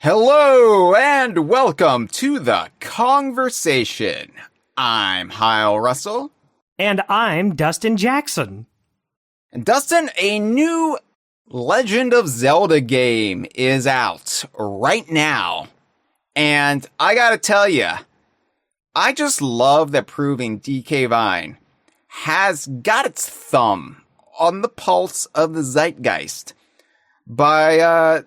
Hello and welcome to the Kongversation. I'm Hyle Russell. And I'm Dustin Jackson. And Dustin, a new Legend of Zelda game is out right now. And I gotta tell you, I just love that proving DK Vine has got its thumb on the pulse of the zeitgeist by,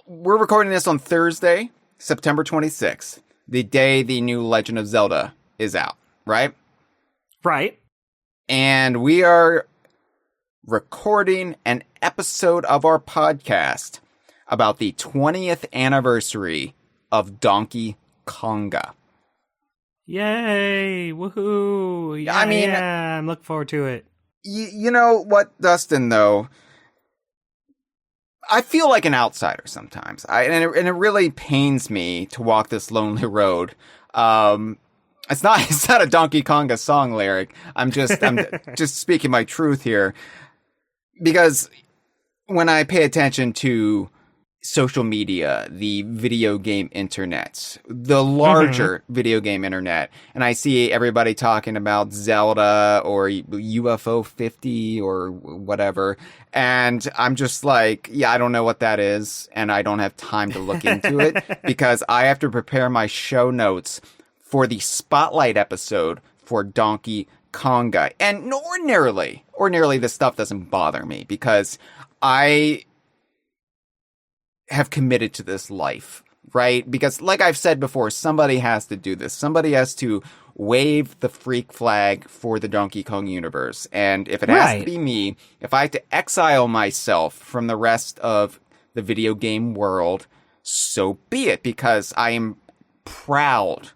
we're recording this on Thursday, September 26th, the day the new Legend of Zelda is out, right? Right. And we are recording an episode of our podcast about the 20th anniversary of Donkey Konga. Yay! Woohoo! Yeah, I'm looking forward to it. You know what, Dustin, though? I feel like an outsider sometimes, and it really pains me to walk this lonely road. It's not a Donkey Konga song lyric. I'm just speaking my truth here, because when I pay attention to social media, the video game internet, the larger video game internet, and I see everybody talking about Zelda or UFO 50 or whatever, and I'm just like, yeah, I don't know what that is, and I don't have time to look into it because I have to prepare my show notes for the spotlight episode for Donkey Konga. And ordinarily this stuff doesn't bother me because I have committed to this life, right? Because like I've said before, somebody has to do this. Somebody has to wave the freak flag for the Donkey Kong universe. And if it has to be me, if I have to exile myself from the rest of the video game world, so be it, because I am proud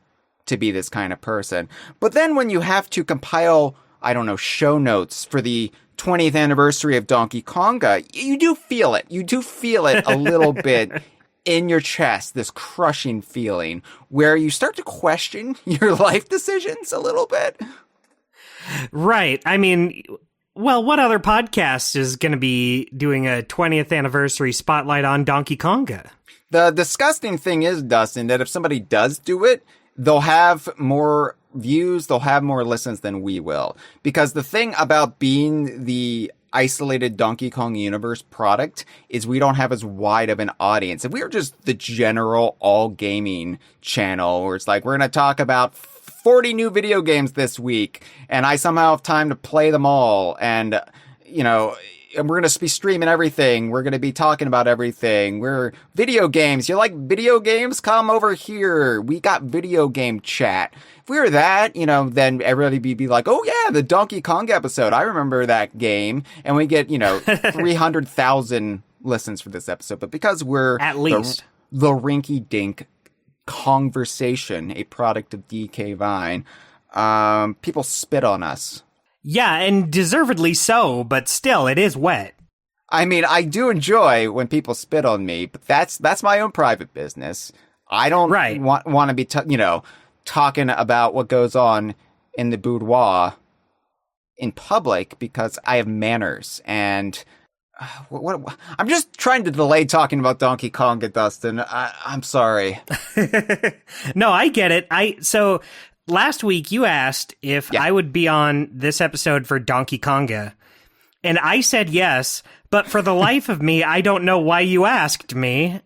to be this kind of person. But then when you have to compile, show notes for the 20th anniversary of Donkey Konga, you do feel it. You do feel it a little bit in your chest, this crushing feeling where you start to question your life decisions a little bit. Right. I mean, well, what other podcast is going to be doing a 20th anniversary spotlight on Donkey Konga? The disgusting thing is, Dustin, that if somebody does do it, they'll have more views, they'll have more listens than we will. Because the thing about being the isolated Donkey Kong universe product is we don't have as wide of an audience. If we were just the general all gaming channel where it's like, we're going to talk about 40 new video games this week, and I somehow have time to play them all, and, and we're going to be streaming everything. We're going to be talking about everything. We're video games. You like video games? Come over here. We got video game chat. If we were that, then everybody would be like, oh yeah, the Donkey Kong episode. I remember that game. And we get, 300,000 listens for this episode. But because we're at least the rinky dink Kongversation, a product of DK Vine, people spit on us. Yeah, and deservedly so, but still, it is wet. I mean, I do enjoy when people spit on me, but that's my own private business. I don't want to be, talking about what goes on in the boudoir in public because I have manners. And I'm just trying to delay talking about Donkey Konga, Dustin. I'm sorry. No, I get it. So last week, you asked if I would be on this episode for Donkey Konga, and I said yes, but for the life of me, I don't know why you asked me.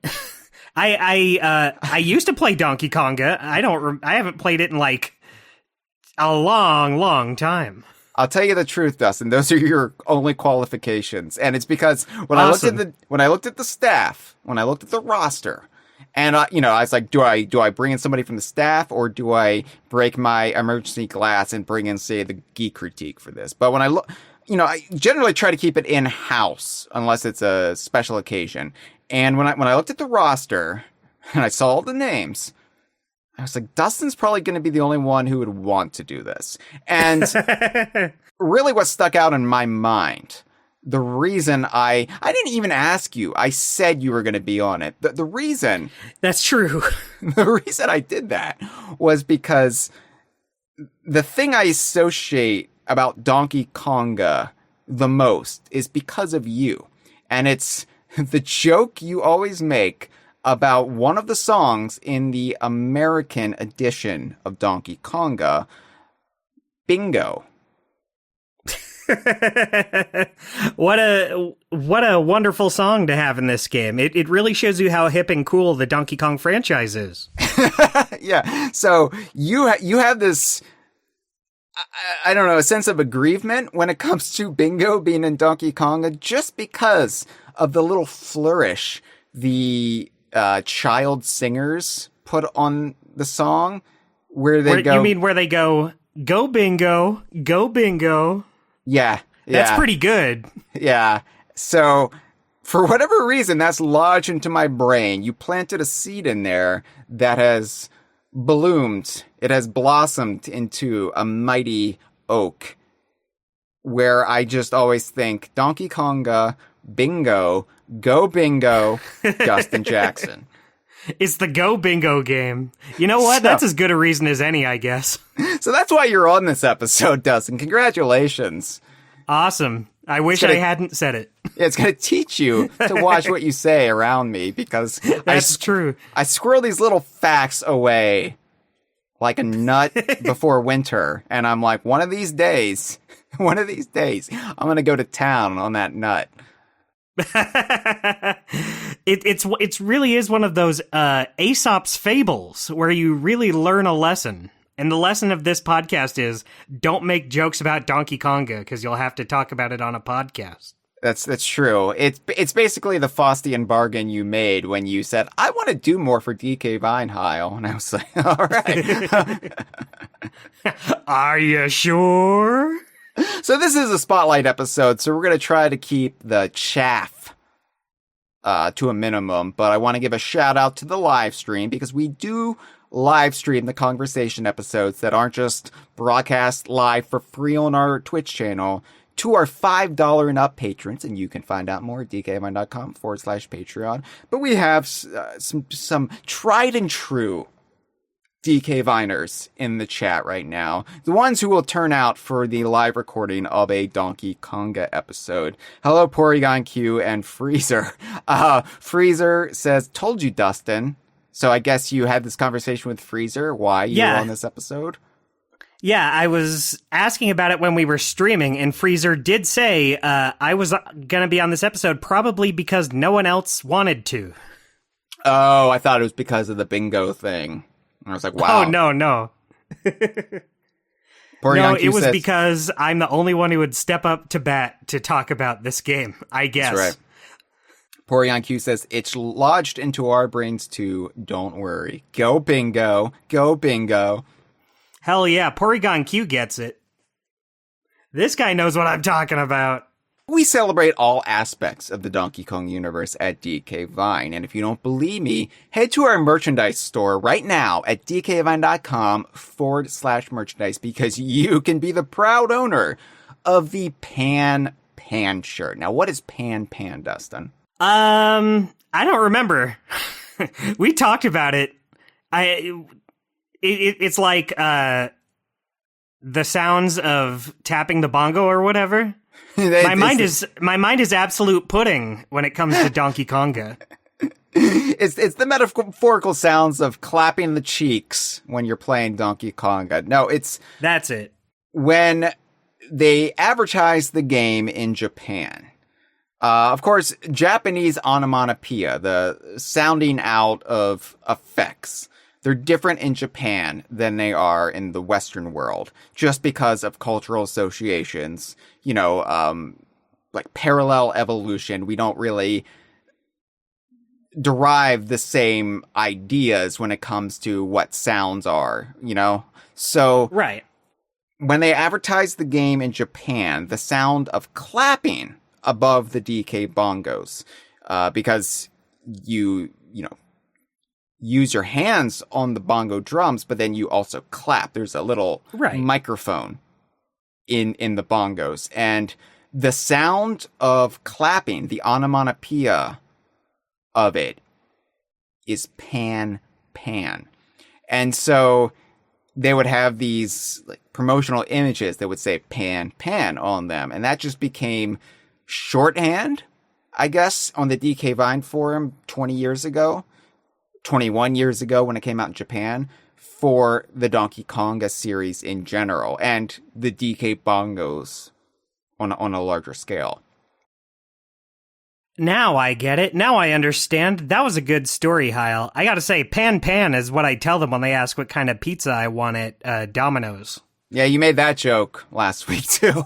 I used to play Donkey Konga. I haven't played it in like a long time. I'll tell you the truth, Dustin. Those are your only qualifications, and it's because when I looked at the staff, when I looked at the roster. And, I was like, do I bring in somebody from the staff, or do I break my emergency glass and bring in, say, the geek critique for this? But when I look, I generally try to keep it in-house unless it's a special occasion. And when I looked at the roster and I saw all the names, I was like, Dustin's probably going to be the only one who would want to do this. And really what stuck out in my mind, the reason I didn't even ask you. I said you were going to be on it. The reason... That's true. The reason I did that was because the thing I associate about Donkey Konga the most is because of you. And it's the joke you always make about one of the songs in the American edition of Donkey Konga, Bingo. What a wonderful song to have in this game. It really shows you how hip and cool the Donkey Kong franchise is. Yeah. So you have this, I don't know, a sense of aggrievement when it comes to Bingo being in Donkey Konga just because of the little flourish the child singers put on the song where they go. You mean where they go bingo, go bingo? Yeah. That's pretty good. Yeah. So for whatever reason, that's lodged into my brain. You planted a seed in there that has bloomed. It has blossomed into a mighty oak where I just always think Donkey Konga, Bingo, Go Bingo, Dustin Jackson. It's the Go Bingo game. You know what? That's as good a reason as any, I guess. So that's why you're on this episode, Dustin. Congratulations. Awesome. I wish I hadn't said it. It's going to teach you to watch what you say around me because that's true. I squirrel these little facts away like a nut before winter. And I'm like, one of these days, I'm going to go to town on that nut. It's really is one of those Aesop's fables where you really learn a lesson. And the lesson of this podcast is don't make jokes about Donkey Konga because you'll have to talk about it on a podcast. That's true. It's basically the Faustian bargain you made when you said, I want to do more for DK Vine, Hyle. And I was like, all right. Are you sure? So this is a spotlight episode, so we're going to try to keep the chaff to a minimum. But I want to give a shout out to the live stream because we do live stream the Kongversation episodes that aren't just broadcast live for free on our Twitch channel to our $5 and up patrons. And you can find out more at dkvine.com/Patreon. But we have some tried and true DK Viners in the chat right now. The ones who will turn out for the live recording of a Donkey Konga episode. Hello, Porygon Q and Freezer. Freezer says, told you, Dustin. So I guess you had this conversation with Freezer. Why you were on this episode? Yeah, I was asking about it when we were streaming, and Freezer did say I was going to be on this episode probably because no one else wanted to. Oh, I thought it was because of the bingo thing. And I was like, wow. Oh, no. No, it was because I'm the only one who would step up to bat to talk about this game, I guess. That's right. Porygon Q says, it's lodged into our brains too. Don't worry. Go bingo. Go bingo. Hell yeah, Porygon Q gets it. This guy knows what I'm talking about. We celebrate all aspects of the Donkey Kong universe at DK Vine. And if you don't believe me, head to our merchandise store right now at dkvine.com/merchandise because you can be the proud owner of the Pan shirt. Now, what is Pan, Dustin? I don't remember. We talked about it. It's like the sounds of tapping the bongo or whatever. My mind is absolute pudding when it comes to Donkey Konga. It's the metaphorical sounds of clapping the cheeks when you're playing Donkey Konga. No, that's it. When they advertised the game in Japan. Of course, Japanese onomatopoeia, the sounding out of effects, they're different in Japan than they are in the Western world, just because of cultural associations, like parallel evolution. We don't really derive the same ideas when it comes to what sounds are, So right. When they advertised the game in Japan, the sound of clapping above the DK bongos, because you use your hands on the bongo drums, but then you also clap. There's a little microphone in the bongos, and the sound of clapping, the onomatopoeia of it, is pan. And so they would have these promotional images that would say pan on them, and that just became shorthand, I guess, on the DK Vine forum 20 years ago. 21 years ago when it came out in Japan, for the Donkey Konga series in general, and the DK Bongos on a larger scale. Now I get it. Now I understand. That was a good story, Hyle. I gotta say, pan is what I tell them when they ask what kind of pizza I want at Domino's. Yeah, you made that joke last week, too.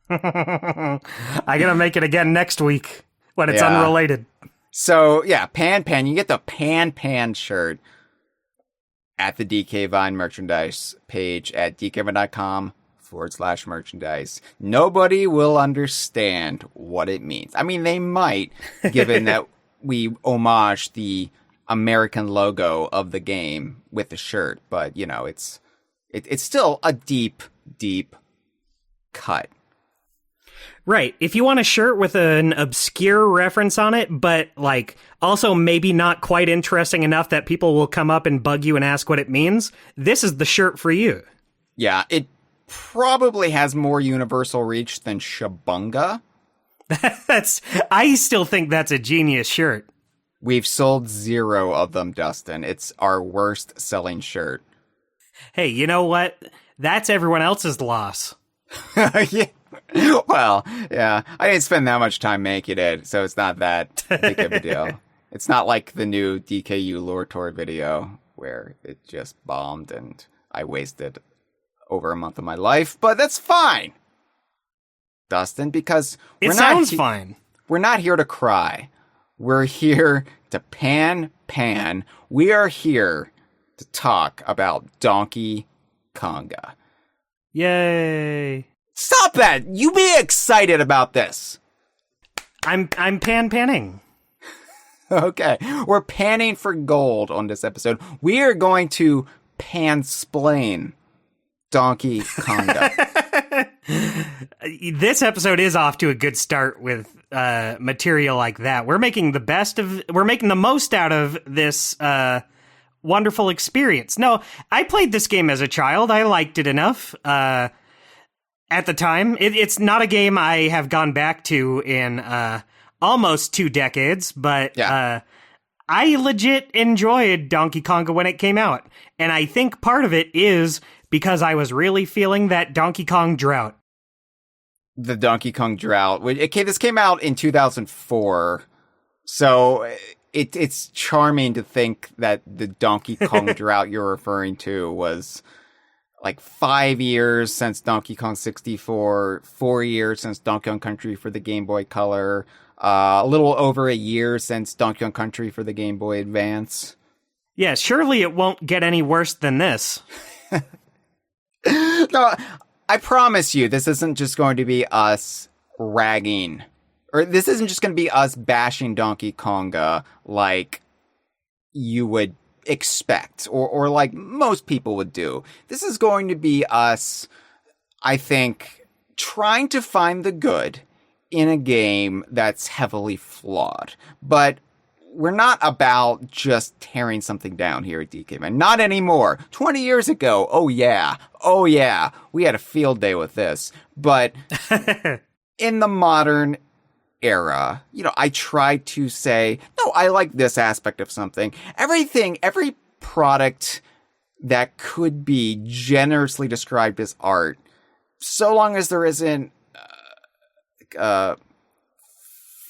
I gotta make it again next week when it's unrelated. So, yeah, pan. You get the pan shirt at the DK Vine merchandise page at dkvine.com/merchandise. Nobody will understand what it means. I mean, they might, given that we homage the American logo of the game with the shirt, but, you know, it's still a deep cut. Right. If you want a shirt with an obscure reference on it, but like also maybe not quite interesting enough that people will come up and bug you and ask what it means, this is the shirt for you. Yeah, it probably has more universal reach than Shabunga. I still think that's a genius shirt. We've sold 0 of them, Dustin. It's our worst selling shirt. Hey, you know what? That's everyone else's loss. Yeah. Well, yeah. I didn't spend that much time making it, so it's not that big of a deal. It's not like the new DKU Lore Tour video where it just bombed and I wasted over a month of my life, but that's fine, Dustin, because it sounds fine. We're not here to cry. We're here to pan. We are here to talk about Donkey Konga. Yay. Stop that! You be excited about this. I'm panning. Okay, we're panning for gold on this episode. We are going to PANsplain Donkey Konga. This episode is off to a good start with material like that. We're making the most out of this wonderful experience. No, I played this game as a child. I liked it enough. At the time, it's not a game I have gone back to in almost 2 decades, but I legit enjoyed Donkey Konga when it came out. And I think part of it is because I was really feeling that Donkey Kong drought. The Donkey Kong drought. This came out in 2004, so it's charming to think that the Donkey Kong drought you're referring to was like 5 years since Donkey Kong 64, 4 years since Donkey Kong Country for the Game Boy Color, a little over a year since Donkey Kong Country for the Game Boy Advance. Yeah, surely it won't get any worse than this. No, I promise you, this isn't just going to be us ragging, or this isn't just going to be us bashing Donkey Konga like you would expect, or like most people would do. This is going to be us, I think, trying to find the good in a game that's heavily flawed. But we're not about just tearing something down here at DK Man. Not anymore. 20 years ago, oh yeah, we had a field day with this. But in the modern era, you know, I try to say, no, I like this aspect of something. Every product that could be generously described as art, so long as there isn't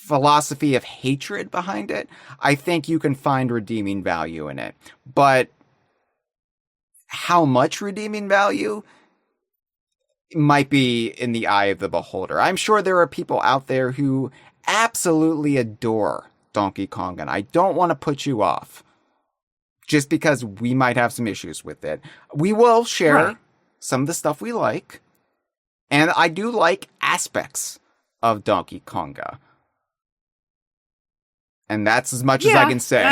philosophy of hatred behind it, I think you can find redeeming value in it. But how much redeeming value might be in the eye of the beholder. I'm sure there are people out there who absolutely adore Donkey Kong, and I don't want to put you off just because we might have some issues with it. We will share some of the stuff we like, and I do like aspects of Donkey Konga. And that's as much as I can say.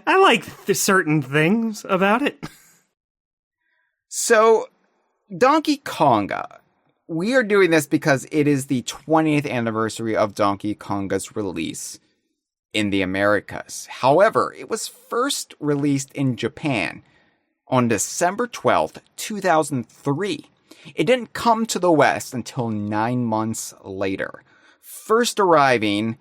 I like certain things about it. So, Donkey Konga. We are doing this because it is the 20th anniversary of Donkey Konga's release in the Americas. However, it was first released in Japan on December 12th, 2003. It didn't come to the West until 9 months later, first arriving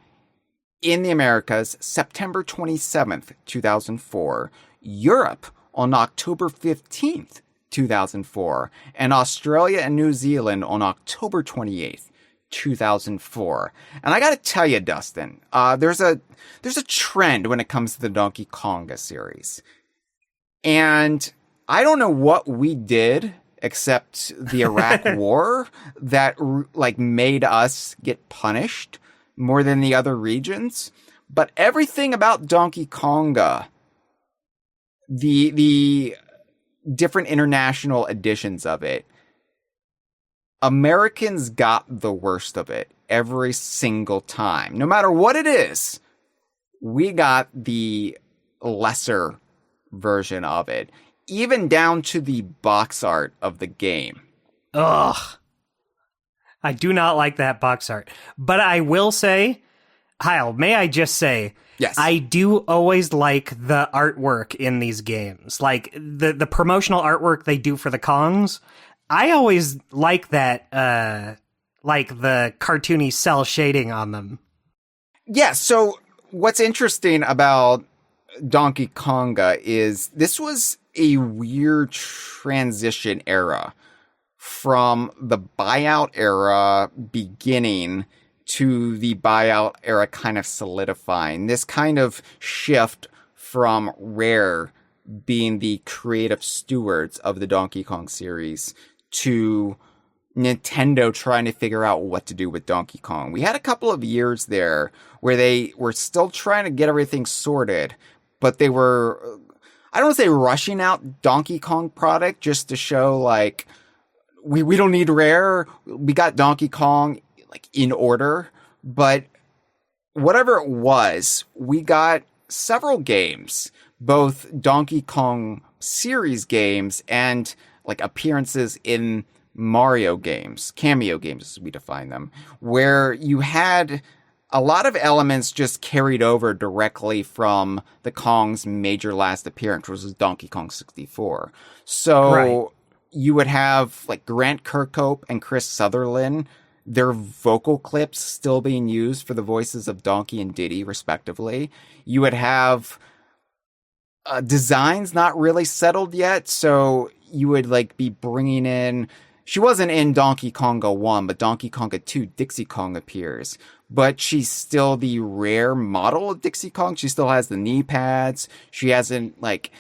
In the Americas, September 27th, 2004. Europe on October 15th, 2004. And Australia and New Zealand on October 28th, 2004. And I gotta tell you, Dustin, there's a trend when it comes to the Donkey Konga series. And I don't know what we did except the Iraq War that like made us get punished more than the other regions. But everything about Donkey Konga, the different international editions of it, Americans got the worst of it every single time. No matter what it is, we got the lesser version of it, even down to the box art of the game. Ugh. I do not like that box art. But I will say, Hyle, may I just say, yes, I do always like the artwork in these games. Like, the promotional artwork they do for the Kongs, I always like that, like the cartoony cell shading on them. Yeah, so what's interesting about Donkey Konga is this was a weird transition era from the buyout era beginning to the buyout era kind of solidifying. This kind of shift from Rare being the creative stewards of the Donkey Kong series to Nintendo trying to figure out what to do with Donkey Kong. We had a couple of years there where they were still trying to get everything sorted, but they were, I don't want to say rushing out Donkey Kong product just to show like, we don't need Rare. We got Donkey Kong like in order, but whatever it was, we got several games, both Donkey Kong series games and like appearances in Mario games, cameo games as we define them, where you had a lot of elements just carried over directly from the Kong's major last appearance, which was Donkey Kong 64. So right. You would have like Grant Kirkhope and Chris Sutherland, their vocal clips still being used for the voices of Donkey and Diddy, respectively. You would have designs not really settled yet, so you would like be bringing in. She wasn't in Donkey Konga 1, but Donkey Konga 2, Dixie Kong appears. But she's still the Rare model of Dixie Kong. She still has the knee pads. She hasn't like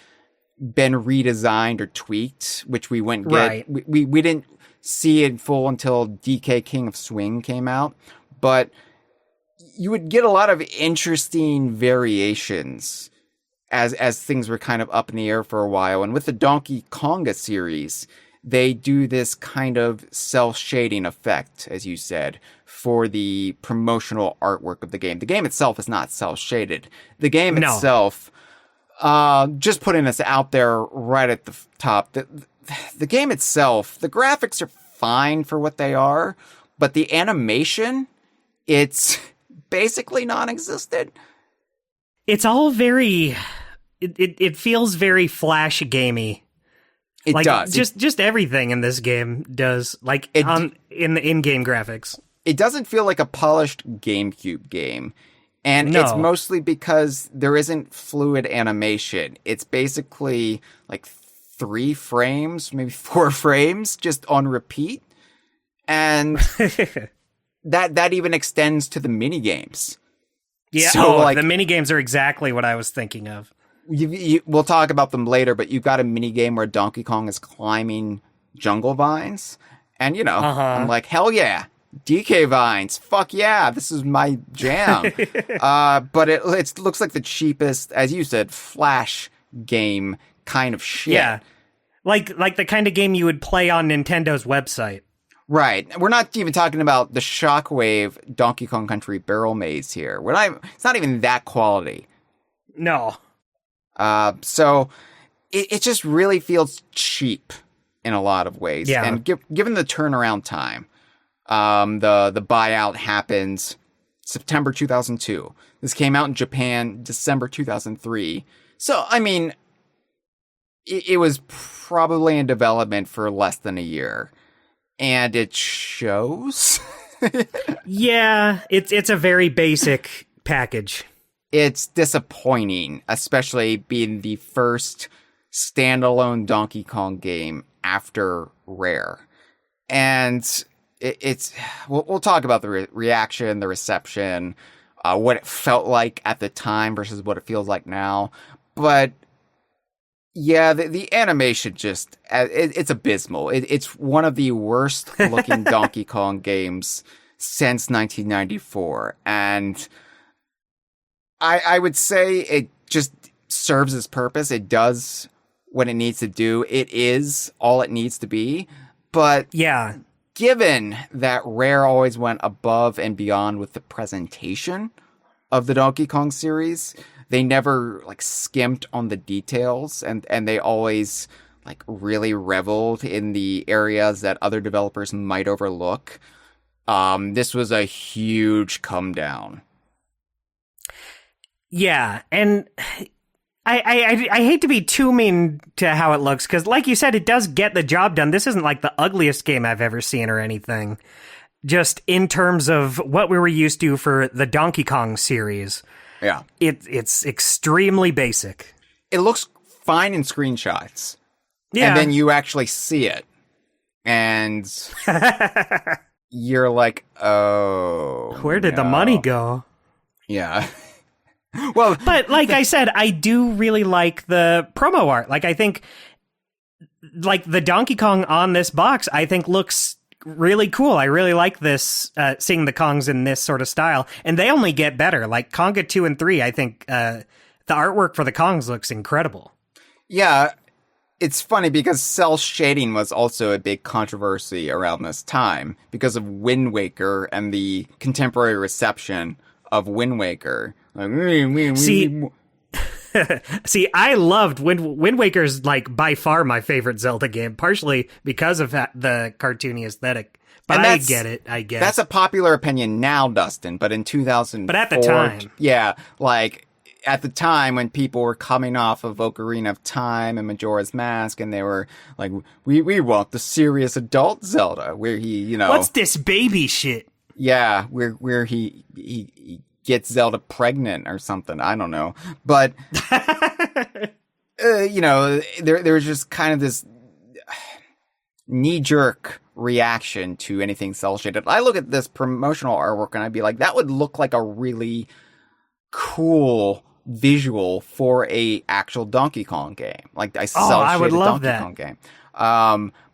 been redesigned or tweaked, which we wouldn't get. Right. We didn't see it full until DK King of Swing came out. But you would get a lot of interesting variations as things were kind of up in the air for a while. And with the Donkey Konga series, they do this kind of cel-shading effect, as you said, for the promotional artwork of the game. The game itself is not cel-shaded. The game itself, just putting this out there right at the top, the game itself, the graphics are fine for what they are, but the animation, it's basically non-existent. It's all very... It feels very Flash gamey. It like, does. Just everything in this game does, like, in the in-game graphics. It doesn't feel like a polished GameCube game. And it's mostly because there isn't fluid animation. It's basically like 3 frames, maybe 4 frames, just on repeat. And that even extends to the minigames. Yeah, so, the minigames are exactly what I was thinking of. We'll talk about them later, but you've got a mini game where Donkey Kong is climbing jungle vines, and I'm like, hell yeah, DK vines, fuck yeah, this is my jam. But it looks like the cheapest, as you said, Flash game kind of shit. Yeah, like the kind of game you would play on Nintendo's website. Right. We're not even talking about the Shockwave Donkey Kong Country barrel maze here. It's not even that quality. No. So it just really feels cheap in a lot of ways. Yeah. And given the turnaround time, the buyout happens September 2002. This came out in Japan December 2003. So, I mean, it was probably in development for less than a year. And it shows. Yeah, it's a very basic package. It's disappointing, especially being the first standalone Donkey Kong game after Rare. And we'll talk about the reaction, the reception, what it felt like at the time versus what it feels like now. But yeah, the animation just, it's abysmal. It's one of the worst looking Donkey Kong games since 1994. And I would say it just serves its purpose. It does what it needs to do. It is all it needs to be. But yeah, given that Rare always went above and beyond with the presentation of the Donkey Kong series, they never like skimped on the details, and they always like really reveled in the areas that other developers might overlook. This was a huge come down. Yeah, and I hate to be too mean to how it looks, because like you said, it does get the job done. This isn't like the ugliest game I've ever seen or anything. Just in terms of what we were used to for the Donkey Kong series. Yeah. It's extremely basic. It looks fine in screenshots. Yeah. And then you actually see it. And you're like, oh. Where did the money go? Yeah. Well, but like I said, I do really like the promo art. Like, I think, like, the Donkey Kong on this box, I think looks really cool. I really like this, seeing the Kongs in this sort of style. And they only get better. Like, Konga 2 and 3, I think the artwork for the Kongs looks incredible. Yeah, it's funny because cell shading was also a big controversy around this time because of Wind Waker and the contemporary reception of Wind Waker. Like, See, I loved Wind Waker's like by far my favorite Zelda game, partially because of the cartoony aesthetic. But I get it, I guess. That's a popular opinion now, Dustin, but in 2004... But at the time... Yeah, like, at the time when people were coming off of Ocarina of Time and Majora's Mask, and they were like, we want the serious adult Zelda, where he, you know... What's this baby shit? Yeah, where he gets Zelda pregnant or something. I don't know. But, you know, there was just kind of this knee-jerk reaction to anything cel-shaded. I look at this promotional artwork and I'd be like, that would look like a really cool visual for a actual Donkey Kong game. Like a cel-shaded Donkey Kong game.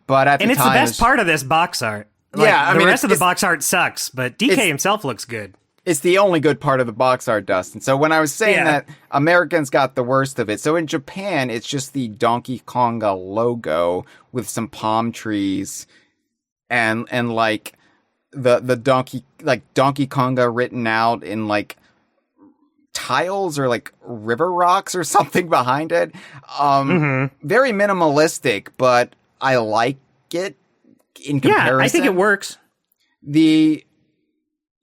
But at the time... And it's the best part of this box art. Like, yeah, I mean, the rest of the box art sucks, but DK himself looks good. It's the only good part of the box art, Dustin. So when I was saying that Americans got the worst of it, so in Japan, it's just the Donkey Konga logo with some palm trees and like the Donkey Konga written out in like tiles or like river rocks or something behind it. Very minimalistic, but I like it in comparison. Yeah, I think it works. The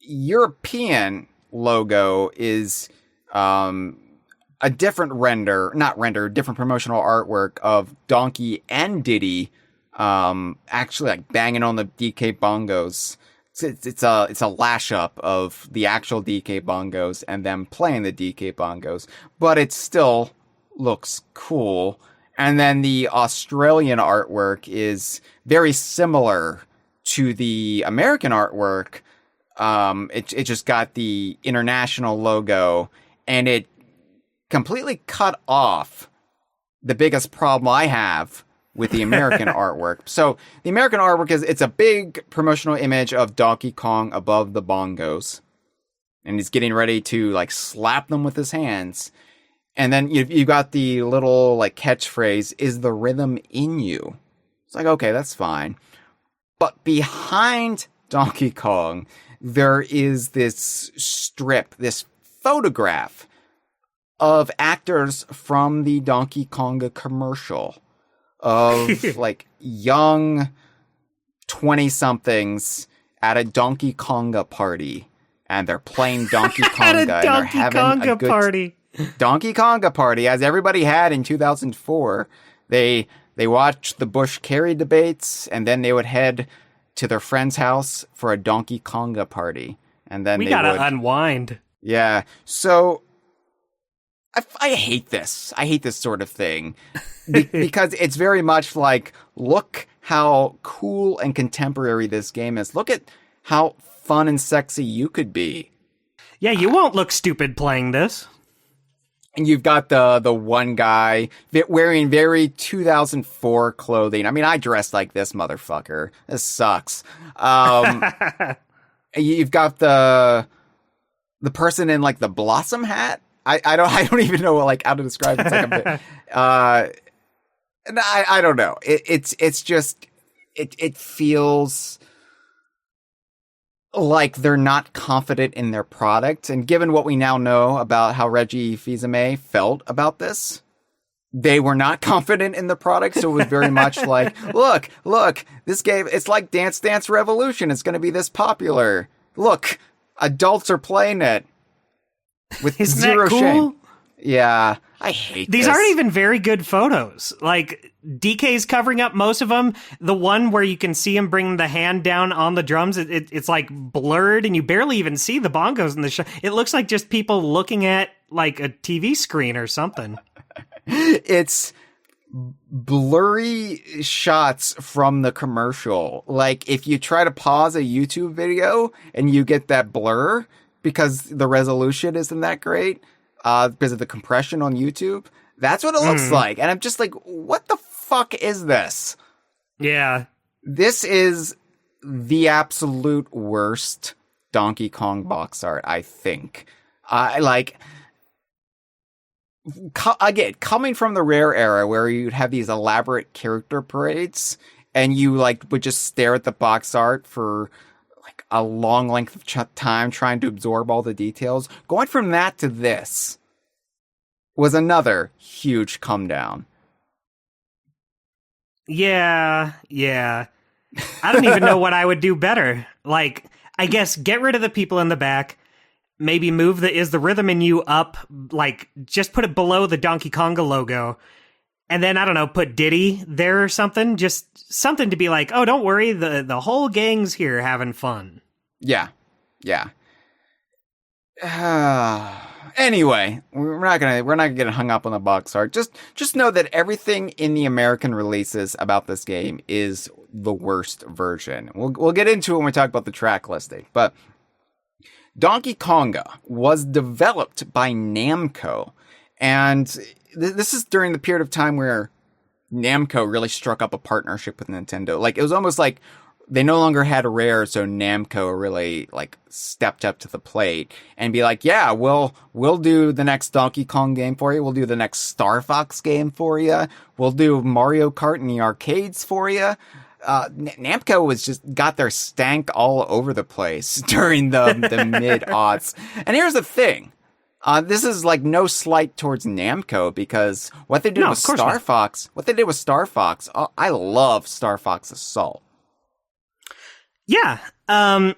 European logo is a different different promotional artwork of Donkey and Diddy actually like banging on the DK bongos. It's a lash up of the actual DK bongos and them playing the DK bongos, but it still looks cool. And then the Australian artwork is very similar to the American artwork. It just got the international logo, and it completely cut off the biggest problem I have with the American artwork. So the American artwork it's a big promotional image of Donkey Kong above the bongos, and he's getting ready to like slap them with his hands. And then you got the little like catchphrase, "Is the rhythm in you?" It's like, okay, that's fine. But behind Donkey Kong, there is this strip, this photograph of actors from the Donkey Konga commercial of like young 20-somethings at a Donkey Konga party, and they're playing Donkey Konga at a and they're Donkey having Konga a good party. Donkey Konga party, as everybody had in 2004. They watched the Bush Kerry debates, and then they would head to their friend's house for a Donkey Konga party. And then we gotta unwind. Yeah. So I hate this. I hate this sort of thing because it's very much like, look how cool and contemporary this game is. Look at how fun and sexy you could be. Yeah, you won't look stupid playing this. And you've got the one guy wearing very 2004 clothing. I mean, I dressed like this motherfucker. This sucks. You've got the person in like the blossom hat. I don't even know like how to describe it. It's like a bit, and I don't know. It's just it feels like they're not confident in their product. And given what we now know about how Reggie Fils-Aimé felt about this, they were not confident in the product. So it was very much like, look, this game, it's like Dance Dance Revolution. It's going to be this popular. Look, adults are playing it with Isn't zero that cool? shame. Yeah, I hate These this. aren't even very good photos. Like, DK's covering up most of them. The one where you can see him bring the hand down on the drums, it's like blurred and you barely even see the bongos in the show. It looks like just people looking at like a TV screen or something. It's blurry shots from the commercial. Like, if you try to pause a YouTube video and you get that blur because the resolution isn't that great, because of the compression on YouTube, that's what it looks like. And I'm just like, what the fuck is this? Yeah. This is the absolute worst Donkey Kong box art, I think. Again, coming from the Rare era where you'd have these elaborate character parades and you like would just stare at the box art for like a long length of time trying to absorb all the details. Going from that to this was another huge come down. Yeah. I don't even know what I would do better. Like, I guess get rid of the people in the back. Maybe move Is the Rhythm in You up, like, just put it below the Donkey Konga logo. And then, I don't know, put Diddy there or something. Just something to be like, oh, don't worry, the whole gang's here having fun. Yeah. Anyway, we're not gonna get hung up on the box art. Just know that everything in the American releases about this game is the worst version. We'll get into it when we talk about the track listing, but Donkey Konga was developed by Namco, and this is during the period of time where Namco really struck up a partnership with Nintendo. Like, it was almost like they no longer had Rare, so Namco really like stepped up to the plate and be like, yeah, we'll do the next Donkey Kong game for you. We'll do the next Star Fox game for you. We'll do Mario Kart in the arcades for you. Namco was just got their stank all over the place during the mid-aughts. And here's the thing. This is like no slight towards Namco, because what they did with Star Fox, I love Star Fox Assault. Yeah. I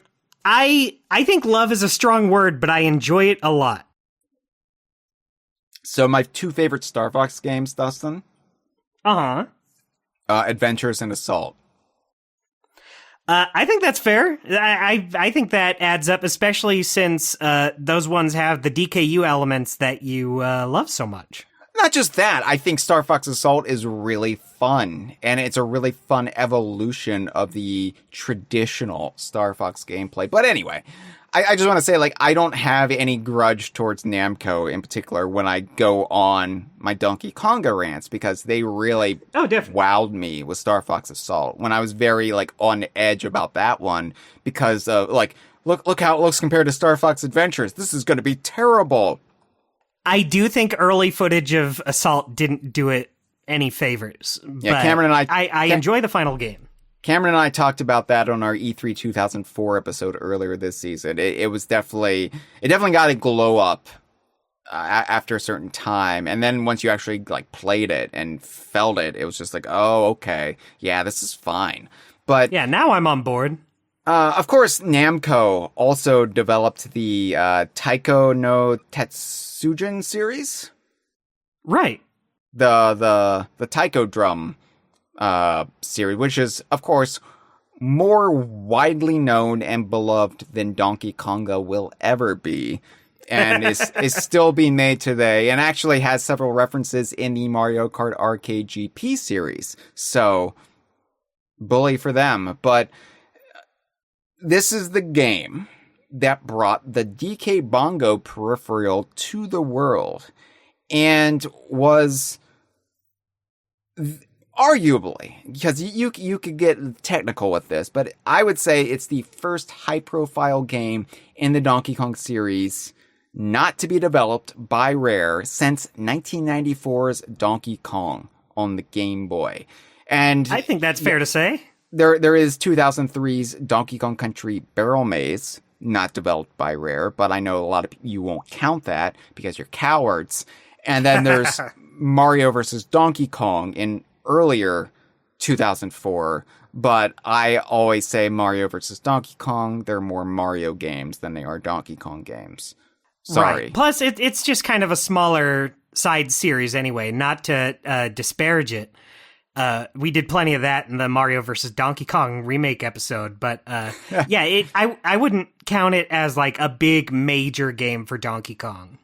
think love is a strong word, but I enjoy it a lot. So my two favorite Star Fox games, Dustin? Adventures and Assault. I think that's fair. I think that adds up, especially since those ones have the DKU elements that you love so much. Not just that, I think Star Fox Assault is really fun, and it's a really fun evolution of the traditional Star Fox gameplay. But anyway, I just want to say, like, I don't have any grudge towards Namco in particular when I go on my Donkey Konga rants, because they really wowed me with Star Fox Assault when I was very, like, on edge about that one, because, like, look how it looks compared to Star Fox Adventures. This is going to be terrible. I do think early footage of Assault didn't do it any favors. Yeah, but Cameron and I enjoy the final game. Cameron and I talked about that on our E3 2004 episode earlier this season. It definitely got a glow up after a certain time, and then once you actually like played it and felt it, it was just like, oh, okay, yeah, this is fine. But yeah, now I'm on board. Of course, Namco also developed the Taiko no Tetsujin series. Right. The Taiko drum series, which is, of course, more widely known and beloved than Donkey Konga will ever be. and is still being made today, and actually has several references in the Mario Kart Arcade GP series. So, bully for them. But this is the game that brought the DK Bongo peripheral to the world, and was arguably, because you could get technical with this, but I would say it's the first high-profile game in the Donkey Kong series not to be developed by Rare since 1994's Donkey Kong on the Game Boy. And I think that's fair to say. There is 2003's Donkey Kong Country Barrel Maze, not developed by Rare, but I know a lot of you won't count that because you're cowards. And then there's Mario vs. Donkey Kong in earlier 2004, but I always say Mario vs. Donkey Kong, they're more Mario games than they are Donkey Kong games. Sorry. Right. Plus, it's just kind of a smaller side series anyway, not to disparage it. We did plenty of that in the Mario vs. Donkey Kong remake episode, but yeah, I wouldn't count it as like a big major game for Donkey Kong.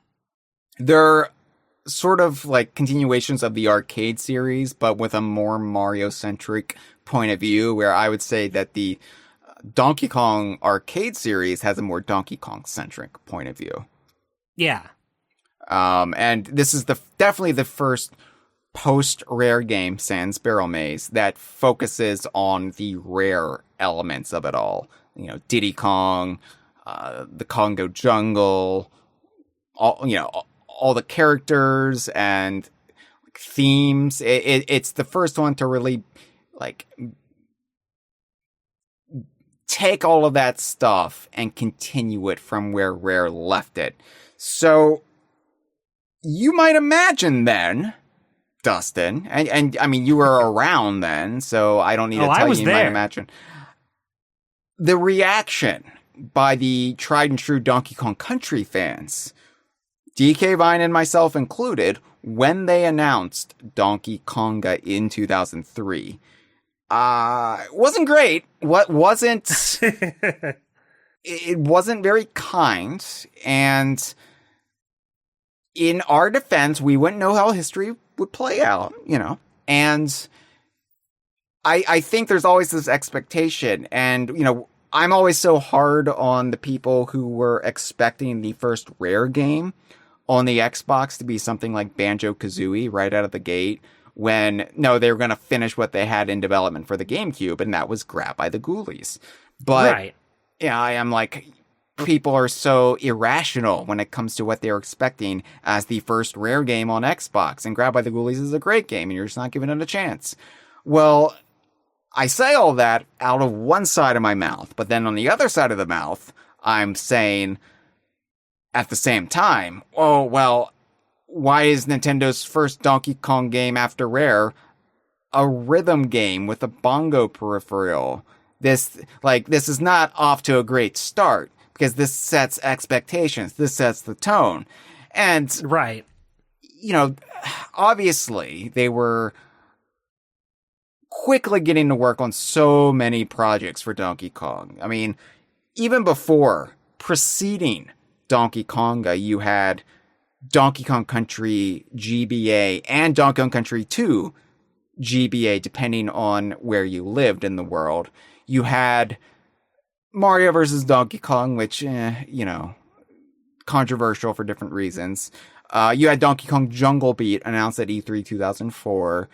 They're sort of like continuations of the arcade series, but with a more Mario-centric point of view, where I would say that the Donkey Kong arcade series has a more Donkey Kong-centric point of view. Yeah. And this is definitely the first post-Rare game, sans Barrel Maze, that focuses on the Rare elements of it all. You know, Diddy Kong, the Congo Jungle, all the characters and themes. It's the first one to really like take all of that stuff and continue it from where Rare left it. So you might imagine then, Dustin, and I mean, you were around then, so I don't need to tell you, you might imagine the reaction by the tried and true Donkey Kong Country fans, DK Vine and myself included, when they announced Donkey Konga in 2003. It wasn't great. It wasn't very kind, and in our defense, we wouldn't know how history would play out, you know, and I think there's always this expectation, and, you know, I'm always so hard on the people who were expecting the first Rare game on the Xbox to be something like Banjo-Kazooie right out of the gate, when, no, they were going to finish what they had in development for the GameCube, and that was Grab by the Ghoulies. But, right. Yeah, I am like, people are so irrational when it comes to what they're expecting as the first Rare game on Xbox, and Grab by the Ghoulies is a great game, and you're just not giving it a chance. Well, I say all that out of one side of my mouth, but then on the other side of the mouth, I'm saying at the same time, oh, well, why is Nintendo's first Donkey Kong game after Rare a rhythm game with a bongo peripheral? This is not off to a great start, because this sets expectations. This sets the tone. And, right, you know, obviously they were quickly getting to work on so many projects for Donkey Kong. I mean, even before, preceding Donkey Konga, you had Donkey Kong Country GBA and Donkey Kong Country 2 GBA, depending on where you lived in the world. You had Mario vs. Donkey Kong, which, you know, controversial for different reasons. You had Donkey Kong Jungle Beat, announced at E3 2004.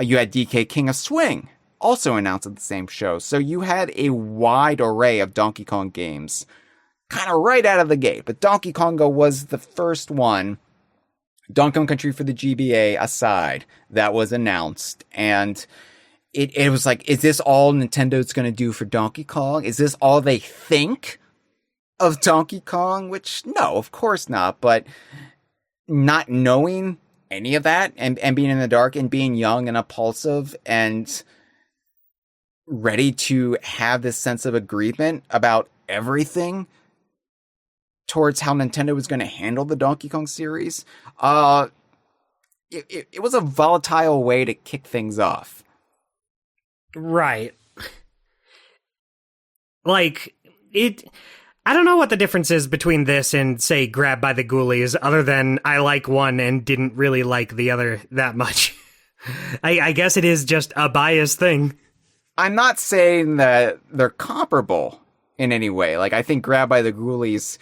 You had DK King of Swing, also announced at the same show. So you had a wide array of Donkey Kong games kind of right out of the gate. But Donkey Konga was the first one, Donkey Kong Country for the GBA aside, that was announced. And it was like, is this all Nintendo's going to do for Donkey Kong? Is this all they think of Donkey Kong? Which, no, of course not. But not knowing any of that and being in the dark and being young and impulsive and ready to have this sense of agreement about everything towards how Nintendo was going to handle the Donkey Kong series, it was a volatile way to kick things off. Right. Like, I don't know what the difference is between this and, say, Grab by the Ghoulies, other than I like one and didn't really like the other that much. I guess it is just a biased thing. I'm not saying that they're comparable in any way. Like, I think Grab by the Ghoulies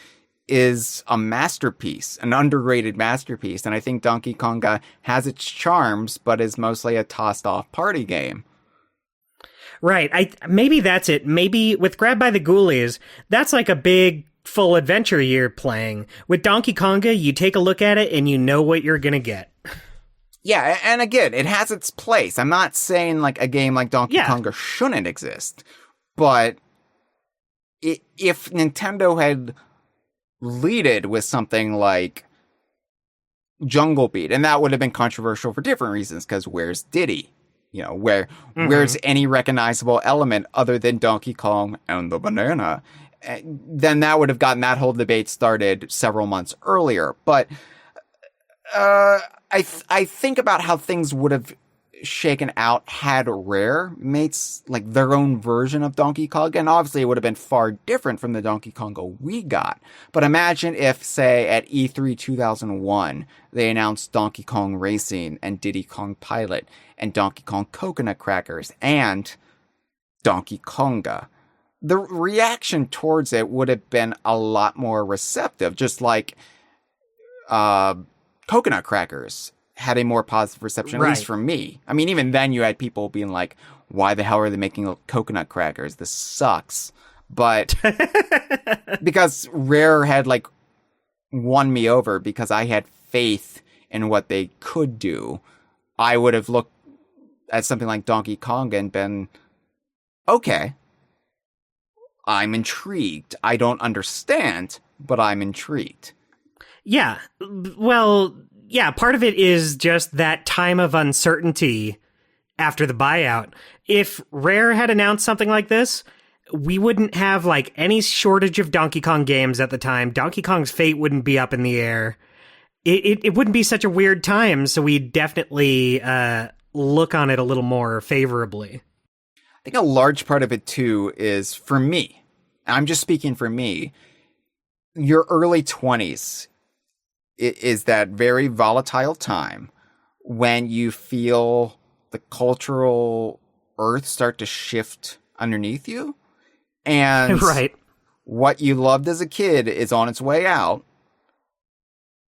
is a masterpiece, an underrated masterpiece, and I think Donkey Konga has its charms, but is mostly a tossed-off party game. Right. Maybe that's it. Maybe with Grab by the Ghoulies, that's like a big full adventure you're playing. With Donkey Konga, you take a look at it and you know what you're going to get. Yeah, and again, it has its place. I'm not saying like a game like Donkey Konga shouldn't exist, but if Nintendo had leaded with something like Jungle Beat, and that would have been controversial for different reasons, because where's Diddy? You know, where's any recognizable element other than Donkey Kong and the banana? Then that would have gotten that whole debate started several months earlier. But I think about how things would have shaken out had Rare made like their own version of Donkey Kong, and obviously it would have been far different from the Donkey Konga we got. But imagine if, say, at E3 2001, they announced Donkey Kong Racing and Diddy Kong Pilot and Donkey Kong Coconut Crackers and Donkey Konga. The reaction towards it would have been a lot more receptive, just like Coconut Crackers had a more positive reception, at least for me. I mean, even then you had people being like, why the hell are they making coconut crackers? This sucks. But because Rare had like won me over because I had faith in what they could do, I would have looked at something like Donkey Kong and been, okay, I'm intrigued. I don't understand, but I'm intrigued. Yeah, well, yeah, part of it is just that time of uncertainty after the buyout. If Rare had announced something like this, we wouldn't have like any shortage of Donkey Kong games at the time. Donkey Kong's fate wouldn't be up in the air. It wouldn't be such a weird time, so we'd definitely look on it a little more favorably. I think a large part of it, too, is, for me, I'm just speaking for me, your early 20s is that very volatile time when you feel the cultural earth start to shift underneath you. And what you loved as a kid is on its way out.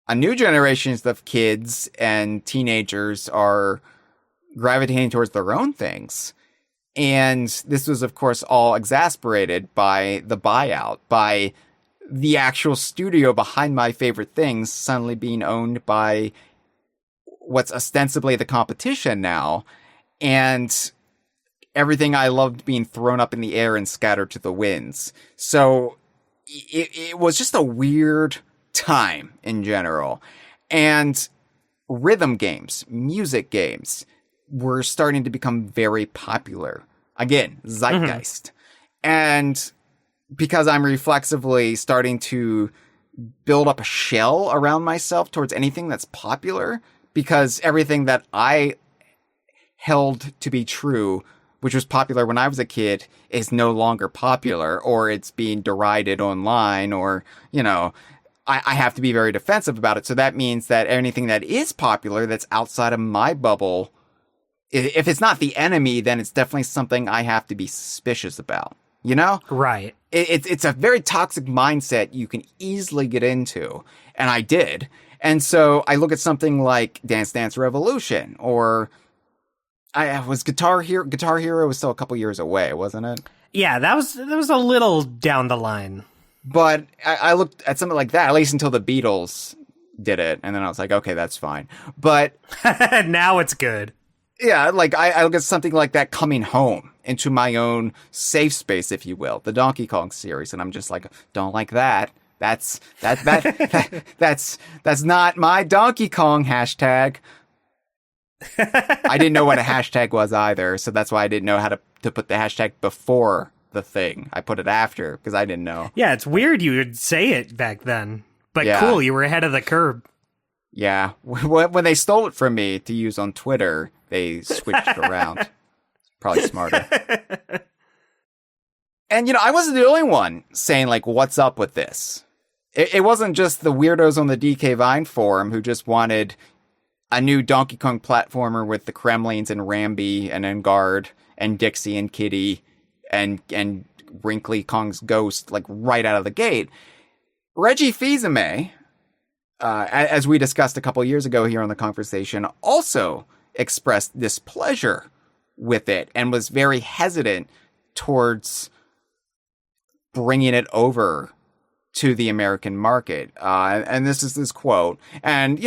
A new generation of kids and teenagers are gravitating towards their own things. And this was, of course, all exasperated by the buyout, by the actual studio behind my favorite things suddenly being owned by what's ostensibly the competition now, and everything I loved being thrown up in the air and scattered to the winds. So it was just a weird time in general. And rhythm games, music games were starting to become very popular. Again, zeitgeist. And because I'm reflexively starting to build up a shell around myself towards anything that's popular, because everything that I held to be true, which was popular when I was a kid, is no longer popular, or it's being derided online, or, you know, I have to be very defensive about it. So that means that anything that is popular that's outside of my bubble, if it's not the enemy, then it's definitely something I have to be suspicious about. You know? Right. It's a very toxic mindset you can easily get into. And I did. And so I look at something like Dance Dance Revolution, or Guitar Hero. Guitar Hero was still a couple years away, wasn't it? Yeah, that was a little down the line. But I looked at something like that, at least until the Beatles did it. And then I was like, okay, that's fine. But now it's good. Yeah, like I look at something like that coming home into my own safe space, if you will, the Donkey Kong series, and I'm just like, don't like that. That's not my Donkey Kong hashtag. I didn't know what a hashtag was either, so that's why I didn't know how to put the hashtag before the thing. I put it after because I didn't know. Yeah, it's weird you would say it back then, but cool, you were ahead of the curve. Yeah, when they stole it from me to use on Twitter, they switched around. Probably smarter. And, I wasn't the only one saying, like, what's up with this? It wasn't just the weirdos on the DK Vine forum who just wanted a new Donkey Kong platformer with the Kremlings and Rambi and Engard and Dixie and Kitty and Wrinkly Kong's ghost, like, right out of the gate. Reggie Fils-Aimé, as we discussed a couple years ago here on the Kongversation, also expressed displeasure with it and was very hesitant towards bringing it over to the American market. And this is his quote. And,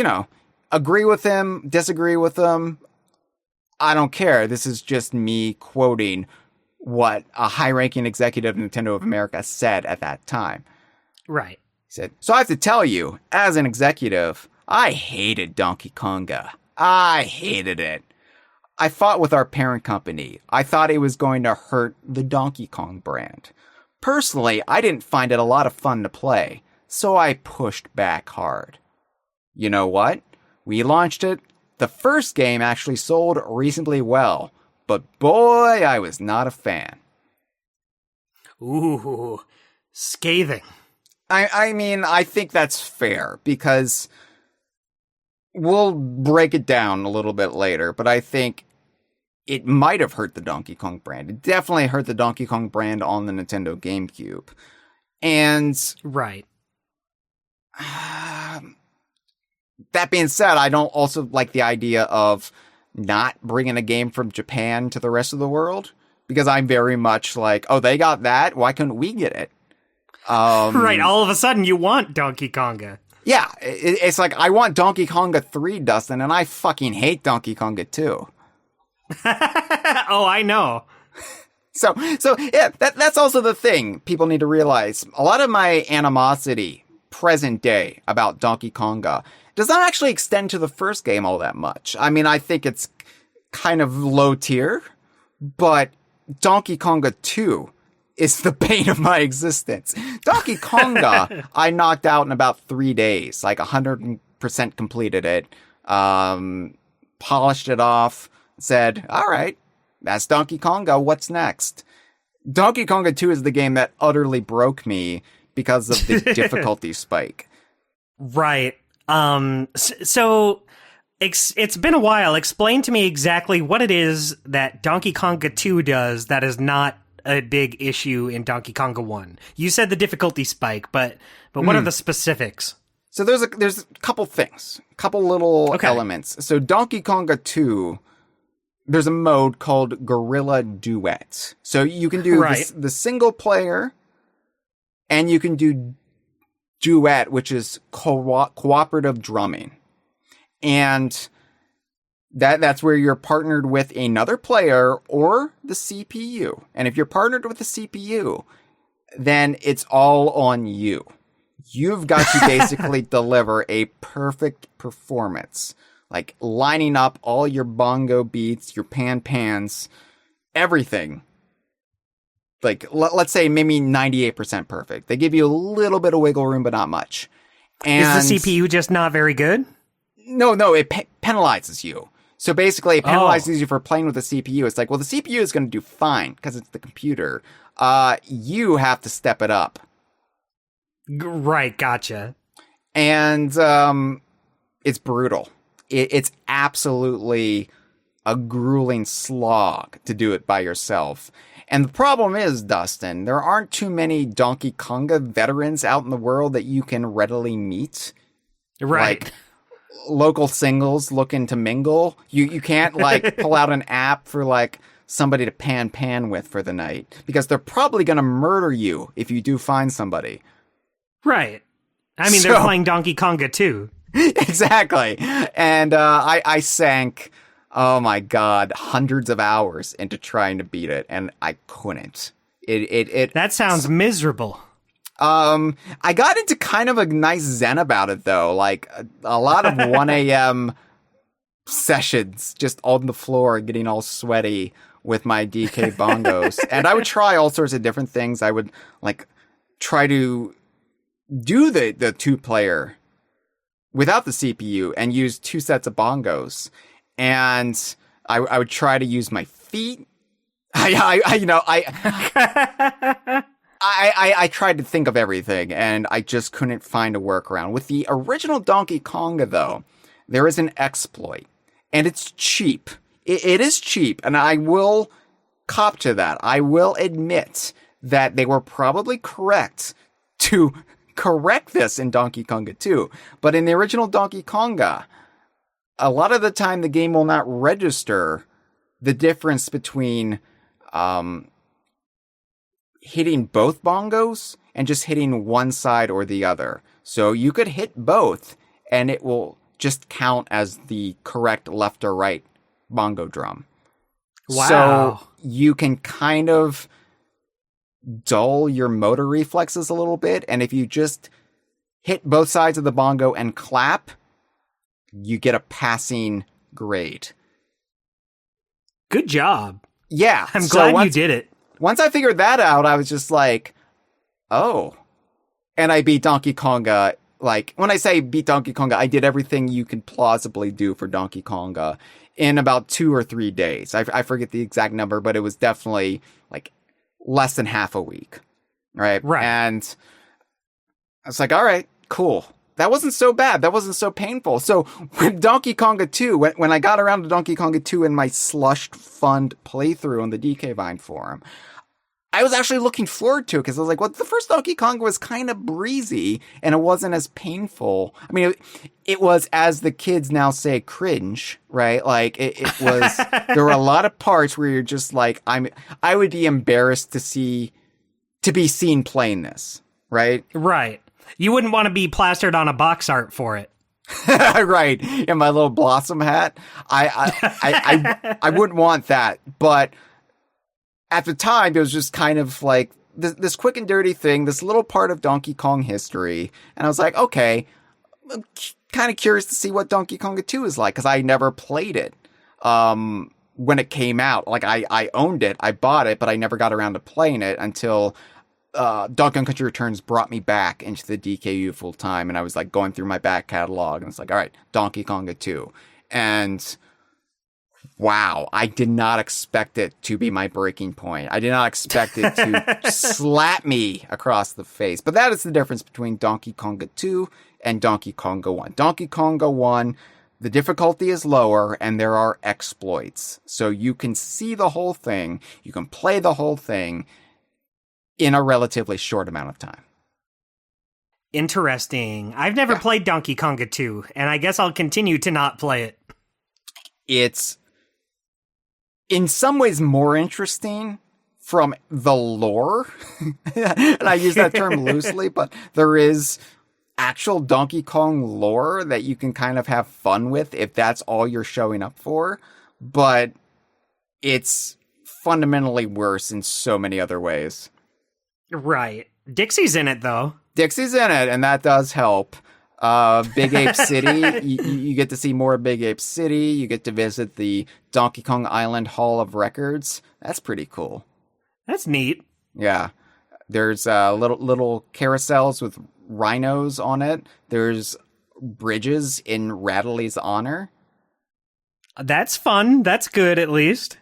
agree with him, disagree with him, I don't care. This is just me quoting what a high-ranking executive of Nintendo of America said at that time. Right. He said, so I have to tell you, as an executive, I hated Donkey Konga. I hated it. I fought with our parent company. I thought it was going to hurt the Donkey Kong brand. Personally, I didn't find it a lot of fun to play, so I pushed back hard. You know what? We launched it. The first game actually sold reasonably well, but boy, I was not a fan. Ooh, scathing. I mean, I think that's fair, because we'll break it down a little bit later, but I think it might have hurt the Donkey Kong brand. It definitely hurt the Donkey Kong brand on the Nintendo GameCube. And right. That being said, I don't also like the idea of not bringing a game from Japan to the rest of the world, because I'm very much like, oh, they got that, why couldn't we get it? Right, all of a sudden you want Donkey Konga. Yeah, it's like, I want Donkey Konga 3, Dustin, and I fucking hate Donkey Konga 2. Oh, I know. So yeah, that's also the thing people need to realize. A lot of my animosity present day about Donkey Konga does not actually extend to the first game all that much. I mean, I think it's kind of low tier, but Donkey Konga 2 is the bane of my existence. Donkey Konga, I knocked out in about 3 days, like 100% completed it, polished it off, said, all right, that's Donkey Konga, what's next? Donkey Konga 2 is the game that utterly broke me because of the difficulty spike. Right. So it's been a while. Explain to me exactly what it is that Donkey Konga 2 does that is not a big issue in Donkey Konga 1. You said the difficulty spike, but what are the specifics? So there's a couple things, couple little elements. So Donkey Konga 2, there's a mode called Gorilla Duet. So you can do the single player, and you can do duet, which is cooperative drumming. And that's where you're partnered with another player or the CPU. And if you're partnered with the CPU, then it's all on you. You've got to basically deliver a perfect performance. Like lining up all your bongo beats, your pans, everything. Like, let's say maybe 98% perfect. They give you a little bit of wiggle room, but not much. And is the CPU just not very good? No, it penalizes you. So basically, it penalizes you for playing with the CPU. It's like, well, the CPU is going to do fine because it's the computer. You have to step it up. Right, gotcha. And it's brutal. It's absolutely a grueling slog to do it by yourself. And the problem is, Dustin, there aren't too many Donkey Konga veterans out in the world that you can readily meet. Right. Like, local singles looking to mingle. You can't, like, pull out an app for, like, somebody to pan with for the night. Because they're probably going to murder you if you do find somebody. Right. I mean, they're playing Donkey Konga too. Exactly. And I sank, oh my god, hundreds of hours into trying to beat it, and I couldn't. That sounds miserable. I got into kind of a nice zen about it, though. Like, a lot of 1 a.m. sessions just on the floor getting all sweaty with my DK bongos. And I would try all sorts of different things. I would, like, try to do the 2-player without the CPU and use 2 sets of bongos. And I would try to use my feet. I tried to think of everything, and I just couldn't find a workaround. With the original Donkey Konga, though, there is an exploit, and it's cheap. It is cheap, and I will cop to that. I will admit that they were probably correct to correct this in Donkey Konga 2. But in the original Donkey Konga, a lot of the time the game will not register the difference between hitting both bongos and just hitting one side or the other. So you could hit both, and it will just count as the correct left or right bongo drum. Wow. So you can kind of dull your motor reflexes a little bit, and if you just hit both sides of the bongo and clap, you get a passing grade. Good job. Yeah. I'm glad you did it. Once I figured that out, I was just like, oh. And I beat Donkey Konga. Like, when I say beat Donkey Konga, I did everything you could plausibly do for Donkey Konga in about 2 or 3 days. I forget the exact number, but it was definitely like less than half a week. Right? And I was like, all right, cool. That wasn't so bad. That wasn't so painful. So with Donkey Konga 2, when I got around to Donkey Konga 2 in my slush fund playthrough on the DK Vine forum, I was actually looking forward to it because I was like, well, the first Donkey Konga was kind of breezy and it wasn't as painful. I mean, it was, as the kids now say, cringe, right? Like it was, there were a lot of parts where you're just like, I would be embarrassed to be seen playing this, right? Right. You wouldn't want to be plastered on a box art for it. Right. In my little Blossom hat. I wouldn't want that. But at the time, it was just kind of like this quick and dirty thing, this little part of Donkey Kong history. And I was like, okay, I'm kind of curious to see what Donkey Konga 2 is like, because I never played it when it came out. Like, I owned it, I bought it, but I never got around to playing it until Donkey Kong Country Returns brought me back into the DKU full time, and I was like going through my back catalog, and it's like, all right, Donkey Konga 2. And wow, I did not expect it to be my breaking point. I did not expect it to slap me across the face. But that is the difference between Donkey Konga 2 and Donkey Konga 1. Donkey Konga 1, the difficulty is lower, and there are exploits. So you can see the whole thing, you can play the whole thing in a relatively short amount of time. Interesting. I've never played Donkey Konga 2, and I guess I'll continue to not play it. It's in some ways more interesting from the lore. And I use that term loosely, but there is actual Donkey Kong lore that you can kind of have fun with if that's all you're showing up for. But it's fundamentally worse in so many other ways. Right. Dixie's in it, though. Dixie's in it, and that does help. Big Ape City, you get to see more of Big Ape City. You get to visit the Donkey Kong Island Hall of Records. That's pretty cool. That's neat. Yeah. There's little carousels with rhinos on it. There's bridges in Rattly's honor. That's fun. That's good, at least.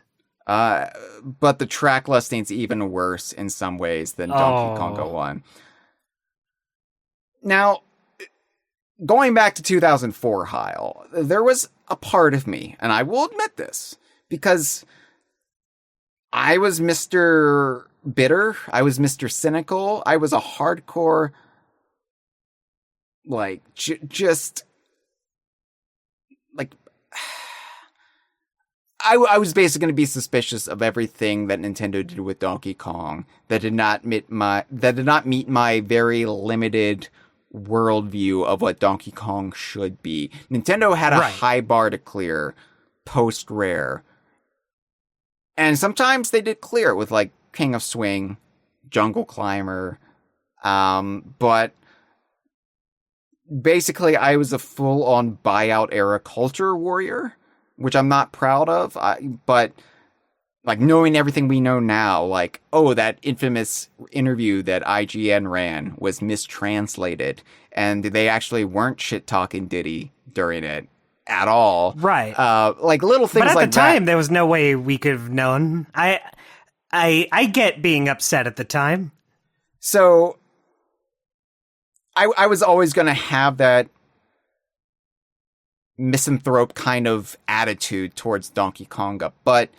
But the track listing's even worse in some ways than Donkey Konga 1. Now, going back to 2004, Hyle, there was a part of me, and I will admit this, because I was Mr. Bitter, I was Mr. Cynical, I was a hardcore, like, just, like, I was basically going to be suspicious of everything that Nintendo did with Donkey Kong that did not meet my very limited worldview of what Donkey Kong should be. Nintendo had a high bar to clear post Rare, and sometimes they did clear it with like King of Swing, Jungle Climber, but basically I was a full-on buyout era culture warrior, which I'm not proud of, but like knowing everything we know now, like, oh, that infamous interview that IGN ran was mistranslated, and they actually weren't shit-talking Diddy during it at all. Right. Like little things like that. But at the time, there was no way we could have known. I get being upset at the time. So I was always going to have that misanthrope kind of attitude towards Donkey Konga, but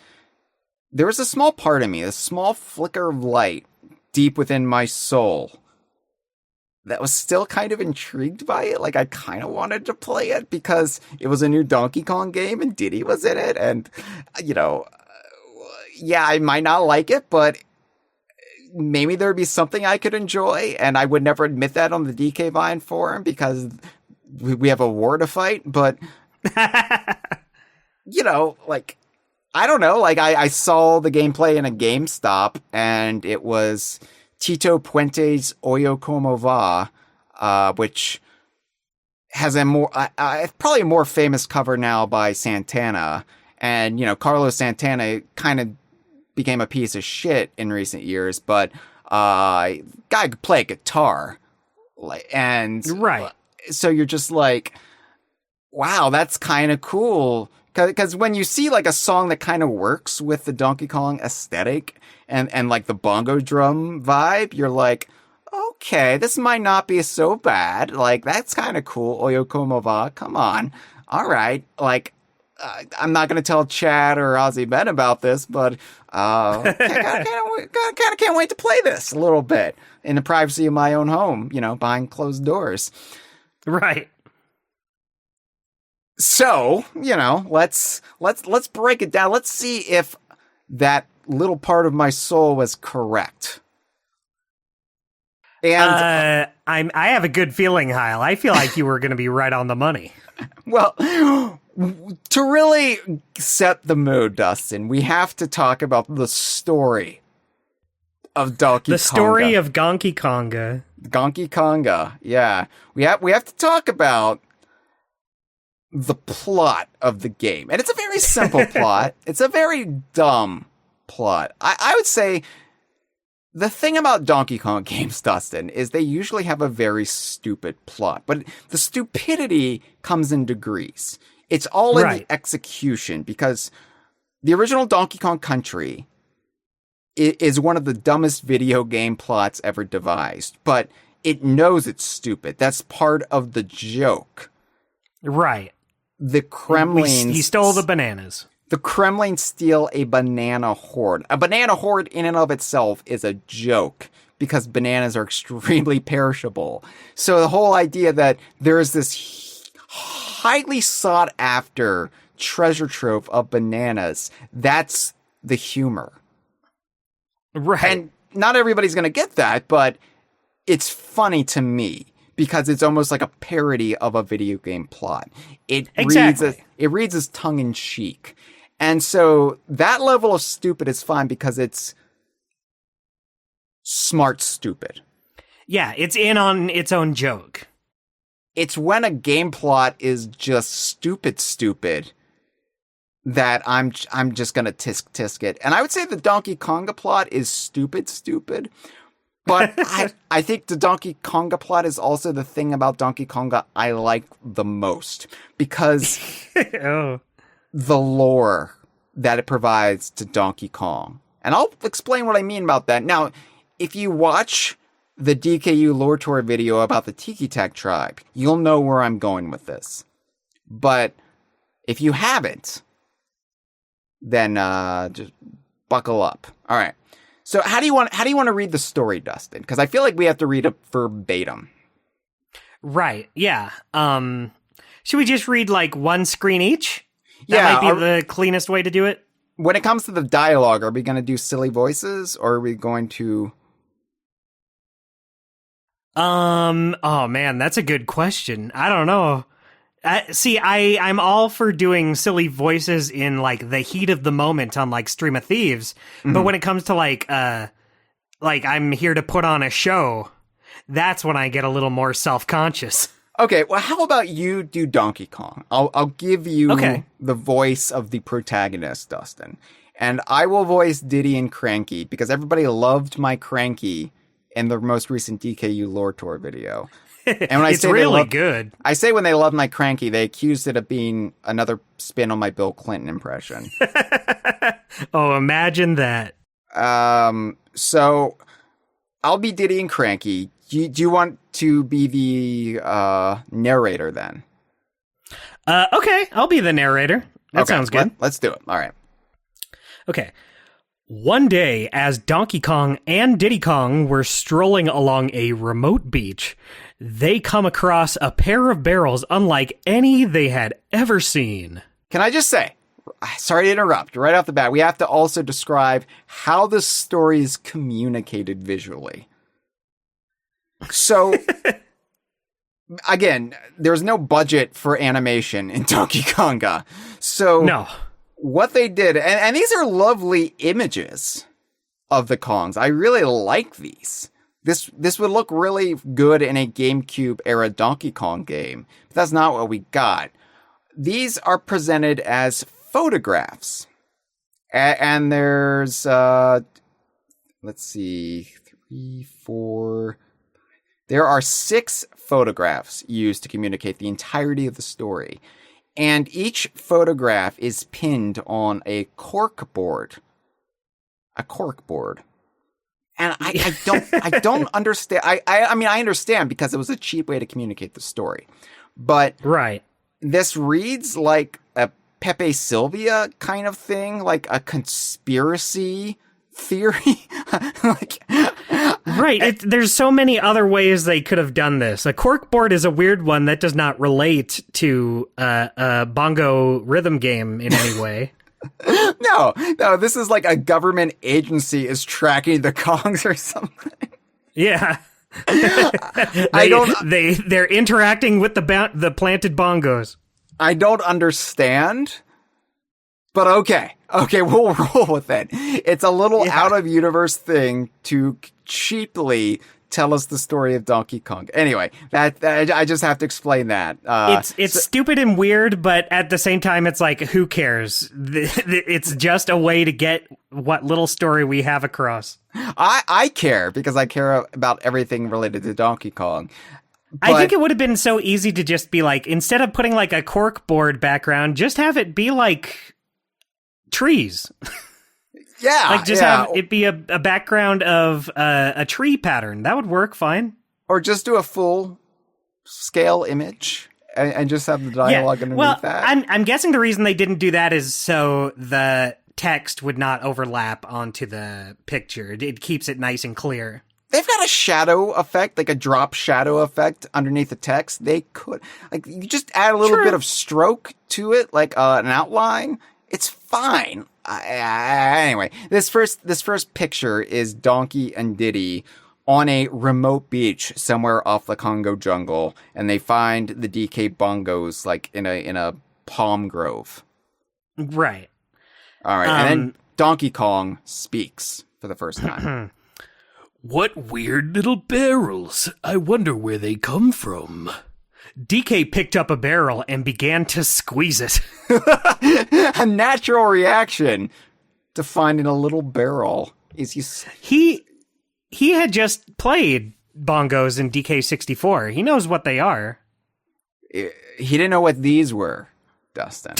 there was a small part of me, a small flicker of light deep within my soul that was still kind of intrigued by it. Like, I kind of wanted to play it because it was a new Donkey Kong game and Diddy was in it. And, yeah, I might not like it, but maybe there'd be something I could enjoy. And I would never admit that on the DK Vine forum because we have a war to fight. But, I don't know. Like, I saw the gameplay in a GameStop, and it was Tito Puente's Oyo Como Va, which has a more, probably a more famous cover now by Santana. And, Carlos Santana kind of became a piece of shit in recent years, but guy could play guitar. And right. So you're just like, wow, that's kind of cool. Because when you see like a song that kind of works with the Donkey Kong aesthetic and like the bongo drum vibe, you're like, okay, this might not be so bad. Like, that's kind of cool. Oyo Como Va, come on. All right. Like, I'm not going to tell Chad or Ozzy Ben about this, but kind of can't wait to play this a little bit in the privacy of my own home, behind closed doors. Right. So, let's break it down. Let's see if that little part of my soul was correct. And I have a good feeling, Hyle. I feel like you were going to be right on the money. Well, to really set the mood, Dustin, we have to talk about the story of Donkey Konga. The story of Donkey Konga. Donkey Konga, yeah. We have to talk about the plot of the game. And it's a very simple plot. It's a very dumb plot. I would say the thing about Donkey Kong games, Dustin, is they usually have a very stupid plot. But the stupidity comes in degrees. It's all in the execution, because the original Donkey Kong Country is one of the dumbest video game plots ever devised. But it knows it's stupid. That's part of the joke. Right. The Kremlin... He stole the bananas. The Kremlin steal a banana horde. A banana horde in and of itself is a joke because bananas are extremely perishable. So the whole idea that there is this highly sought after treasure trove of bananas, that's the humor. Right. And not everybody's going to get that, but it's funny to me, because it's almost like a parody of a video game plot. It reads as tongue-in-cheek. And so that level of stupid is fine because it's smart stupid. Yeah, it's in on its own joke. It's when a game plot is just stupid that I'm just going to tisk it. And I would say the Donkey Konga plot is stupid. But I think the Donkey Konga plot is also the thing about Donkey Konga I like the most, because the lore that it provides to Donkey Kong. And I'll explain what I mean about that. Now, if you watch the DKU lore tour video about the Tiki Tak tribe, you'll know where I'm going with this. But if you haven't, then just buckle up. All right. So how do you want to read the story, Dustin? Because I feel like we have to read it verbatim. Right. Yeah. Should we just read like one screen each? That Yeah, might be the cleanest way to do it. When it comes to the dialogue, are we going to do silly voices, or are we going to... Oh man, that's a good question. I don't know. I'm all for doing silly voices in like the heat of the moment on like Stream of Thieves, but when it comes to like I'm here to put on a show, that's when I get a little more self-conscious. Okay, well, how about you do Donkey Kong? I'll give you the voice of the protagonist, Dustin, and I will voice Diddy and Cranky because everybody loved my Cranky in the most recent DKU lore tour video. And when I it's say really good. I say when they love my Cranky, they accused it of being another spin on my Bill Clinton impression. Oh, imagine that. So I'll be Diddy and Cranky. Do you want to be the narrator then? Okay, I'll be the narrator. That sounds good. Let's do it. All right. Okay. One day, as Donkey Kong and Diddy Kong were strolling along a remote beach, they come across a pair of barrels unlike any they had ever seen. Can I just say, sorry to interrupt, right off the bat, we have to also describe how the story is communicated visually. So, again, there's no budget for animation in Donkey Konga. So, no. What they did, and these are lovely images of the Kongs. I really like these. This would look really good in a GameCube era Donkey Kong game, but that's not what we got. These are presented as photographs. And there's, let's see, 3, 4... There are 6 photographs used to communicate the entirety of the story. And each photograph is pinned on a cork board. A cork board. And I don't understand. I mean, I understand because it was a cheap way to communicate the story. But right. This reads like a Pepe Sylvia kind of thing, like a conspiracy theory. Right. There's so many other ways they could have done this. A corkboard is a weird one that does not relate to a bongo rhythm game in any way. No, this is like a government agency is tracking the Kongs or something. Yeah. They're interacting with the planted bongos. I don't understand. But okay, we'll roll with it. It's a little out of universe thing to cheaply tell us the story of Donkey Kong. Anyway, that I just have to explain that. It's stupid and weird, but at the same time, it's like, who cares? It's just a way to get what little story we have across. I care because I care about everything related to Donkey Kong. But I think it would have been so easy to just be like, instead of putting like a corkboard background, just have it be like trees. Yeah. Like just have it be a background of a tree pattern. That would work fine. Or just do a full scale image and just have the dialogue underneath that. I'm guessing the reason they didn't do that is so the text would not overlap onto the picture. It keeps it nice and clear. They've got a shadow effect, like a drop shadow effect underneath the text. They could, like, you just add a little bit of stroke to it, like an outline. It's fine. Anyway, this first picture is Donkey and Diddy on a remote beach somewhere off the Congo jungle, and they find the DK bongos like in a palm grove. Right. All right, and then Donkey Kong speaks for the first time. What weird little barrels. I wonder where they come from. DK picked up a barrel and began to squeeze it. A natural reaction to finding a little barrel. He had just played bongos in DK64. He knows what they are. He didn't know what these were, Dustin.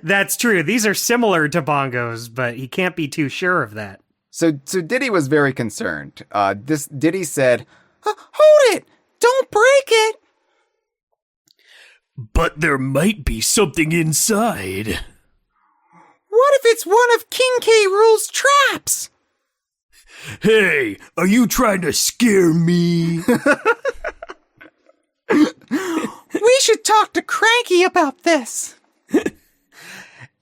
That's true. These are similar to bongos, but he can't be too sure of that. So Diddy was very concerned. Diddy said, "Hold it! Don't break it!" But there might be something inside. What if it's one of King K. Rool's traps? Hey, are you trying to scare me? We should talk to Cranky about this.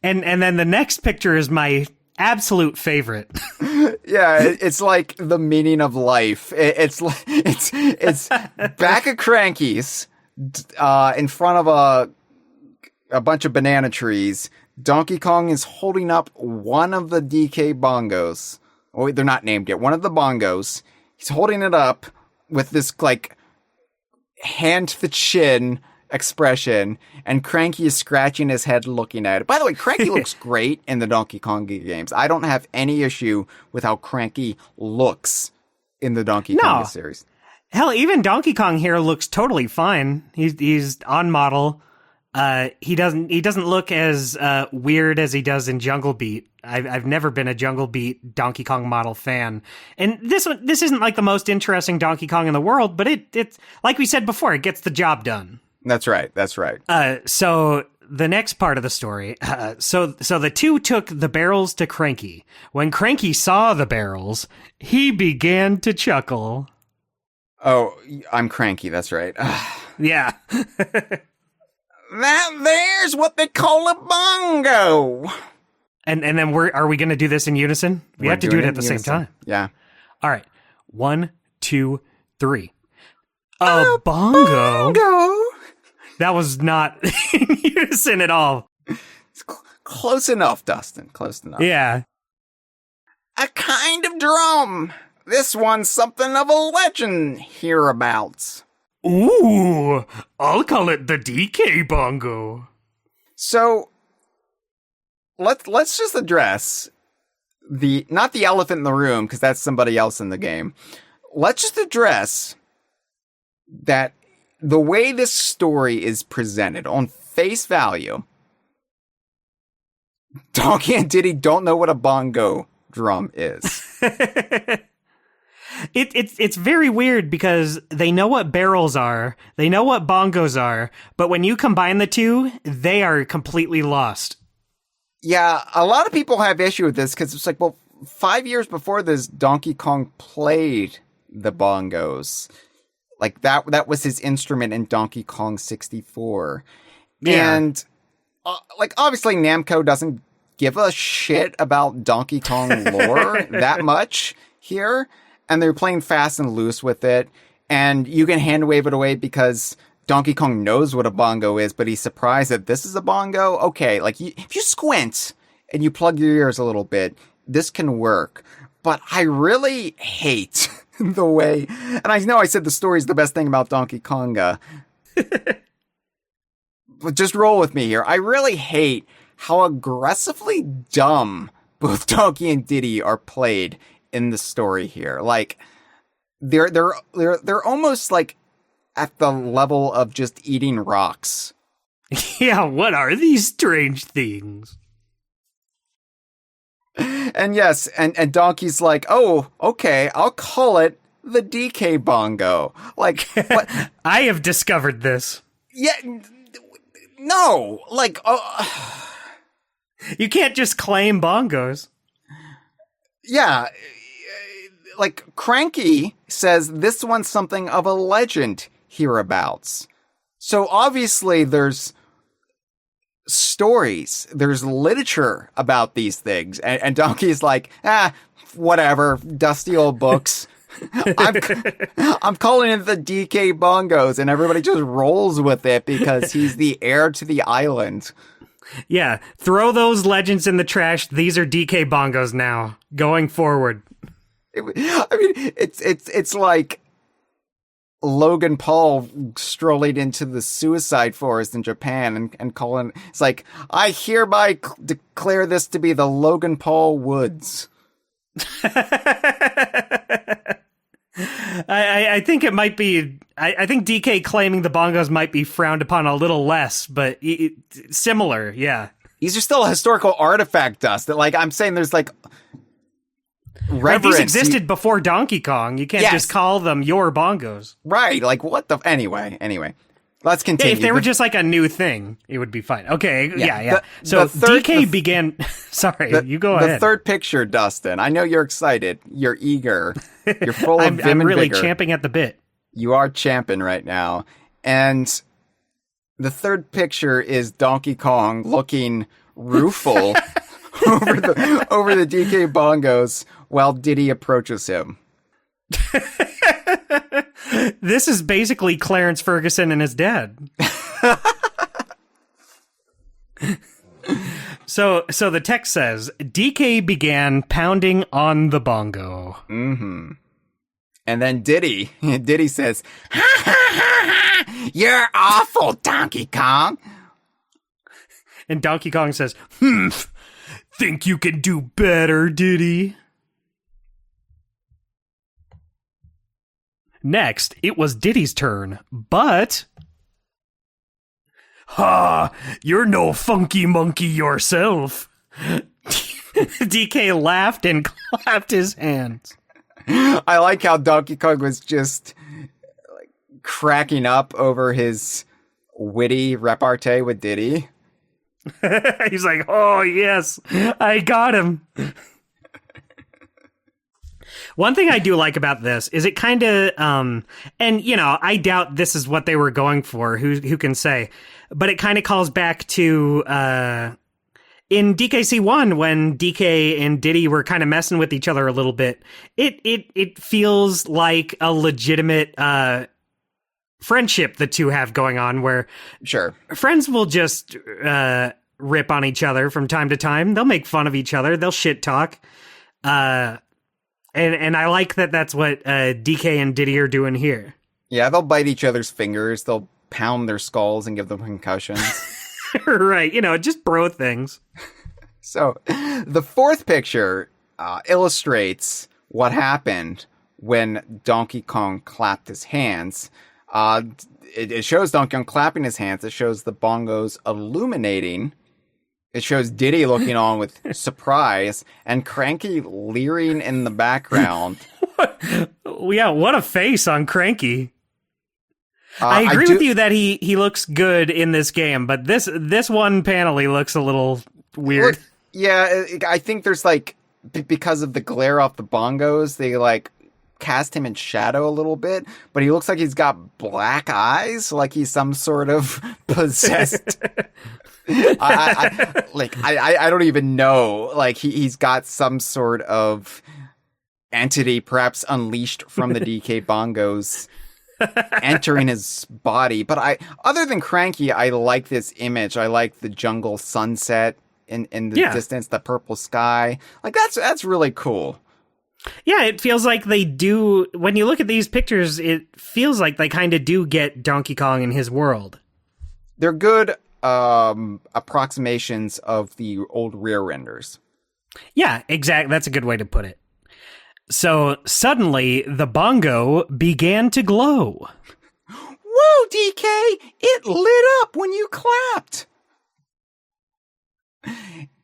And then the next picture is my absolute favorite. Yeah, it's like the meaning of life. It's back at Cranky's, in front of a bunch of banana trees. Donkey Kong is holding up one of the DK bongos. Oh, they're not named yet. One of the bongos. He's holding it up with this like hand to the chin expression, and Cranky is scratching his head looking at it. By the way, Cranky looks great in the Donkey Konga games. I don't have any issue with how Cranky looks in the Donkey Konga series. Hell, even Donkey Kong here looks totally fine. He's on model. He doesn't look as weird as he does in Jungle Beat. I've never been a Jungle Beat Donkey Kong model fan, and this isn't like the most interesting Donkey Kong in the world, but it's like we said before, it gets the job done. That's right. So the next part of the story, so the two took the barrels to Cranky. When Cranky saw the barrels, he began to chuckle. Oh, I'm Cranky. That's right. Yeah. That there's what they call a bongo. And then are we going to do this in unison? We have to do it at the same time. Yeah. All right. 1, 2, 3. A bongo. That was not in unison at all. It's close enough, Dustin. Close enough. Yeah. A kind of drum. This one's something of a legend hereabouts. Ooh, I'll call it the DK bongo. So let's just address not the elephant in the room, because that's somebody else in the game. Let's just address that the way this story is presented on face value, Donkey and Diddy don't know what a bongo drum is. It's very weird because they know what barrels are, they know what bongos are, but when you combine the two, they are completely lost. Yeah, a lot of people have issue with this because it's like, well, 5 years before this, Donkey Kong played the bongos. Like that was his instrument in Donkey Kong 64. Yeah. And like obviously Namco doesn't give a shit about Donkey Kong lore that much here. And they're playing fast and loose with it. And you can hand wave it away because Donkey Kong knows what a bongo is, but he's surprised that this is a bongo. Okay, like if you squint and you plug your ears a little bit, this can work. But I really hate the way, and I know I said the story is the best thing about Donkey Konga, but just roll with me here. I really hate how aggressively dumb both Donkey and Diddy are played in the story here. Like they're almost like at the level of just eating rocks. Yeah, what are these strange things? And yes, and Donkey's like, oh, okay, I'll call it the DK bongo. Like, what? I have discovered this. Yeah, no, like, you can't just claim bongos. Yeah, like Cranky says this one's something of a legend hereabouts. So obviously there's stories, there's literature about these things, and Donkey's like, whatever, dusty old books. I'm calling it the DK bongos, and everybody just rolls with it because he's the heir to the island. Yeah, throw those legends in the trash. These are DK bongos now, going forward. It's like Logan Paul strolling into the suicide forest in Japan and calling, it's like, I hereby declare this to be the Logan Paul Woods. I think it might be, I think DK claiming the bongos might be frowned upon a little less, but similar, yeah. These are still a historical artifact, Dustin. Like, I'm saying there's like reverence. Right, these existed before Donkey Kong. You can't just call them your bongos. Right, like what the... Anyway. Let's continue. Yeah, if they were just like a new thing, it would be fine. Okay, yeah. So DK began... Sorry, you go ahead. The third picture, Dustin. I know you're excited. You're eager. You're full of vim I'm and really vigor. champing at the bit. You are champing right now. And the third picture is Donkey Kong looking rueful over the DK bongos while Diddy approaches him. This is basically Clarence Ferguson and his dad. So the text says, DK began pounding on the bongo. Mm-hmm. And then Diddy says, ha ha ha ha, you're awful, Donkey Kong. And Donkey Kong says, think you can do better, Diddy? Next, it was Diddy's turn, but... Ha! You're no funky monkey yourself. DK laughed and clapped his hands. I like how Donkey Kong was just like cracking up over his witty repartee with Diddy. He's like, oh, yes, I got him. One thing I do like about this is it kind of, and, you know, I doubt this is what they were going for, who can say, but it kind of calls back to, in DKC1, when DK and Diddy were kind of messing with each other a little bit, it feels like a legitimate, friendship the two have going on, where Sure, friends will just rip on each other from time to time. They'll make fun of each other. They'll shit talk. And I like that that's what DK and Diddy are doing here. Yeah, they'll bite each other's fingers. They'll pound their skulls and give them concussions. Right, you know, just bro things. So the fourth picture illustrates what happened when Donkey Kong clapped his hands. It shows Donkey Kong clapping his hands. It shows the bongos illuminating. It shows Diddy looking on with surprise and Cranky leering in the background. Yeah, what a face on Cranky. I agree with you that he looks good in this game, but this one panel he looks a little weird. Yeah, I think there's like, because of the glare off the bongos, they like cast him in shadow a little bit, but he looks like he's got black eyes, like he's some sort of possessed. I don't even know. Like he's got some sort of entity, perhaps unleashed from the DK bongos, entering his body. But other than Cranky, I like this image. I like the jungle sunset in the distance, the purple sky. Like that's really cool. Yeah, it feels like they do. When you look at these pictures, it feels like they kind of do get Donkey Kong in his world. They're good approximations of the old rear renders. Yeah, exactly. That's a good way to put it. So suddenly, the bongo began to glow. Whoa, DK! It lit up when you clapped!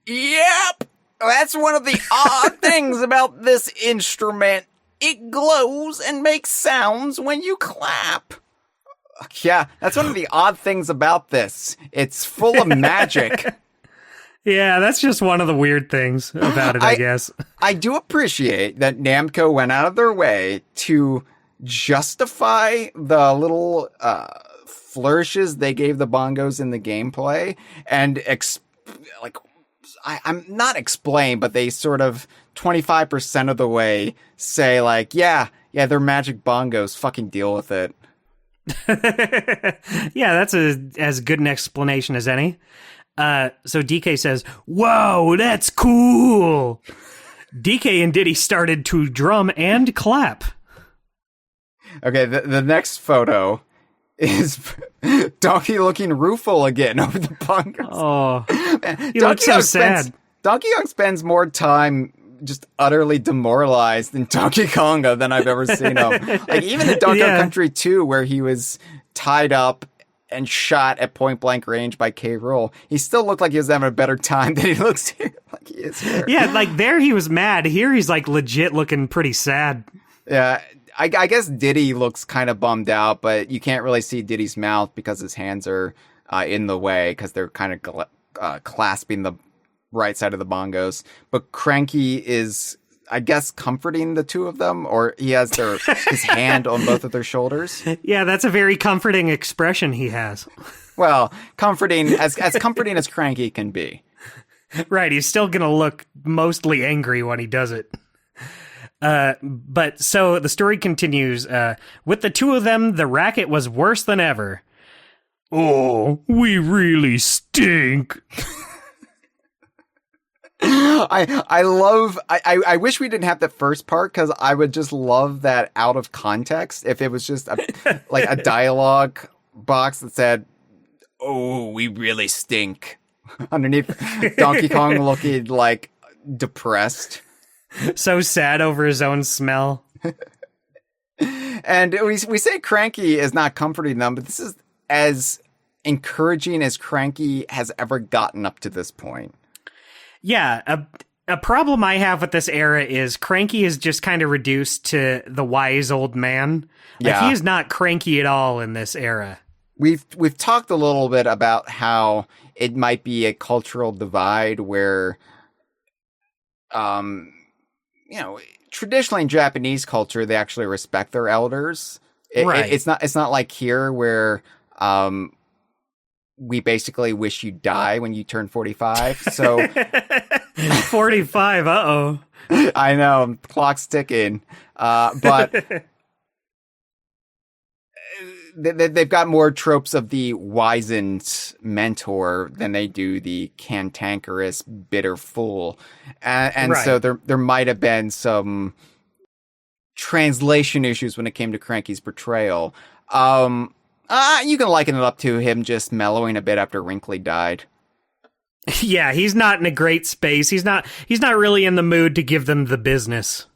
Yep! That's one of the odd things about this instrument. It glows and makes sounds when you clap. Yeah, that's one of the odd things about this. It's full of magic. Yeah, that's just one of the weird things about it, I guess. I do appreciate that Namco went out of their way to justify the little flourishes they gave the bongos in the gameplay and I'm not explain, but they sort of 25% of the way say like, yeah, they're magic bongos. Fucking deal with it. Yeah, that's as good an explanation as any. So DK says, "Wow, that's cool." DK and Diddy started to drum and clap. Okay, the next photo is Donkey looking rueful again over the bongos. Oh, man, he looks so sad. Donkey Kong spends more time just utterly demoralized in Donkey Konga than I've ever seen him. Like even in Donkey Kong Country 2, where he was tied up and shot at point blank range by K. Rool, he still looked like he was having a better time than he looks here. Like he is here. Yeah, like there he was mad. Here he's like legit looking pretty sad. Yeah. I guess Diddy looks kind of bummed out, but you can't really see Diddy's mouth because his hands are in the way because they're kind of clasping the right side of the bongos. But Cranky is, I guess, comforting the two of them, or he has his hand on both of their shoulders. Yeah, that's a very comforting expression he has. Well, comforting as comforting as Cranky can be. Right, he's still gonna look mostly angry when he does it. But so the story continues. With the two of them, the racket was worse than ever. Oh, we really stink. I wish we didn't have the first part, because I would just love that out of context if it was just a dialogue box that said, "Oh, we really stink," underneath Donkey Kong looking like depressed. So sad over his own smell. And we say Cranky is not comforting them, but this is as encouraging as Cranky has ever gotten up to this point. Yeah, a problem I have with this era is Cranky is just kind of reduced to the wise old man. Like, he is not cranky at all in this era. We've talked a little bit about how it might be a cultural divide where, traditionally in Japanese culture, they actually respect their elders. It's not like here where we basically wish you die when you turn 45. So 45, uh-oh. I know, clock's ticking. But they've got more tropes of the wizened mentor than they do the cantankerous, bitter fool. And so there might have been some translation issues when it came to Cranky's portrayal. You can liken it up to him just mellowing a bit after Wrinkly died. Yeah, he's not in a great space. He's not really in the mood to give them the business.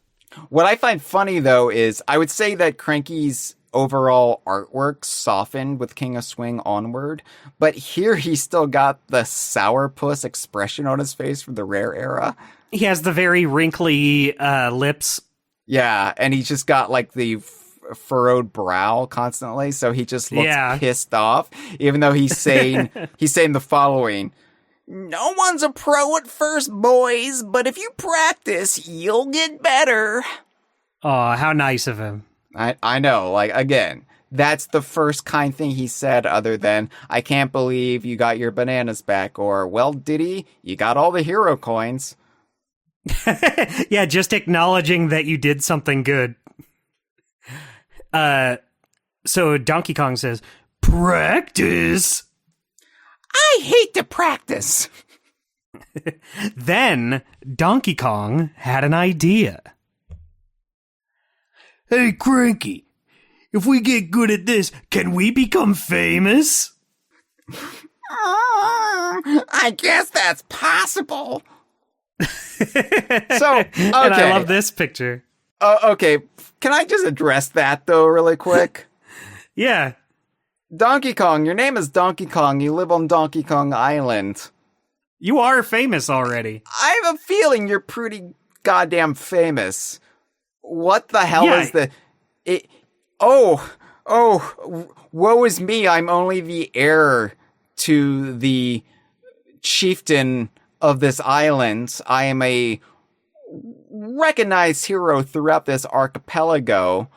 What I find funny, though, is I would say that Cranky's overall artwork softened with King of Swing onward, but here he's still got the sourpuss expression on his face from the Rare era. He has the very wrinkly lips. Yeah, and he's just got like the furrowed brow constantly, so he just looks pissed off, even though he's saying the following: "No one's a pro at first, boys, but if you practice, you'll get better." Oh, how nice of him. I know, like, again, that's the first kind thing he said other than, "I can't believe you got your bananas back," or, "Well, Diddy, you got all the hero coins." Yeah, just acknowledging that you did something good. So Donkey Kong says, "Practice? I hate to practice." Then Donkey Kong had an idea. Hey, Cranky, if we get good at this, can we become famous? I guess that's possible. So, okay. And I love this picture. Okay, can I just address that, though, really quick? Yeah. Donkey Kong, your name is Donkey Kong. You live on Donkey Kong Island. You are famous already. I have a feeling you're pretty goddamn famous. What the hell is the... woe is me. I'm only the heir to the chieftain of this island. I am a recognized hero throughout this archipelago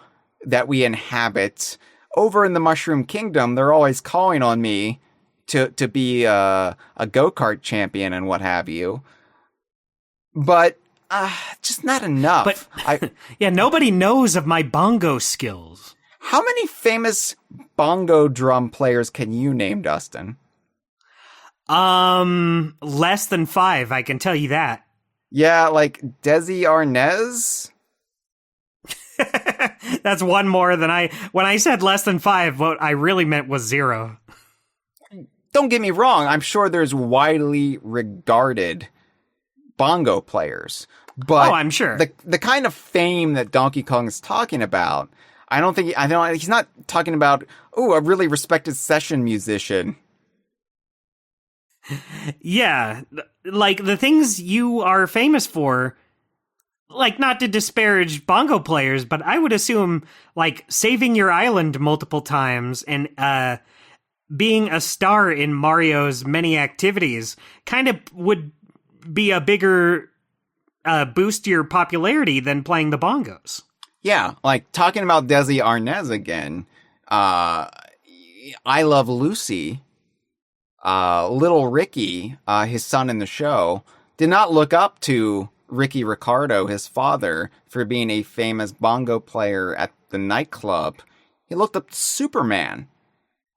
that we inhabit. Over in the Mushroom Kingdom, they're always calling on me to be a go-kart champion and what have you. But just not enough. But yeah, nobody knows of my bongo skills. How many famous bongo drum players can you name, Dustin? Less than 5, I can tell you that. Yeah, like Desi Arnaz? That's one more than when I said less than 5, what I really meant was 0. Don't get me wrong, I'm sure there's widely regarded bongo players. But I'm sure. The kind of fame that Donkey Kong is talking about, he's not talking about, a really respected session musician. Yeah, like the things you are famous for, like, not to disparage bongo players, but I would assume like saving your island multiple times and being a star in Mario's many activities kind of would be a bigger boost to your popularity than playing the bongos. Yeah, like talking about Desi Arnaz again, I Love Lucy. Little Ricky, his son in the show, did not look up to Ricky Ricardo, his father, for being a famous bongo player at the nightclub. He looked up to Superman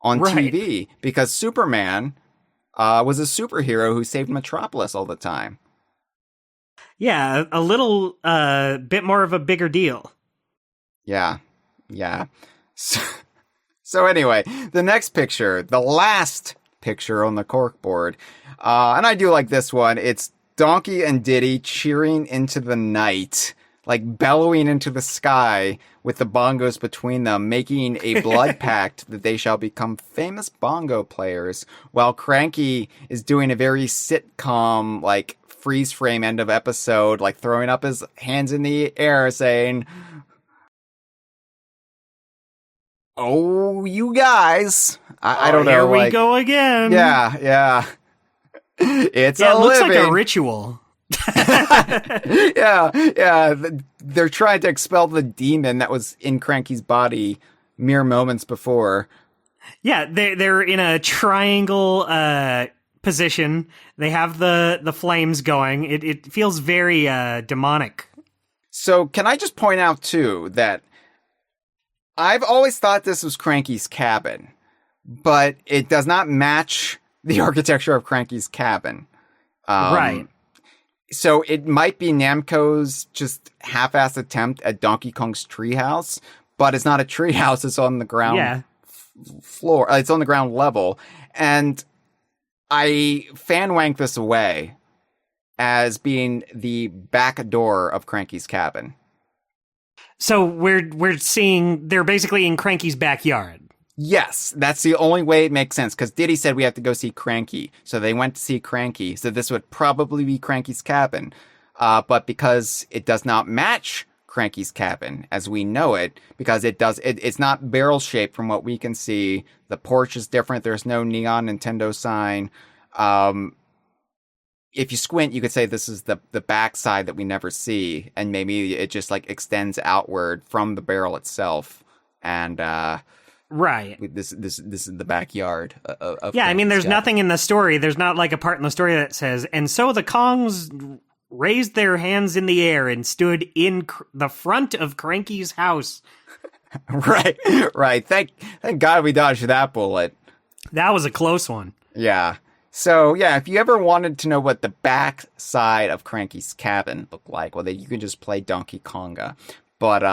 on TV because Superman was a superhero who saved Metropolis all the time. Yeah, a little bit more of a bigger deal. Yeah. So anyway, the next picture, the last picture on the corkboard, and I do like this one. It's Donkey and Diddy cheering into the night like bellowing into the sky with the bongos between them, making a blood pact that they shall become famous bongo players, while Cranky is doing a very sitcom, like, freeze frame end of episode, like throwing up his hands in the air saying, "Oh, you guys." I don't know. Here we go again. Yeah. It looks like a ritual. Yeah. They're trying to expel the demon that was in Cranky's body mere moments before. Yeah, they're in a triangle position. They have the flames going. It feels very demonic. So can I just point out, too, that I've always thought this was Cranky's cabin, but it does not match the architecture of Cranky's cabin. Right. So it might be Namco's just half-assed attempt at Donkey Kong's treehouse, but it's not a treehouse. It's on the ground floor. It's on the ground level. And I fan-wanked this away as being the back door of Cranky's cabin. So we're seeing they're basically in Cranky's backyard. Yes, that's the only way it makes sense, because Diddy said we have to go see Cranky. So they went to see Cranky. So this would probably be Cranky's cabin. But because it does not match Cranky's cabin as we know it, because it's not barrel-shaped from what we can see. The porch is different. There's no neon Nintendo sign. If you squint, you could say this is the backside that we never see. And maybe it just like extends outward from the barrel itself. And, right. This is the backyard of yeah, I mean, there's cabin. nothing in the story. There's not like a part in the story that says, and so the Kongs raised their hands in the air and stood in the front of Cranky's house. Right. Thank God we dodged that bullet. That was a close one. Yeah. So, yeah, if you ever wanted to know what the back side of Cranky's cabin looked like, well, you can just play Donkey Konga. But,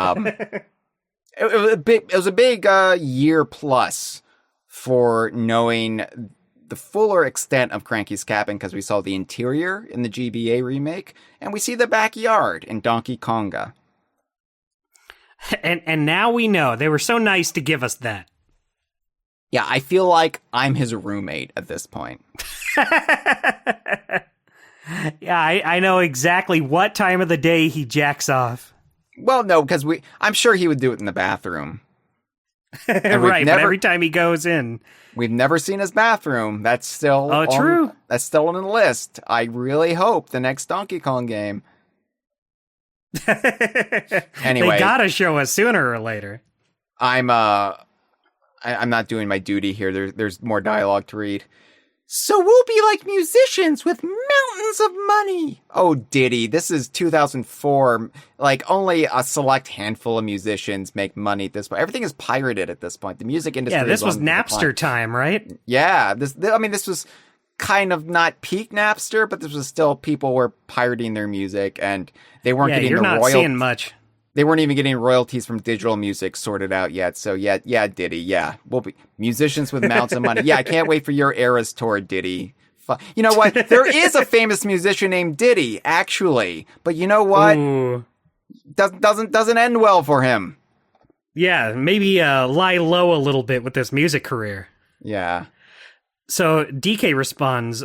it was a big year plus for knowing the fuller extent of Cranky's cabin, because we saw the interior in the GBA remake, and we see the backyard in Donkey Konga. And now we know. They were so nice to give us that. Yeah, I feel like I'm his roommate at this point. Yeah, I know exactly what time of the day he jacks off. Well, no, because I'm sure he would do it in the bathroom. Right, but every time he goes in. We've never seen his bathroom. That's still true. That's still on the list. I really hope the next Donkey Kong game. Anyway, they gotta show us sooner or later. I'm not doing my duty here. There's more dialogue to read. So we'll be like musicians with mountains of money. Oh, Diddy, this is 2004. Like, only a select handful of musicians make money at this point. Everything is pirated at this point. The music industry. Yeah, this was Napster time, right? Yeah, this was kind of not peak Napster, but this was still people were pirating their music, and they weren't getting you're the not seeing much. They weren't even getting royalties from digital music sorted out yet. So yeah, Diddy, yeah. We'll be musicians with mountains of money. Yeah, I can't wait for your Eras tour, Diddy. You know what? There is a famous musician named Diddy, actually. But you know what? Ooh. Doesn't end well for him. Yeah, maybe lie low a little bit with this music career. Yeah. So DK responds,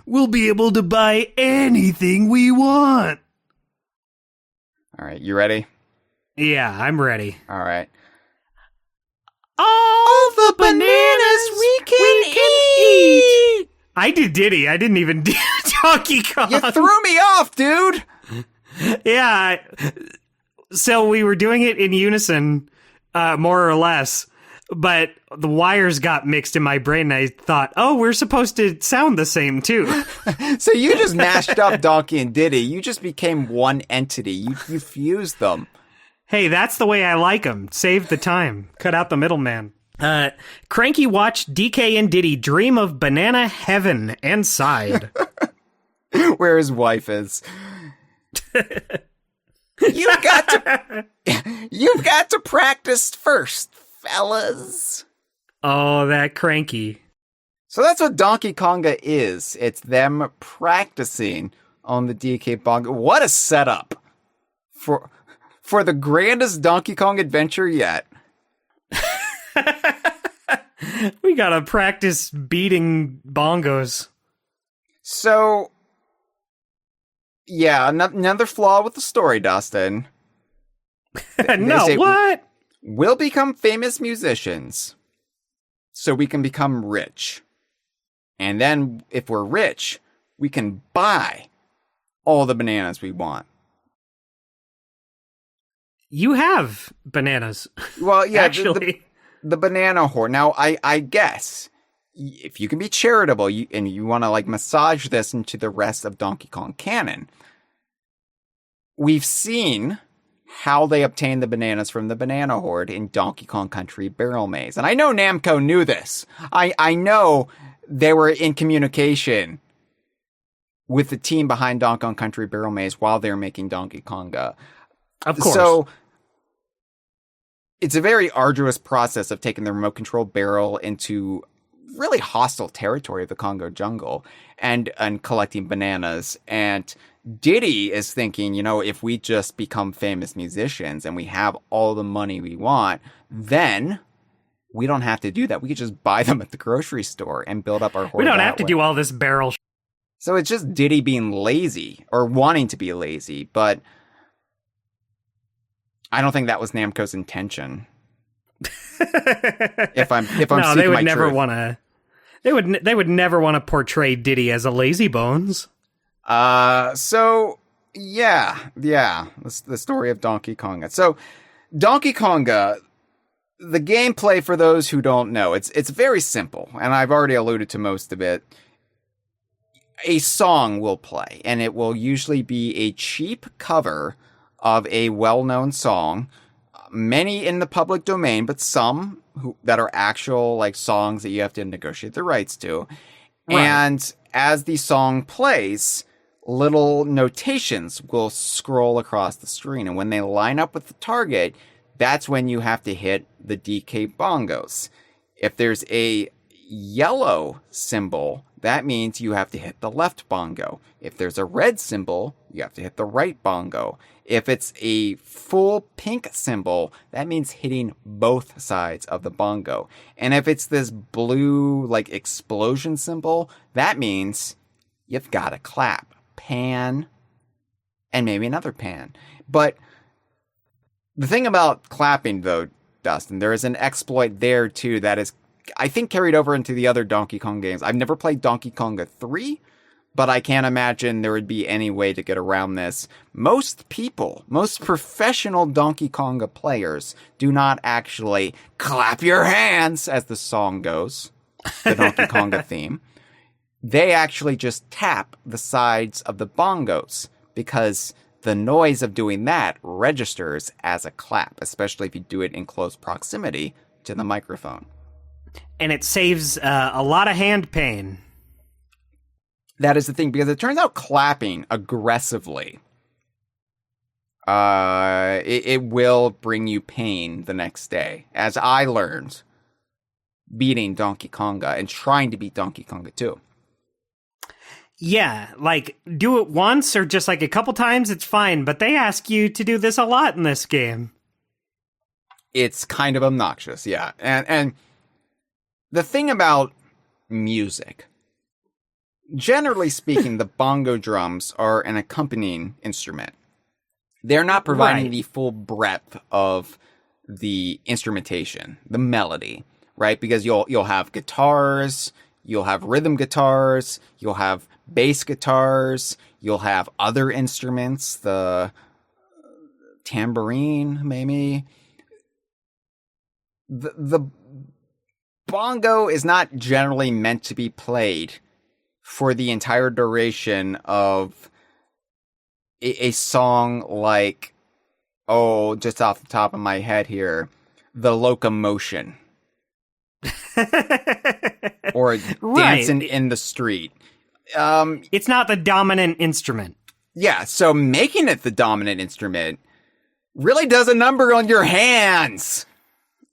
we'll be able to buy anything we want. All right, you ready? Yeah, I'm ready. All right. All the bananas we can eat. I did Diddy. I didn't even do Donkey Kong. You threw me off, dude. Yeah. So we were doing it in unison, more or less. But the wires got mixed in my brain, and I thought, oh, we're supposed to sound the same, too. So you just mashed up Donkey and Diddy. You just became one entity. You fused them. Hey, that's the way I like them. Save the time. Cut out the middleman. Cranky watched DK and Diddy dream of banana heaven and sighed. Where his wife is. You've got to practice first, fellas. Oh, that Cranky. So that's what Donkey Konga is. It's them practicing on the DK Bongo. What a setup for the grandest Donkey Kong adventure yet. We gotta practice beating bongos. So, yeah, another flaw with the story, Dustin. No, what? We'll become famous musicians so we can become rich. And then, if we're rich, we can buy all the bananas we want. You have bananas. Well, yeah, actually. The banana horde. Now, I guess if you can be charitable and you want to like massage this into the rest of Donkey Kong canon, we've seen how they obtained the bananas from the banana horde in Donkey Kong Country Barrel Maze. And I know Namco knew this. I know they were in communication with the team behind Donkey Kong Country Barrel Maze while they were making Donkey Konga. Of course. So it's a very arduous process of taking the remote control barrel into really hostile territory of the Congo jungle and collecting bananas. And Diddy is thinking, if we just become famous musicians and we have all the money we want, then we don't have to do that. We could just buy them at the grocery store and build up our horde. We don't have to do all this barrel. So it's just Diddy being lazy or wanting to be lazy, but I don't think that was Namco's intention. if I'm no, they would never truth. want to. They would never want to portray Diddy as a lazy bones. So yeah, the story of Donkey Konga. So Donkey Konga, the gameplay for those who don't know, it's very simple, and I've already alluded to most of it. A song will play, and it will usually be a cheap cover of a well-known song, many in the public domain, but some that are actual like songs that you have to negotiate the rights to. Right. And as the song plays, little notations will scroll across the screen. And when they line up with the target, that's when you have to hit the DK bongos. If there's a yellow symbol, that means you have to hit the left bongo. If there's a red symbol, you have to hit the right bongo. If it's a full pink symbol, that means hitting both sides of the bongo. And if it's this blue, like, explosion symbol, that means you've got to clap. Pan, and maybe another pan. But the thing about clapping, though, Dustin, there is an exploit there, too, that is, I think, carried over into the other Donkey Kong games. I've never played Donkey Konga 3, but I can't imagine there would be any way to get around this. Most professional Donkey Konga players do not actually clap your hands, as the song goes, the Donkey Konga theme. They actually just tap the sides of the bongos, because the noise of doing that registers as a clap, especially if you do it in close proximity to the microphone. And it saves a lot of hand pain. That is the thing, because it turns out clapping aggressively, it will bring you pain the next day, as I learned beating Donkey Konga and trying to beat Donkey Konga 2. Yeah, like, do it once or just like a couple times, it's fine, but they ask you to do this a lot in this game. It's kind of obnoxious, yeah. And the thing about music, generally speaking, the bongo drums are an accompanying instrument. They're not providing the full breadth of the instrumentation, the melody, right? Because you'll have guitars, you'll have rhythm guitars, you'll have bass guitars, you'll have other instruments, the tambourine, maybe. The bongo is not generally meant to be played for the entire duration of a song like, just off the top of my head here, The Locomotion. Or Dancing in the Street. It's not the dominant instrument. Yeah, so making it the dominant instrument really does a number on your hands.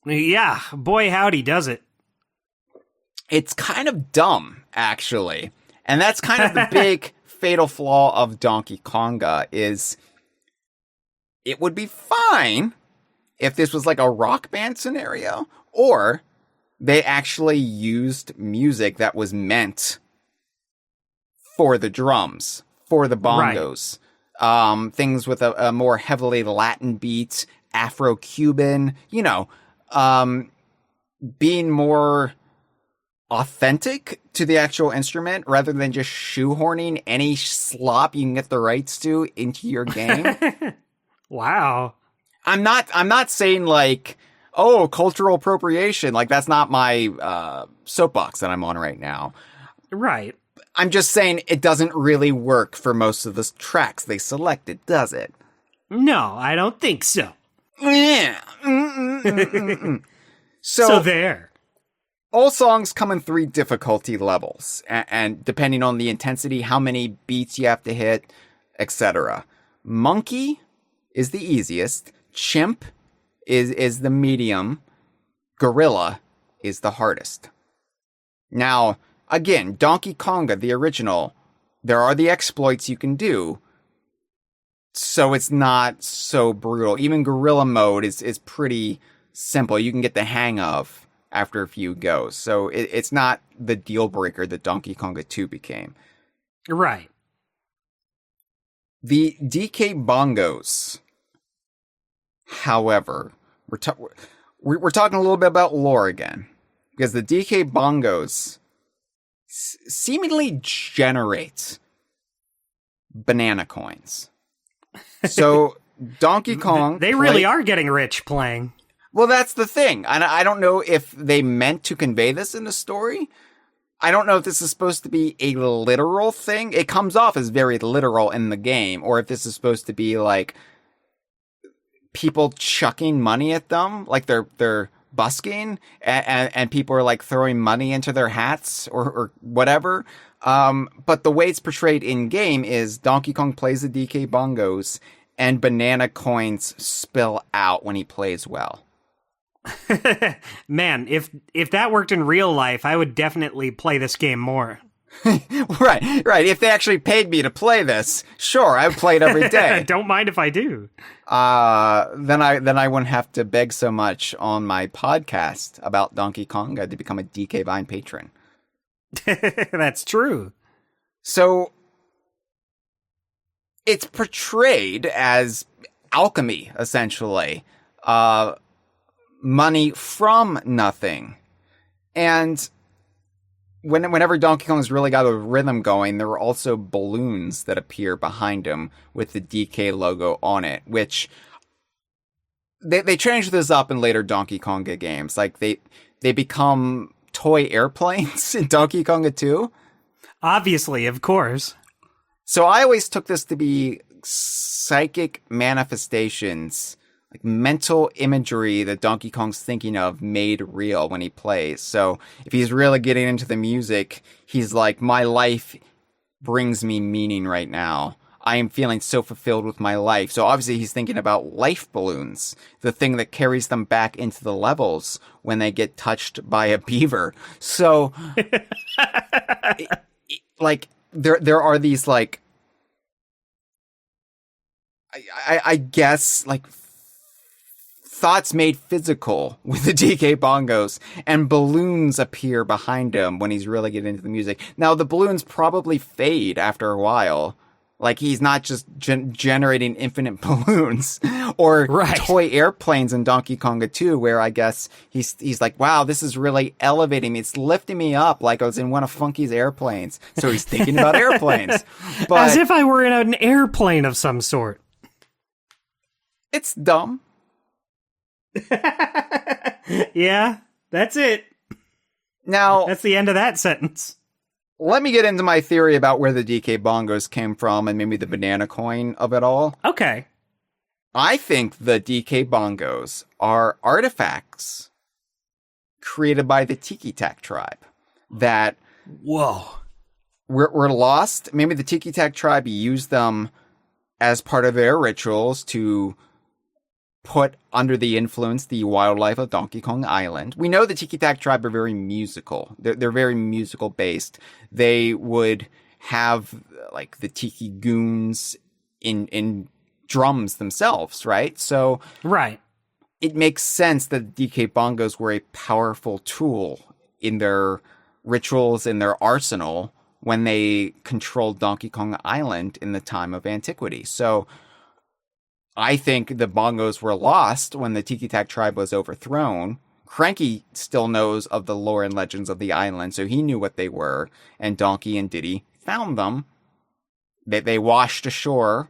Yeah, boy howdy does it. It's kind of dumb, actually. And that's kind of the big fatal flaw of Donkey Konga, is it would be fine if this was like a rock band scenario, or they actually used music that was meant for the drums, for the bongos. Right. Things with a more heavily Latin beat, Afro-Cuban, being more authentic to the actual instrument rather than just shoehorning any slop you can get the rights to into your game. Wow. I'm not saying like, oh, cultural appropriation. Like, that's not my soapbox that I'm on right now. Right. I'm just saying it doesn't really work for most of the tracks they selected, does it? No, I don't think so. Yeah. So there. All songs come in 3 difficulty levels, and depending on the intensity, how many beats you have to hit, etc. Monkey is the easiest. Chimp is the medium. Gorilla is the hardest. Now, again, Donkey Konga, the original, there are the exploits you can do, so it's not so brutal. Even Gorilla mode is pretty simple. You can get the hang of after a few goes. So it's not the deal breaker that Donkey Konga 2 became. Right. The DK Bongos, however, we're talking a little bit about lore again, because the DK Bongos seemingly generate banana coins. So Donkey Kong... They really are getting rich playing. Well, that's the thing. I don't know if they meant to convey this in the story. I don't know if this is supposed to be a literal thing. It comes off as very literal in the game. Or if this is supposed to be like people chucking money at them, like they're busking, and people are like throwing money into their hats or whatever. But the way it's portrayed in game is Donkey Kong plays the DK Bongos and banana coins spill out when he plays well. Man, if that worked in real life, I would definitely play this game more. Right. If they actually paid me to play this, sure, I would play it every day. Don't mind if I do. Then I wouldn't have to beg so much on my podcast about Donkey Konga to become a DK Vine patron. That's true. So it's portrayed as alchemy, essentially. Money from nothing. And whenever Donkey Kong's really got a rhythm going, there are also balloons that appear behind him with the DK logo on it, which they changed this up in later Donkey Konga games. Like they become toy airplanes in Donkey Konga 2. Obviously, of course. So I always took this to be psychic manifestations, like mental imagery that Donkey Kong's thinking of made real when he plays. So if he's really getting into the music, he's like, my life brings me meaning right now. I am feeling so fulfilled with my life. So obviously he's thinking about life balloons, the thing that carries them back into the levels when they get touched by a beaver. So like there are these like, I guess like thoughts made physical with the DK Bongos, and balloons appear behind him when he's really getting into the music. Now, the balloons probably fade after a while. Like, he's not just generating infinite balloons or toy airplanes in Donkey Konga 2, where I guess he's like, wow, this is really elevating me. It's lifting me up like I was in one of Funky's airplanes. So he's thinking about airplanes. But as if I were in an airplane of some sort. It's dumb. Yeah, that's it. Now, that's the end of that sentence. Let me get into my theory about where the DK Bongos came from and maybe the banana coin of it all. Okay. I think the DK Bongos are artifacts created by the Tiki Tak tribe that were lost. Maybe the Tiki Tak tribe used them as part of their rituals to put under the influence the wildlife of Donkey Kong Island. We know the Tiki Tak tribe are very musical. They're very musical based. They would have like the Tiki goons in drums themselves, right? So Right. it makes sense that DK bongos were a powerful tool in their rituals, in their arsenal, when they controlled Donkey Kong Island in the time of antiquity. So I think the bongos were lost when the Tiki Tak tribe was overthrown. Cranky still knows of the lore and legends of the island, so he knew what they were, and Donkey and Diddy found them. They washed ashore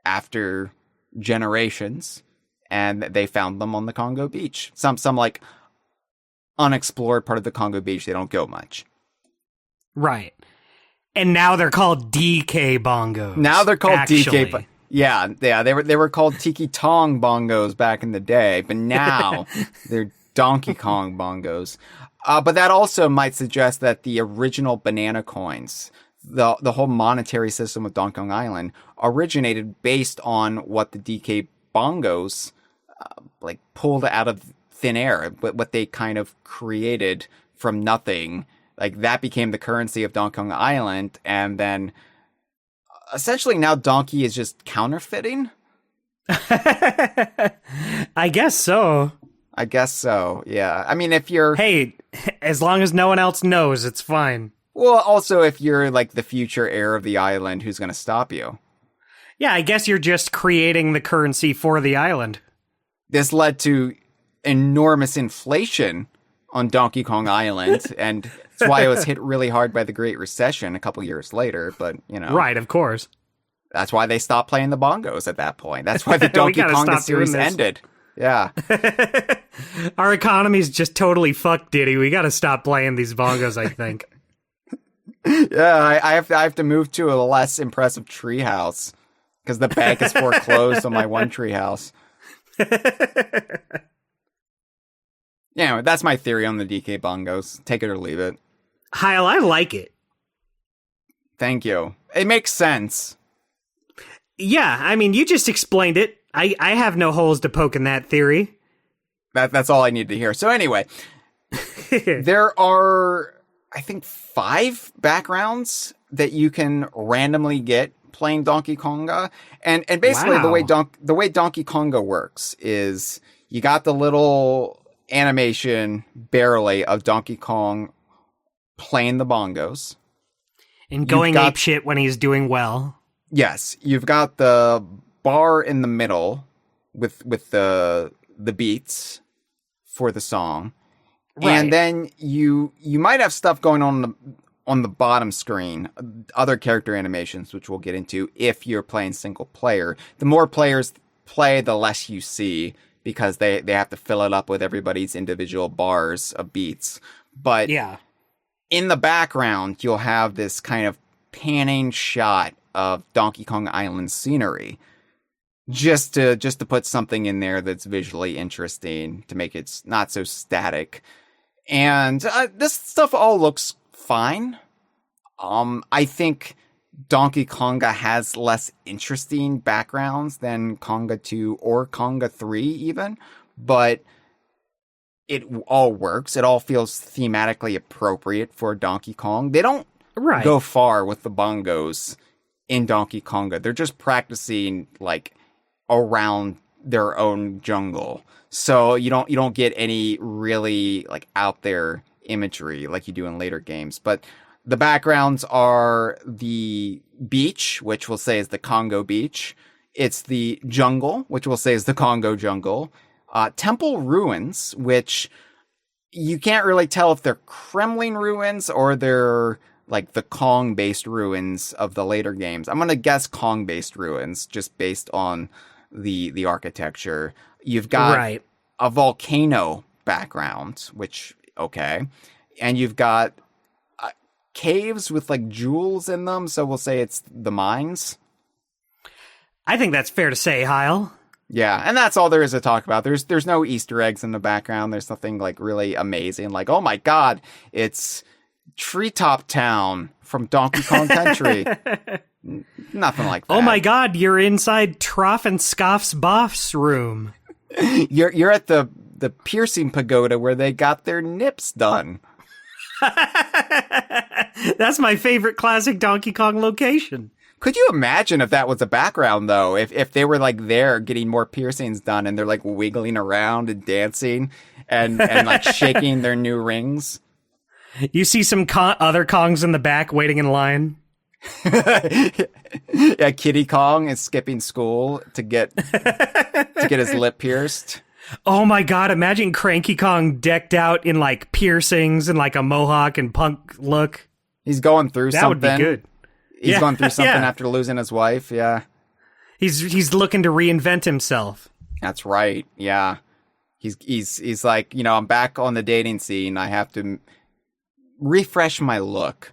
after generations, and they found them on the Congo beach. Some like unexplored part of the Congo beach. They don't go much. Right. And now they're called DK bongos. Now they're called actually. DK. Yeah. They were called Tiki Tong bongos back in the day, but now they're Donkey Kong bongos. But that also might suggest that the original banana coins, the whole monetary system of Donkey Kong Island, originated based on what the DK bongos like pulled out of thin air, but what they kind of created from nothing. Like that became the currency of Donkey Kong Island, and then essentially now Donkey is just counterfeiting. I guess so. I guess so, yeah. I mean, if you're... Hey, as long as no one else knows, it's fine. Well, also, if you're, like, the future heir of the island, who's going to stop you? Yeah, I guess you're just creating the currency for the island. This led to enormous inflation on Donkey Kong Island, and that's why it was hit really hard by the Great Recession a couple years later, but, you know... Right, of course. That's why they stopped playing the bongos at that point. That's why the Donkey Konga series ended. Yeah. Our economy's just totally fucked, Diddy. We gotta stop playing these bongos, I think. Yeah, I have to move to a less impressive treehouse because the bank is foreclosed on my one treehouse. Yeah, that's my theory on the DK bongos. Take it or leave it. Hyle, I like it. Thank you. It makes sense. Yeah, I mean, you just explained it. I have no holes to poke in that theory. That's all I need to hear. So anyway, there are, I think, 5 backgrounds that you can randomly get playing Donkey Konga. And basically Wow. the way Donkey Konga works is you got the little animation barely of Donkey Kong playing the bongos. And going apeshit when he's doing well. Yes, you've got the bar in the middle with the beats for the song. Right. And then you might have stuff going on the bottom screen, other character animations, which we'll get into if you're playing single player. The more players play, the less you see because they have to fill it up with everybody's individual bars of beats. But yeah, in the background, you'll have this kind of panning shot of Donkey Kong Island scenery. Just to put something in there that's visually interesting, to make it not so static. And this stuff all looks fine. I think Donkey Konga has less interesting backgrounds than Konga 2 or Konga 3 even, but it all works. It all feels thematically appropriate for Donkey Kong. They don't go far with the bongos in Donkey Konga. They're just practicing, like, around their own jungle. So you don't get any really like out there imagery like you do in later games. But the backgrounds are the beach, which we'll say is the Congo beach. It's the jungle, which we'll say is the Congo jungle. Temple ruins, which you can't really tell if they're Kremlin ruins or they're like the Kong-based ruins of the later games. I'm going to guess Kong-based ruins just based on the architecture. You've got a volcano background, which, okay. And you've got caves with like jewels in them, so we'll say it's the mines. I think that's fair to say, Hyle. Yeah, and that's all there is to talk about. There's no Easter eggs in the background. There's nothing like really amazing. Like, oh my god, it's Treetop Town from Donkey Kong Country. Nothing like that. Oh my god, you're inside Trough and Scoff's boss room. You're at the piercing pagoda where they got their nips done. That's my favorite classic Donkey Kong location. Could you imagine if that was the background, though? If they were, like, there getting more piercings done and they're, like, wiggling around and dancing and like, shaking their new rings? You see some other Kongs in the back waiting in line. Yeah, Kitty Kong is skipping school to get his lip pierced. Oh my god, imagine Cranky Kong decked out in like piercings and like a mohawk and punk look. He's going through something. That would be good. He's going through something after losing his wife, yeah. He's looking to reinvent himself. That's right, yeah. He's like, you know, I'm back on the dating scene. I have to refresh my look.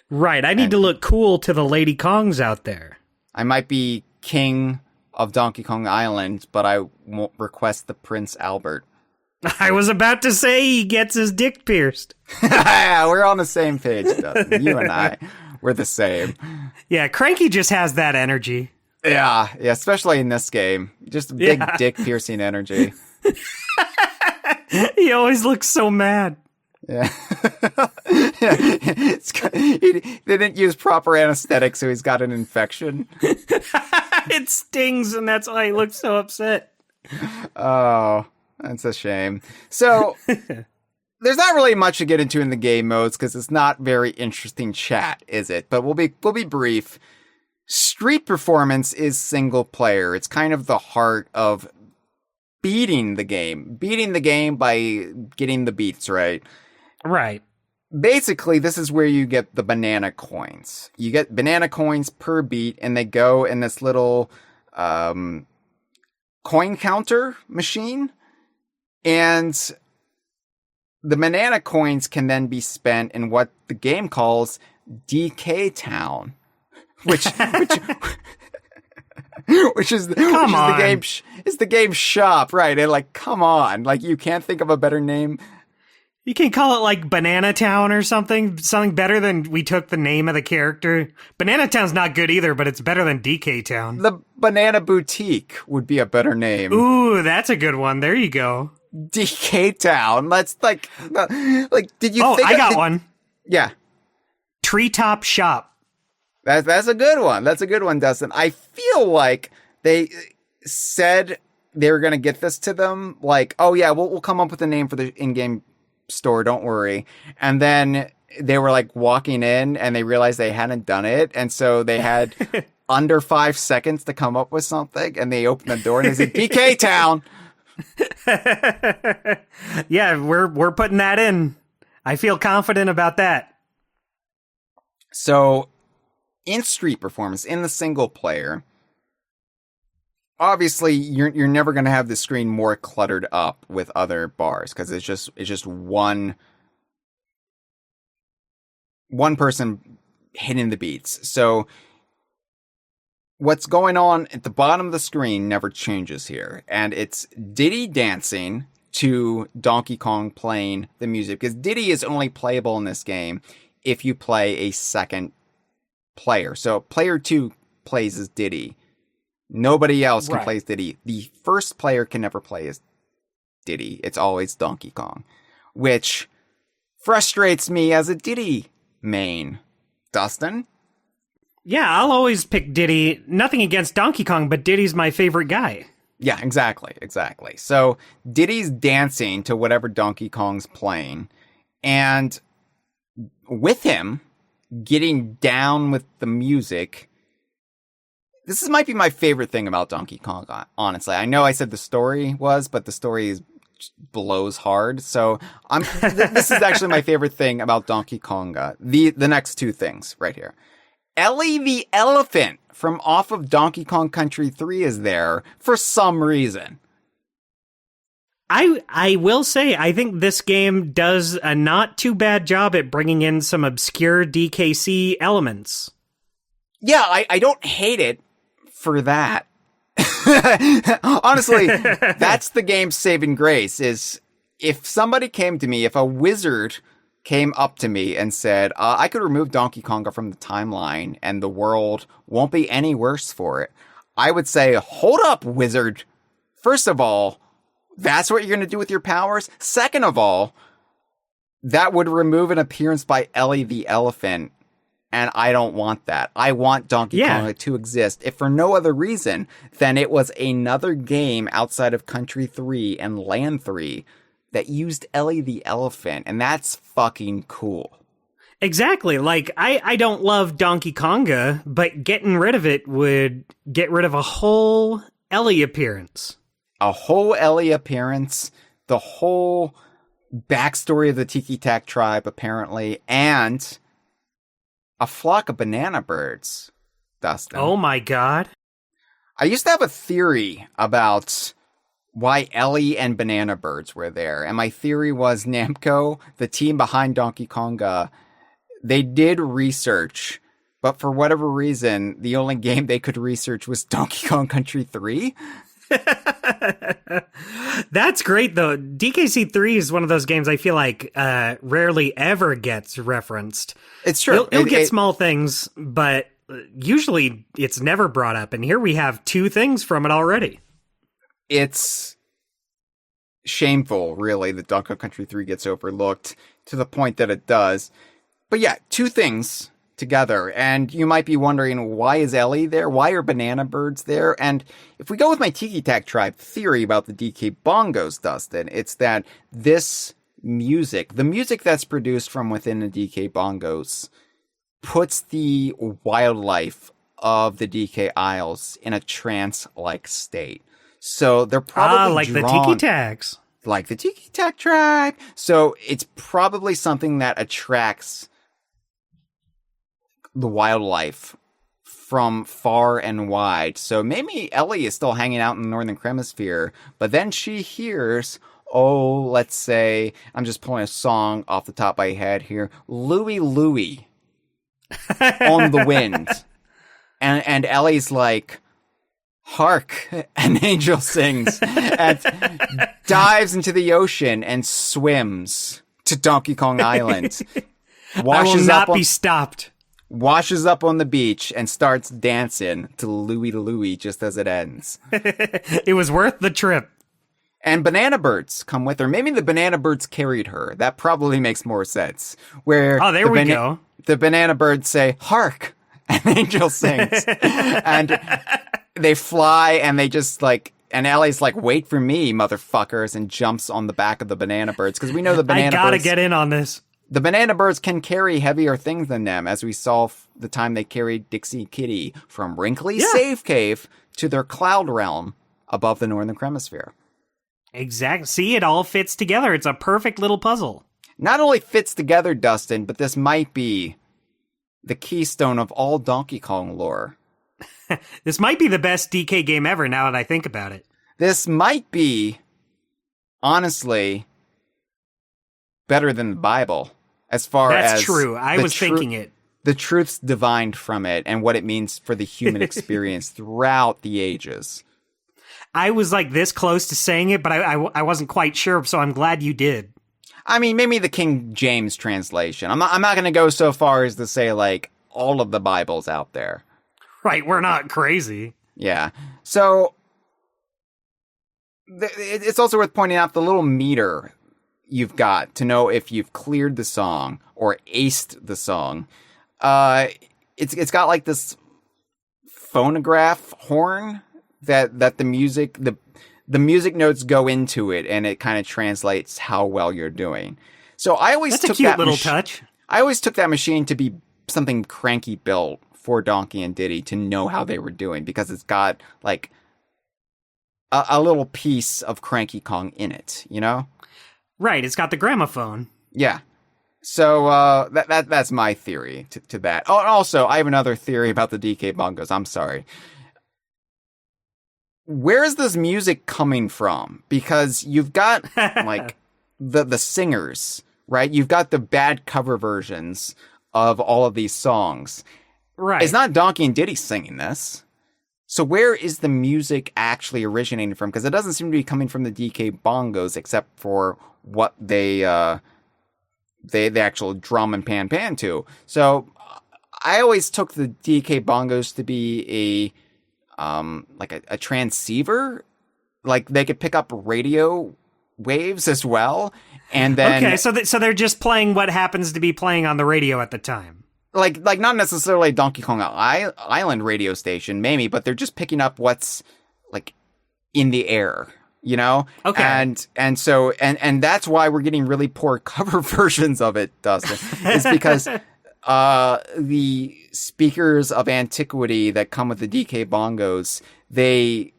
Right, I need to look cool to the Lady Kongs out there. I might be king of Donkey Kong Island, but I won't request the Prince Albert. I was about to say he gets his dick pierced. We're on the same page, Dustin. You and I, we're the same. Yeah, Cranky just has that energy. Yeah, especially in this game. Just big dick piercing energy. He always looks so mad. Yeah. They didn't use proper anesthetic, so he's got an infection. It stings, and that's why he looks so upset. Oh, that's a shame. So, there's not really much to get into in the game modes, because it's not very interesting chat, is it? But we'll be brief. Street performance is single player. It's kind of the heart of beating the game. Beating the game by getting the beats right. Right. Basically, this is where you get the banana coins. You get banana coins per beat, and they go in this little coin counter machine. And the banana coins can then be spent in what the game calls DK Town, which is the game shop, right? And like, come on, like you can't think of a better name. You can call it like Banana Town or something better than we took the name of the character. Banana Town's not good either, but it's better than DK Town. The Banana Boutique would be a better name. Ooh, that's a good one. There you go. DK Town. That's like did you? Oh, think I got one. Yeah, Treetop Shop. That's a good one. That's a good one, Dustin. I feel like they said they were gonna get this to them. Like, oh yeah, we'll come up with a name for the in-game store, don't worry. And then they were like walking in and they realized they hadn't done it, and so they had under 5 seconds to come up with something, and they opened the door and they said DK Town. Yeah, we're putting that in. I feel confident about that. So in Street Performance, in the single player, obviously, you're never going to have the screen more cluttered up with other bars, because it's just one person hitting the beats. So what's going on at the bottom of the screen never changes here, and it's Diddy dancing to Donkey Kong playing the music, because Diddy is only playable in this game if you play a second player. So player 2 plays as Diddy. Nobody else can play as Diddy. The first player can never play as Diddy. It's always Donkey Kong, which frustrates me as a Diddy main. Dustin? Yeah, I'll always pick Diddy. Nothing against Donkey Kong, but Diddy's my favorite guy. Yeah, exactly. So Diddy's dancing to whatever Donkey Kong's playing, and with him getting down with the music. This might be my favorite thing about Donkey Kong, honestly. I know I said the story was, but the story blows hard. So this is actually my favorite thing about Donkey Konga. The next two things right here. Ellie the elephant from off of Donkey Kong Country 3 is there for some reason. I will say, I think this game does a not too bad job at bringing in some obscure DKC elements. Yeah, I don't hate it for that. Honestly, that's the game's saving grace, is if somebody came to me, if a wizard came up to me and said, I could remove Donkey Konga from the timeline and the world won't be any worse for it, I would say, hold up, wizard. First of all, that's what you're going to do with your powers? Second of all, that would remove an appearance by Ellie the elephant And I don't want that. I want Donkey Konga to exist, if for no other reason than it was another game outside of Country 3 and Land 3 that used Ellie the elephant, and that's fucking cool. Exactly. Like, I don't love Donkey Konga, but getting rid of it would get rid of a whole Ellie appearance. A whole Ellie appearance, the whole backstory of the Tiki Tak tribe, apparently, and a flock of banana birds, Dustin. Oh my god. I used to have a theory about why Ellie and banana birds were there. And my theory was Namco, the team behind Donkey Konga, they did research, but for whatever reason, the only game they could research was Donkey Kong Country 3. That's great, though. DKC 3 is one of those games I feel like rarely ever gets referenced. It's true. It'll get small things, but usually it's never brought up. And here we have 2 things from it already. It's shameful, really, that Donkey Kong Country 3 gets overlooked to the point that it does. But yeah, 2 things together, and you might be wondering, why is Ellie there? Why are banana birds there? And if we go with my Tiki Tak Tribe theory about the DK Bongos, Dustin, it's that this music, the music that's produced from within the DK Bongos, puts the wildlife of the DK Isles in a trance-like state. So they're probably like the Tiki Taks. Like the Tiki Tak Tribe. So it's probably something that attracts the wildlife from far and wide. So maybe Ellie is still hanging out in the Northern Hemisphere, but then she hears, let's say, I'm just pulling a song off the top of my head here, Louie Louie on the wind. And Ellie's like, hark, an angel sings, and dives into the ocean and swims to Donkey Kong Island. I will not be stopped. Washes up on the beach and starts dancing to Louie Louie just as it ends. It was worth the trip. And banana birds come with her. Maybe the banana birds carried her. That probably makes more sense. Where there we go. The banana birds say, hark, an angel sings. And they fly and they just and Ellie's like, wait for me, motherfuckers, and jumps on the back of the banana birds. Because we know the banana birds. I gotta get in on this. The banana birds can carry heavier things than them, as we saw the time they carried Dixie Kitty from Wrinkly's Save Cave to their cloud realm above the Northern Hemisphere. Exactly. See, it all fits together. It's a perfect little puzzle. Not only fits together, Dustin, but this might be the keystone of all Donkey Kong lore. This might be the best DK game ever, now that I think about it. This might be, honestly, better than the Bible. As far as that's true. I was thinking it. The truths divined from it and what it means for the human experience throughout the ages. I was like this close to saying it, but I wasn't quite sure, so I'm glad you did. I mean, maybe the King James translation. I'm not going to go so far as to say, like, all of the Bibles out there. Right, we're not crazy. Yeah. So, it's also worth pointing out the little meter you've got to know if you've cleared the song or aced the song. It's got like this phonograph horn that the music notes go into it, and it kind of translates how well you're doing. So I always took a cute little touch. I always took that machine to be something Cranky built for Donkey and Diddy to know how they were doing, because it's got like a little piece of Cranky Kong in it, you know? Right, it's got the gramophone. Yeah. So that's my theory to that. Oh, and also, I have another theory about the DK Bongos. I'm sorry. Where is this music coming from? Because you've got like the singers, right? You've got the bad cover versions of all of these songs. Right. It's not Donkey and Diddy singing this. So where is the music actually originating from? Because it doesn't seem to be coming from the DK Bongos, except for what they the actual drum and pan to. So I always took the DK Bongos to be a transceiver. Like they could pick up radio waves as well. And then okay, so they're just playing what happens to be playing on the radio at the time. like not necessarily Donkey Konga Island radio station, maybe, but they're just picking up what's like in the air, you know? Okay. And so that's why we're getting really poor cover versions of it, Dustin. It's because the speakers of antiquity that come with the DK bongos, they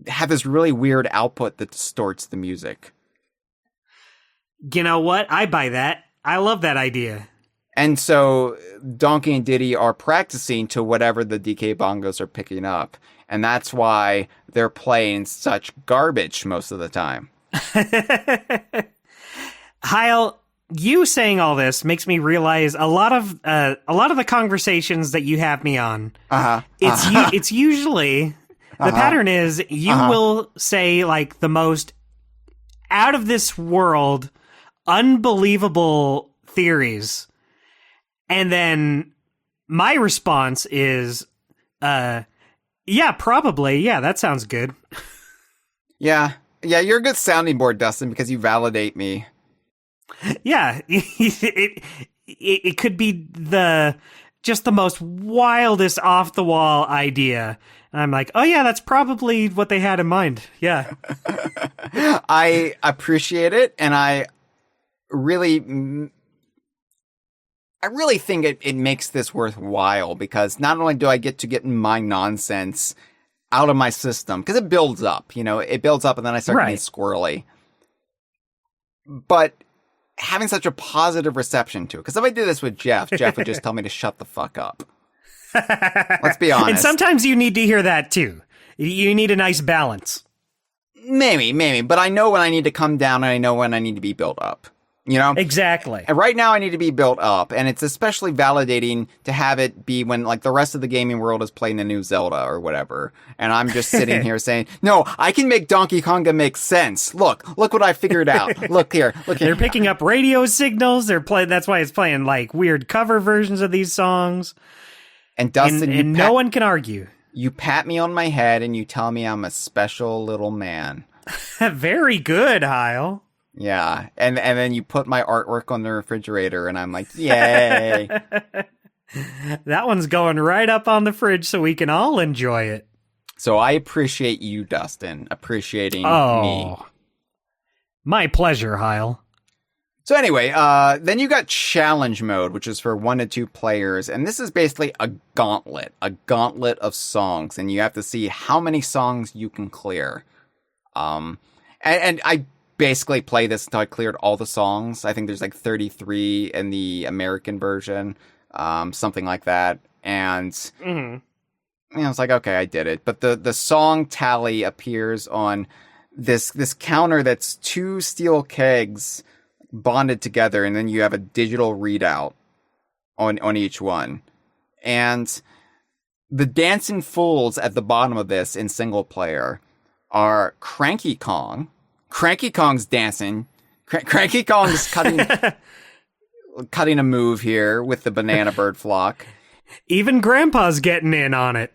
have this really weird output that distorts the music. You know what? I buy that. I love that idea. And so Donkey and Diddy are practicing to whatever the DK bongos are picking up. And that's why they're playing such garbage most of the time. Hyle, you saying all this makes me realize a lot of the conversations that you have me on. It's usually the pattern is you will say like the most out of this world, unbelievable theories. And then my response is, yeah, probably. Yeah, that sounds good. Yeah, you're a good sounding board, Dustin, because you validate me. Yeah, it could be just the most wildest off the wall idea. And I'm like, oh yeah, that's probably what they had in mind. Yeah. I appreciate it, and I really think it makes this worthwhile, because not only do I get to get my nonsense out of my system, because it builds up, and then I start getting squirrely. But having such a positive reception to it, because if I did this with Jeff would just tell me to shut the fuck up. Let's be honest. And sometimes you need to hear that too. You need a nice balance. Maybe, but I know when I need to come down, and I know when I need to be built up. Exactly. And right now I need to be built up, and it's especially validating to have it be when like the rest of the gaming world is playing the new Zelda or whatever, and I'm just sitting here saying, no, I can make Donkey Konga make sense. Look what I figured out. Look here. They're picking up radio signals. That's why it's playing like weird cover versions of these songs. And Dustin, and no one can argue. You pat me on my head and you tell me I'm a special little man. Very good, Hyle. Yeah, and then you put my artwork on the refrigerator, and I'm like, yay. That one's going right up on the fridge so we can all enjoy it. So I appreciate you, Dustin, appreciating me. My pleasure, Hyle. So anyway, then you got challenge mode, which is for 1 to 2 players, and this is basically a gauntlet of songs, and you have to see how many songs you can clear. And I basically play this until I cleared all the songs. I think there's like 33 in the American version, something like that. And I was like, okay, I did it. But the song tally appears on this counter that's 2 steel kegs bonded together, and then you have a digital readout on each one. And the dancing fools at the bottom of this in single player are Cranky Kong. Cranky Kong's dancing. Cranky Kong's cutting a move here with the banana bird flock. Even Grandpa's getting in on it.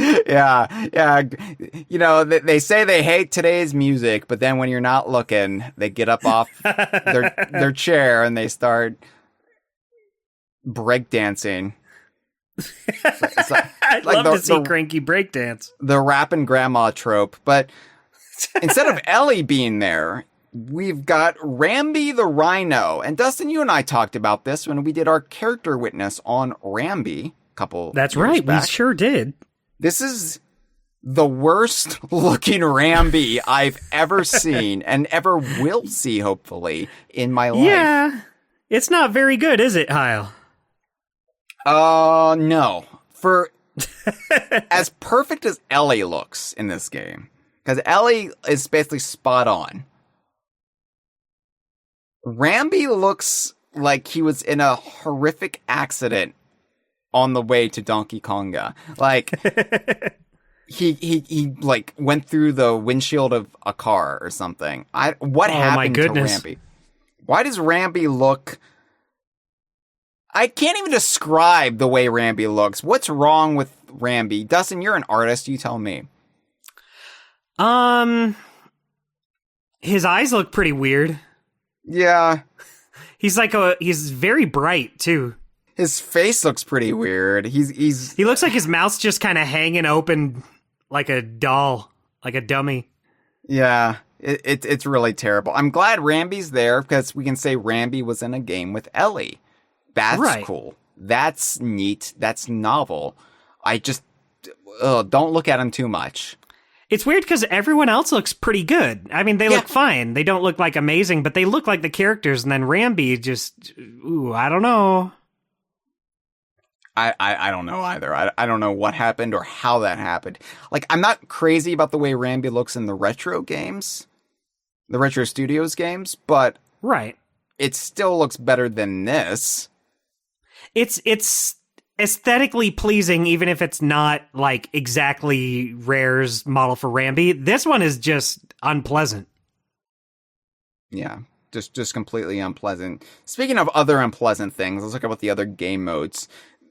Yeah. They say they hate today's music, but then when you're not looking, they get up off their chair and they start breakdancing. I'd love to see Cranky breakdance. The rapping grandma trope, but instead of Ellie being there, we've got Rambi the Rhino. And Dustin, you and I talked about this when we did our character witness on Rambi a couple That's years right, back. We sure did. This is the worst looking Rambi I've ever seen and ever will see, hopefully, in my life. Yeah, it's not very good, is it, Hyle? No. For as perfect as Ellie looks in this game, because Ellie is basically spot on, Rambi looks like he was in a horrific accident on the way to Donkey Konga. Like, he like went through the windshield of a car or something. What happened to Rambi? Why does Rambi look... I can't even describe the way Rambi looks. What's wrong with Rambi? Dustin, you're an artist. You tell me. His eyes look pretty weird. Yeah. He's very bright too. His face looks pretty weird. He looks like his mouth's just kind of hanging open like a doll, like a dummy. Yeah. It's really terrible. I'm glad Rambi's there because we can say Rambi was in a game with Ellie. That's cool. That's neat. That's novel. I just don't look at him too much. It's weird because everyone else looks pretty good. I mean, they look fine. They don't look like amazing, but they look like the characters. And then Rambi just, I don't know. I don't know either. I don't know what happened or how that happened. Like, I'm not crazy about the way Rambi looks in the retro games, the Retro Studios games, but it still looks better than this. It's aesthetically pleasing, even if it's not like exactly Rare's model for Rambi. This one is just unpleasant. Yeah, just completely unpleasant. Speaking of other unpleasant things, let's talk about the other game modes.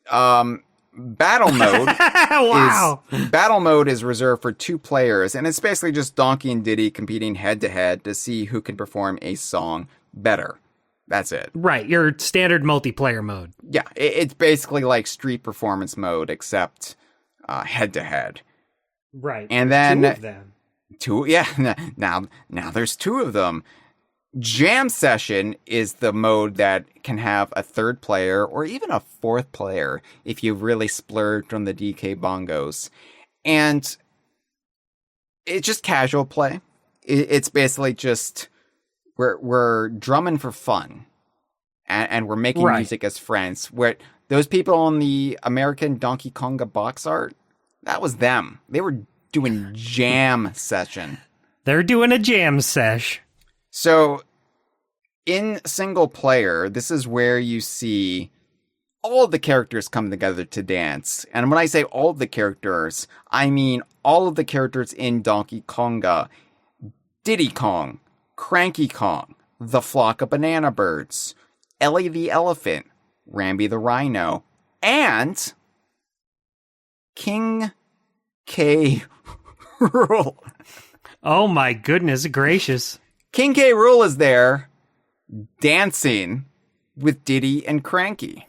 Battle mode. Battle mode is reserved for 2 players, and it's basically just Donkey and Diddy competing head to head to see who can perform a song better. That's it. Right, your standard multiplayer mode. Yeah, it's basically like street performance mode, except head to head. Right. And then 2 of them. Now there's 2 of them. Jam Session is the mode that can have a 3rd player or even a 4th player if you really splurged on the DK Bongos. And it's just casual play. It's basically just we're drumming for fun. And we're making music as friends. Where those people on the American Donkey Konga box art, that was them. They were doing Jam Session. They're doing a jam sesh. So, in single player, this is where you see all of the characters come together to dance. And when I say all of the characters, I mean all of the characters in Donkey Konga. Diddy Kong, Cranky Kong, the flock of banana birds, Ellie the elephant, Rambi the rhino, and King K. Rool. Oh my goodness gracious. King K. Rool is there dancing with Diddy and Cranky.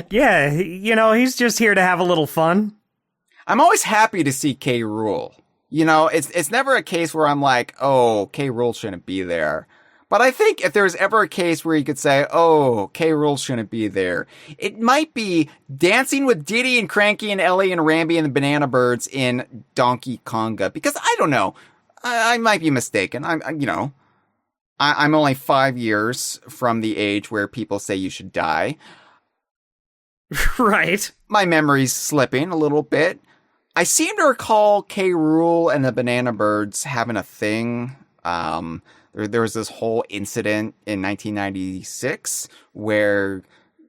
Yeah, he's just here to have a little fun. I'm always happy to see K. Rool. It's never a case where I'm like, oh, K. Rool shouldn't be there. But I think if there's ever a case where you could say, oh, K. Rool shouldn't be there, it might be dancing with Diddy and Cranky and Ellie and Rambi and the Banana Birds in Donkey Konga. Because I don't know. I might be mistaken. I'm only 5 years from the age where people say you should die. Right. My memory's slipping a little bit. I seem to recall K. Rool and the Banana Birds having a thing. There was this whole incident in 1996 where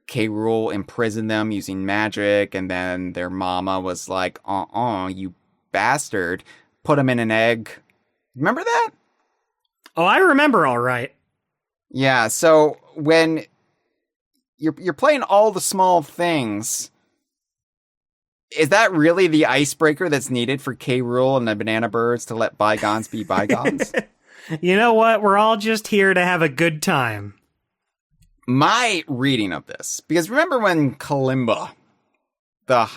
K. Rool imprisoned them using magic, and then their mama was like, you bastard. Put them in an egg. Remember that? Oh, I remember all right. Yeah, so when you're playing all the small things, is that really the icebreaker that's needed for K. Rool and the Banana Birds to let bygones be bygones? You know what? We're all just here to have a good time. My reading of this, because remember when Kalimba, the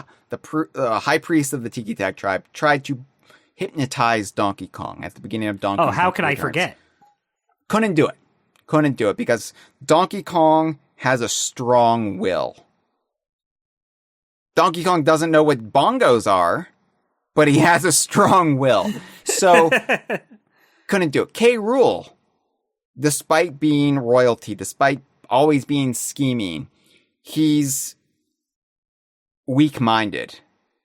high priest of the Tiki Tak tribe, tried to hypnotize Donkey Kong at the beginning of Donkey Kong. Oh, how could I forget? Couldn't do it because Donkey Kong has a strong will. Donkey Kong doesn't know what bongos are, but he has a strong will. So, couldn't do it. K. Rool, despite being royalty, despite always being scheming, he's weak-minded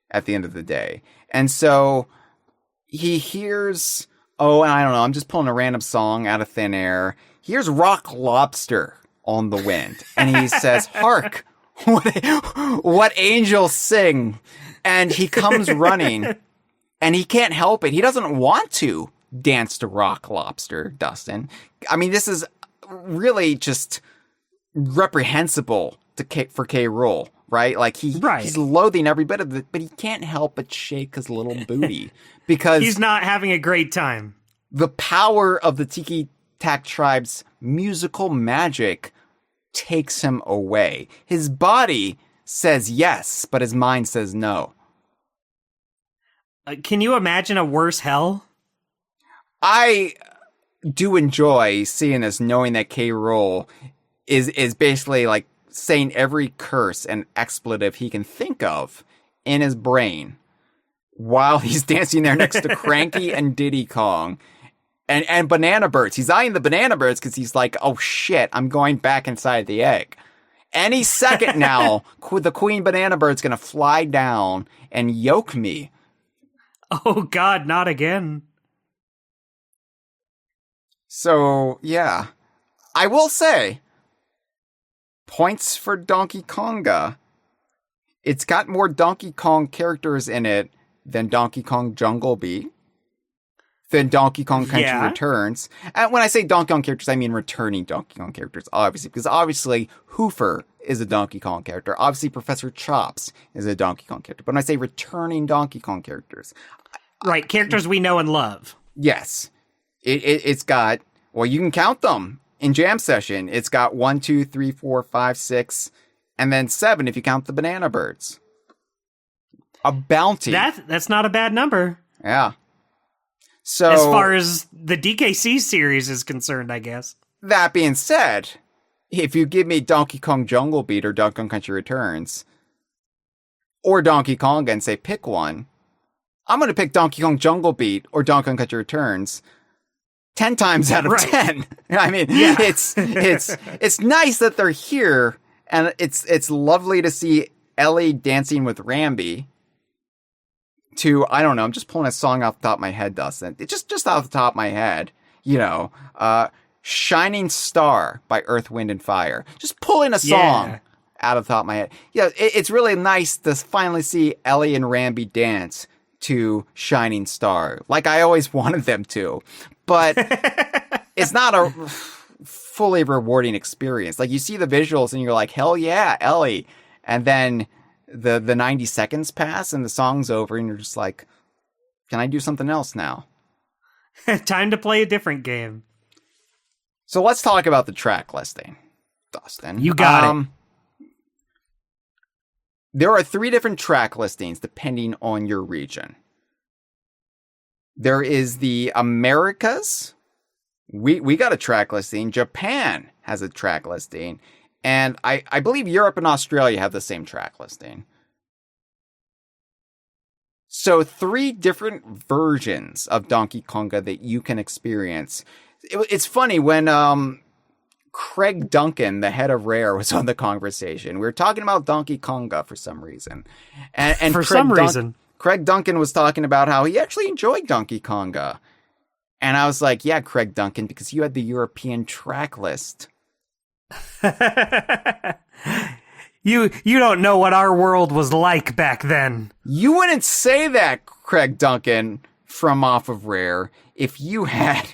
at the end of the day. And so he hears, and I don't know, I'm just pulling a random song out of thin air. He hears Rock Lobster on the wind. And he says, hark, what angels sing. And he comes running, and he can't help it. He doesn't want to dance to Rock Lobster, Dustin. I mean, this is really just reprehensible for K. Rool, right? Like he's loathing every bit of it, but he can't help but shake his little booty because he's not having a great time. the power of the Tiki Tak tribe's musical magic takes him away. His body says yes, but his mind says no. Can you imagine a worse hell? I do enjoy seeing this, knowing that K. Rool is basically like saying every curse and expletive he can think of in his brain while he's dancing there next to Cranky and Diddy Kong and Banana Birds. He's eyeing the Banana Birds because he's like, oh shit, I'm going back inside the egg. Any second now, the Queen Banana Bird's going to fly down and yoke me. Oh God, not again. So, yeah. I will say, points for Donkey Konga. It's got more Donkey Kong characters in it than Donkey Kong Jungle Beat, than Donkey Kong Country Returns. And when I say Donkey Kong characters, I mean returning Donkey Kong characters, obviously. Because obviously, Hoofer is a Donkey Kong character. Obviously, Professor Chops is a Donkey Kong character. But when I say returning Donkey Kong characters... Right, characters we know and love. Yes. It's got... Well, you can count them in Jam Session. It's got 1, 2, 3, 4, 5, 6, and then 7 if you count the Banana Birds. A bounty. That's not a bad number. Yeah. So, as far as the DKC series is concerned, I guess. That being said, if you give me Donkey Kong Jungle Beat or Donkey Kong Country Returns, or Donkey Konga and say pick one, I'm going to pick Donkey Kong Jungle Beat or Donkey Kong Country Returns 10 times out of 10. I mean, it's nice that they're here, and it's lovely to see Ellie dancing with Rambi. To, I don't know, I'm just pulling a song off the top of my head, Dustin. It's just off the top of my head, Shining Star by Earth, Wind, and Fire. Just pulling a song out of the top of my head. Yeah, it's really nice to finally see Ellie and Rambi dance to Shining Star, like I always wanted them to. But it's not a fully rewarding experience. Like, you see the visuals and you're like, hell yeah, Ellie. And then the 90 seconds pass and the song's over and you're just like, can I do something else now? Time to play a different game. So let's talk about the track listing, Dustin. You got it. There are 3 different track listings depending on your region. There is the Americas. We got a track listing. Japan has a track listing. And I believe Europe and Australia have the same track listing. So 3 different versions of Donkey Konga that you can experience. It's funny when Craig Duncan, the head of Rare, was on the Kongversation. We were talking about Donkey Konga for some reason. And for some reason. Craig Duncan was talking about how he actually enjoyed Donkey Konga. And I was like, yeah, Craig Duncan, because you had the European track list. You don't know what our world was like back then. You wouldn't say that, Craig Duncan, from off of Rare, if you had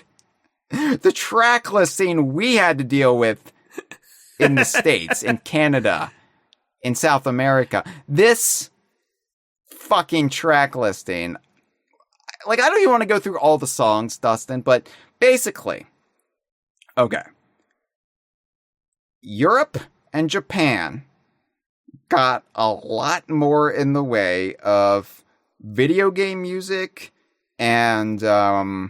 the track listing we had to deal with in the States, in Canada, in South America. This fucking track listing, like, I don't even want to go through all the songs, Dustin, but basically, okay. Europe and Japan got a lot more in the way of video game music and a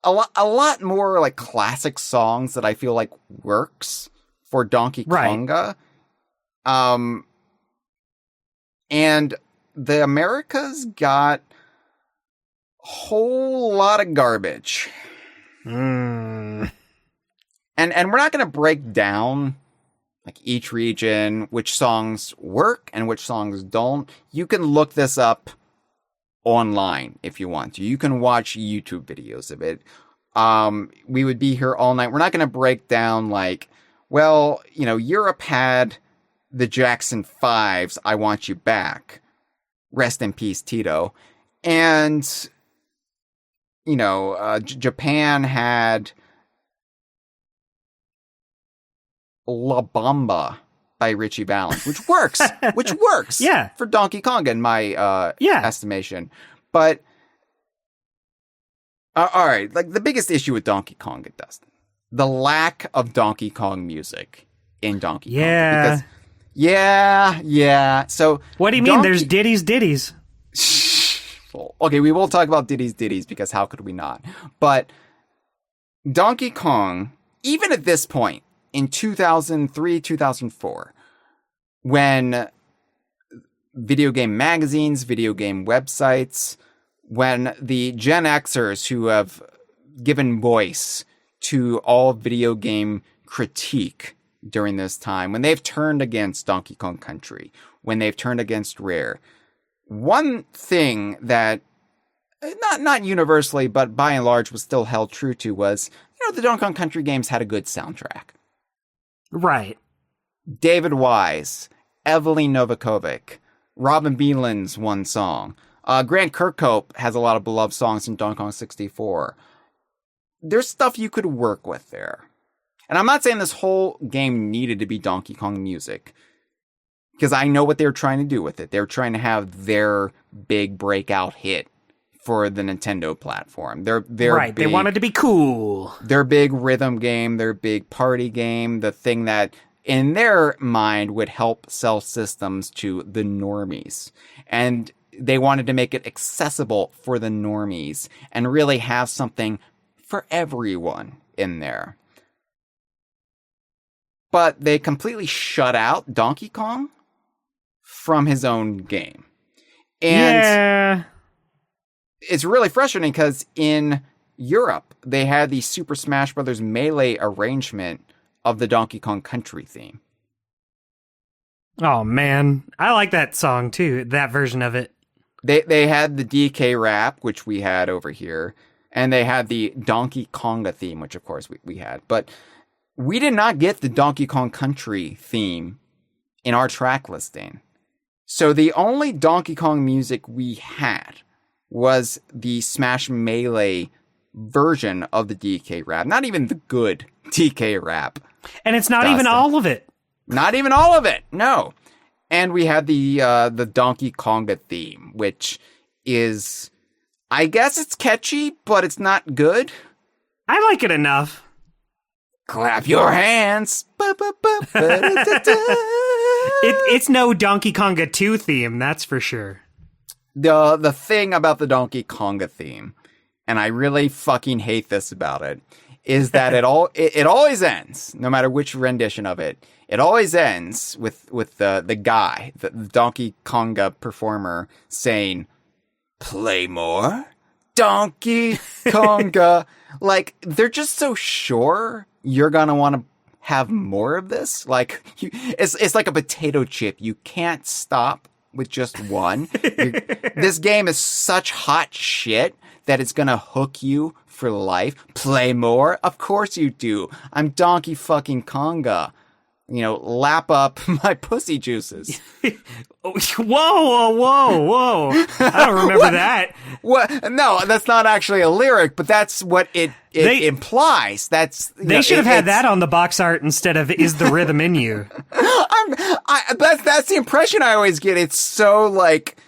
lot more like classic songs that I feel like works for Donkey Konga. And the Americas got a whole lot of garbage. And we're not going to break down like each region, which songs work and which songs don't. You can look this up online if you want to. You can watch YouTube videos of it. We would be here all night. We're not going to break down like, well, Europe had the Jackson 5's I Want You Back. Rest in peace, Tito. And, Japan had La Bamba by Richie Valens, which works, yeah, for Donkey Konga in my estimation. But All right, like the biggest issue with Donkey Konga, Dustin, the lack of Donkey Kong music in Donkey Konga. Because, yeah. So what do you mean? There's ditties. Okay, we will talk about ditties because how could we not? But Donkey Kong, even at this point in 2003, 2004, when video game magazines, video game websites, when the Gen Xers who have given voice to all video game critique during this time, when they've turned against Donkey Kong Country, when they've turned against Rare, one thing that not universally, but by and large was still held true to was, the Donkey Kong Country games had a good soundtrack. Right. David Wise, Evelyn Novakovic, Robin Beelan's one song. Grant Kirkhope has a lot of beloved songs in Donkey Kong 64. There's stuff you could work with there. And I'm not saying this whole game needed to be Donkey Kong music, because I know what they were trying to do with it. They were trying to have their big breakout hit for the Nintendo platform. Their right, they wanted to be cool. Their big rhythm game, their big party game, the thing that in their mind would help sell systems to the normies. And they wanted to make it accessible for the normies and really have something for everyone in there. But they completely shut out Donkey Kong from his own game. And it's really frustrating because in Europe, they had the Super Smash Bros. Melee arrangement of the Donkey Kong Country theme. Oh, man. I like that song, too, that version of it. They had the DK rap, which we had over here, and they had the Donkey Konga theme, which, of course, we had. But we did not get the Donkey Kong Country theme in our track listing. So the only Donkey Kong music we had was the Smash Melee version of the DK rap. Not even the good DK rap. And it's not even all of it. Not even all of it, no. And we had the Donkey Konga theme, which is, I guess it's catchy, but it's not good. I like it enough. Clap your hands. It's no Donkey Konga 2 theme, that's for sure. The thing about the Donkey Konga theme, and I really fucking hate this about it, is that it always ends, no matter which rendition of it, it always ends with the guy, the Donkey Konga performer, saying, "Play more, Donkey Konga." Like, they're just so sure you're gonna want to have more of this. Like, it's like a potato chip. You can't stop with just one. This game is such hot shit that it's gonna hook you for life. Play more? Of course you do. I'm Donkey fucking Konga. Lap up my pussy juices. Whoa. I don't remember that. What? No, that's not actually a lyric, but that's what it implies. They should have had that on the box art instead of "Is the rhythm in you?" That's the impression I always get. It's so, like,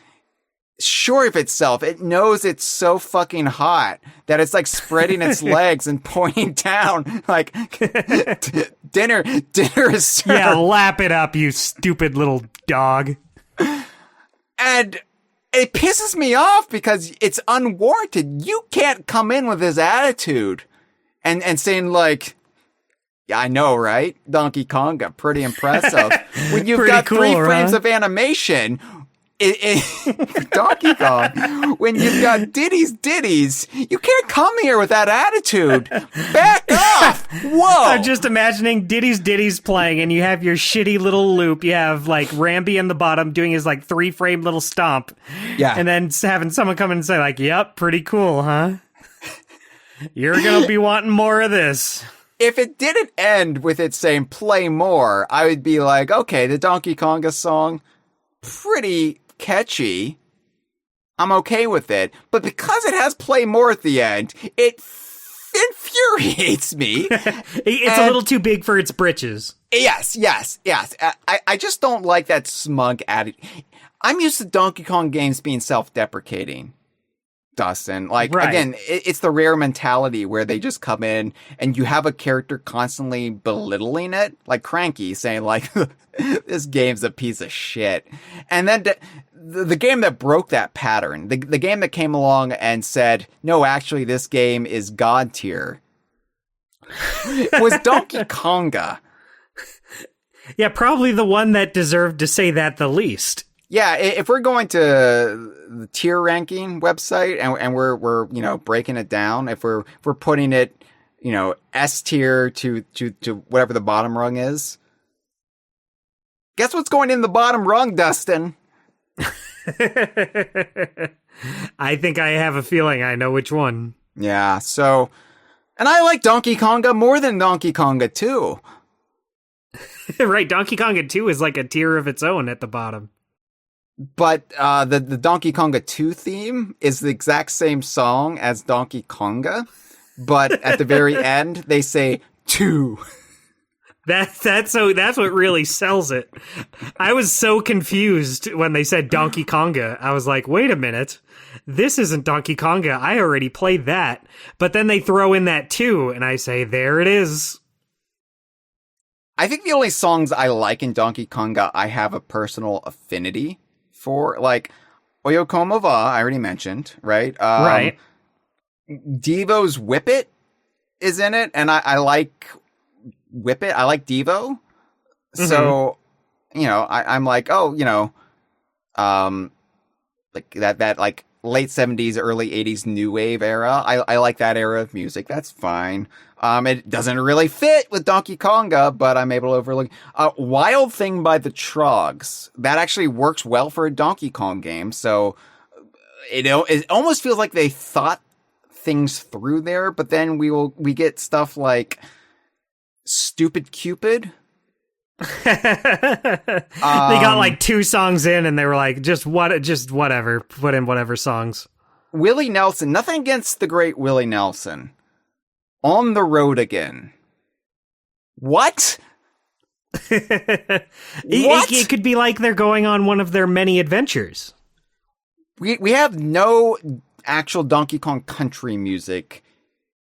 sure of itself. It knows it's so fucking hot that it's like spreading its legs and pointing down like dinner is served. Yeah, lap it up, you stupid little dog. And it pisses me off because it's unwarranted. You can't come in with this attitude and saying, like, yeah, I know, right? Donkey Konga, pretty impressive. When you've got cool, 3 frames of animation Donkey Kong, when you've got ditties, you can't come here with that attitude. Back off! Whoa! I'm just imagining ditties playing, and you have your shitty little loop. You have, like, Rambi in the bottom doing his, like, 3-frame little stomp. Yeah. And then having someone come in and say, like, yep, pretty cool, huh? You're gonna be wanting more of this. If it didn't end with it saying play more, I would be like, okay, the Donkey Konga song, pretty catchy. I'm okay with it. But because it has play more at the end, it infuriates me. It's a little too big for its britches. Yes. I just don't like that smug attitude. I'm used to Donkey Kong games being self-deprecating. Dustin. Like, Right. again, it's the rare mentality where they just come in and you have a character constantly belittling it, like Cranky saying like, this game's a piece of shit. And then the game that broke that pattern, the game that came along and said, no, actually, this game is God tier, was Donkey Konga. Yeah, probably the one that deserved to say that the least. Yeah, if we're going to the tier ranking website and we're breaking it down, if we're putting it, S tier to whatever the bottom rung is, guess what's going in the bottom rung, Dustin? I think I have a feeling I know which one. Yeah, so, and I like Donkey Konga more than Donkey Konga 2. Right, Donkey Konga 2 is like a tier of its own at the bottom. But the Donkey Konga 2 theme is the exact same song as Donkey Konga, but at the very end they say 2. That's what really sells it. I was so confused when they said Donkey Konga. I was like, wait a minute. This isn't Donkey Konga. I already played that. But then they throw in that 2, and I say, there it is. I think the only songs I like in Donkey Konga I have a personal affinity for, like Oyokomo wa, I already mentioned, right? Right. Devo's Whip It is in it, and I like Whip It. I like Devo. Mm-hmm. So, I'm like, like that like late 70s, early 80s new wave era. I like that era of music. That's fine. It doesn't really fit with Donkey Konga, but I'm able to overlook. Wild Thing by the Trogs. That actually works well for a Donkey Kong game. So it almost feels like they thought things through there, but then we get stuff like Stupid Cupid. They got like 2 songs in and they were like, just whatever, put in whatever songs. Willie Nelson, nothing against the great Willie Nelson. On the Road Again. What? It could be like they're going on one of their many adventures. We have no actual Donkey Kong country music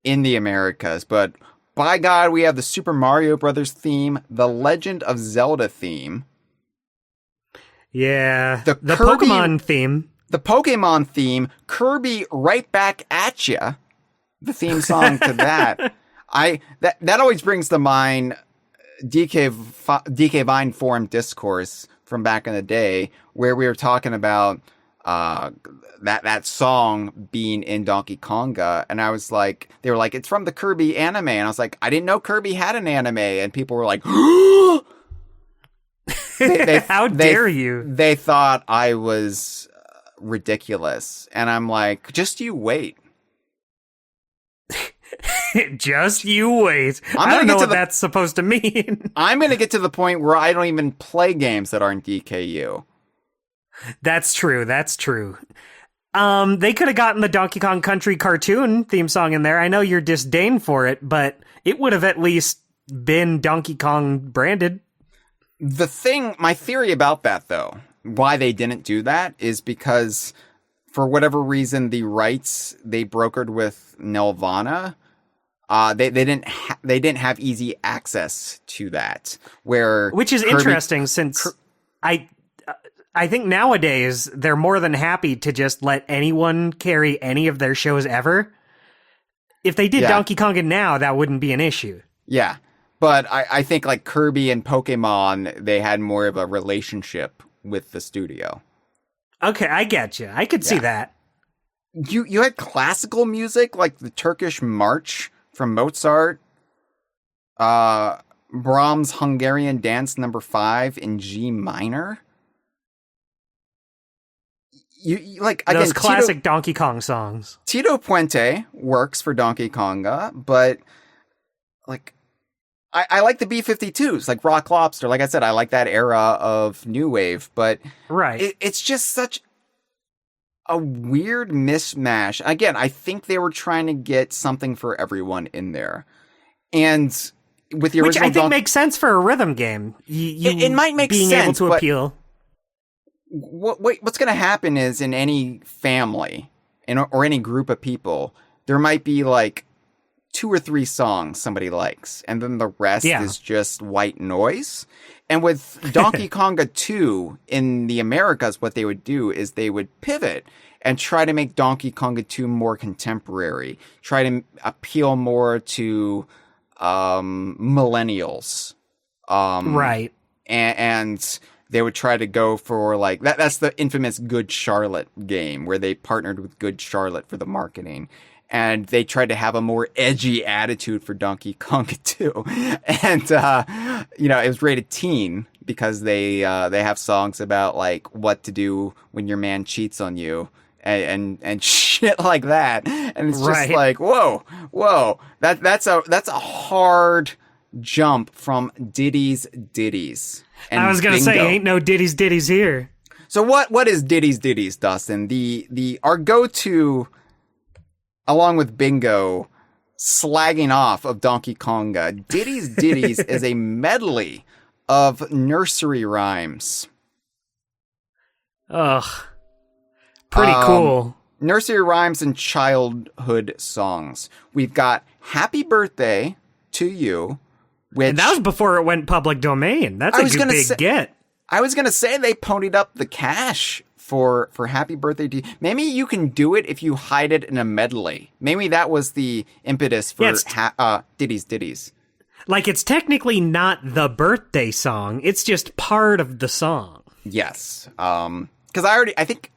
in the Americas, but by God, we have the Super Mario Brothers theme, the Legend of Zelda theme. Yeah. The Pokemon theme. The Pokemon theme, Kirby Right Back at Ya, the theme song to that. That always brings to mind DK Vine forum discourse from back in the day where we were talking about that song being in Donkey Konga, and I was like, they were like, it's from the Kirby anime, and I was like, I didn't know Kirby had an anime, and people were like, how dare you? They thought I was ridiculous, and I'm like, just you wait. Just you wait. I don't know what that's supposed to mean. I'm going to get to the point where I don't even play games that aren't DKU. That's true. They could have gotten the Donkey Kong Country cartoon theme song in there. I know you're disdain for it, but it would have at least been Donkey Kong branded. My theory about that, though, why they didn't do that is because for whatever reason, the rights they brokered with Nelvana, they didn't have easy access to that. Which is interesting, since I think nowadays they're more than happy to just let anyone carry any of their shows ever. If they did Donkey Konga now, that wouldn't be an issue. Yeah, but I think like Kirby and Pokemon, they had more of a relationship with the studio. Okay, I get you. I could see that. You had classical music like the Turkish March from Mozart, Brahms' Hungarian Dance No. 5 in G minor. You like again, those classic Donkey Kong songs. Tito Puente works for Donkey Konga, but like I like the B-52s, like Rock Lobster. Like I said, I like that era of new wave, but it's just such a weird mismatch. Again, I think they were trying to get something for everyone in there, and with the original, which I think makes sense for a rhythm game. It might make being sense, able to appeal. What's going to happen is in any family, or any group of people, there might be like 2 or 3 songs somebody likes, and then the rest is just white noise. And with Donkey Konga 2 in the Americas, what they would do is they would pivot and try to make Donkey Konga 2 more contemporary, try to appeal more to millennials. Right. And they would try to go for like that's the infamous Good Charlotte game where they partnered with Good Charlotte for the marketing, and they tried to have a more edgy attitude for Donkey Konga 2. And it was rated teen because they have songs about like what to do when your man cheats on you and shit like that. And it's just like, whoa, that's a hard jump from ditties. And I was gonna say, ain't no ditties here. So what is ditties, Dustin? Our go-to, along with bingo, slagging off of Donkey Konga. Ditties is a medley of nursery rhymes. Ugh, pretty cool. Nursery rhymes and childhood songs. We've got "Happy Birthday to You." And that was before it went public domain. That's a good big get. I was going to say they ponied up the cash for Happy Birthday to You. Maybe you can do it if you hide it in a medley. Maybe that was the impetus for ditties. Like, it's technically not the birthday song. It's just part of the song. Yes. Because I think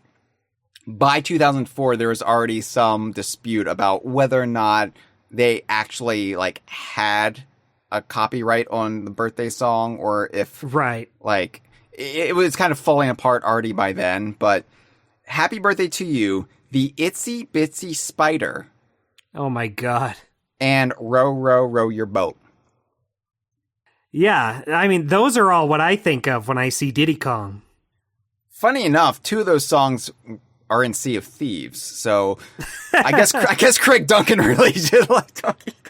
by 2004, there was already some dispute about whether or not they actually like had a copyright on the birthday song, or if like it was kind of falling apart already by then. But Happy Birthday to You, the Itsy Bitsy Spider. Oh my god. And Row, Row, Row Your Boat. Yeah, I mean, those are all what I think of when I see Diddy Kong. Funny enough, 2 of those songs are in Sea of Thieves, so I guess Craig Duncan really did like Donkey Kong.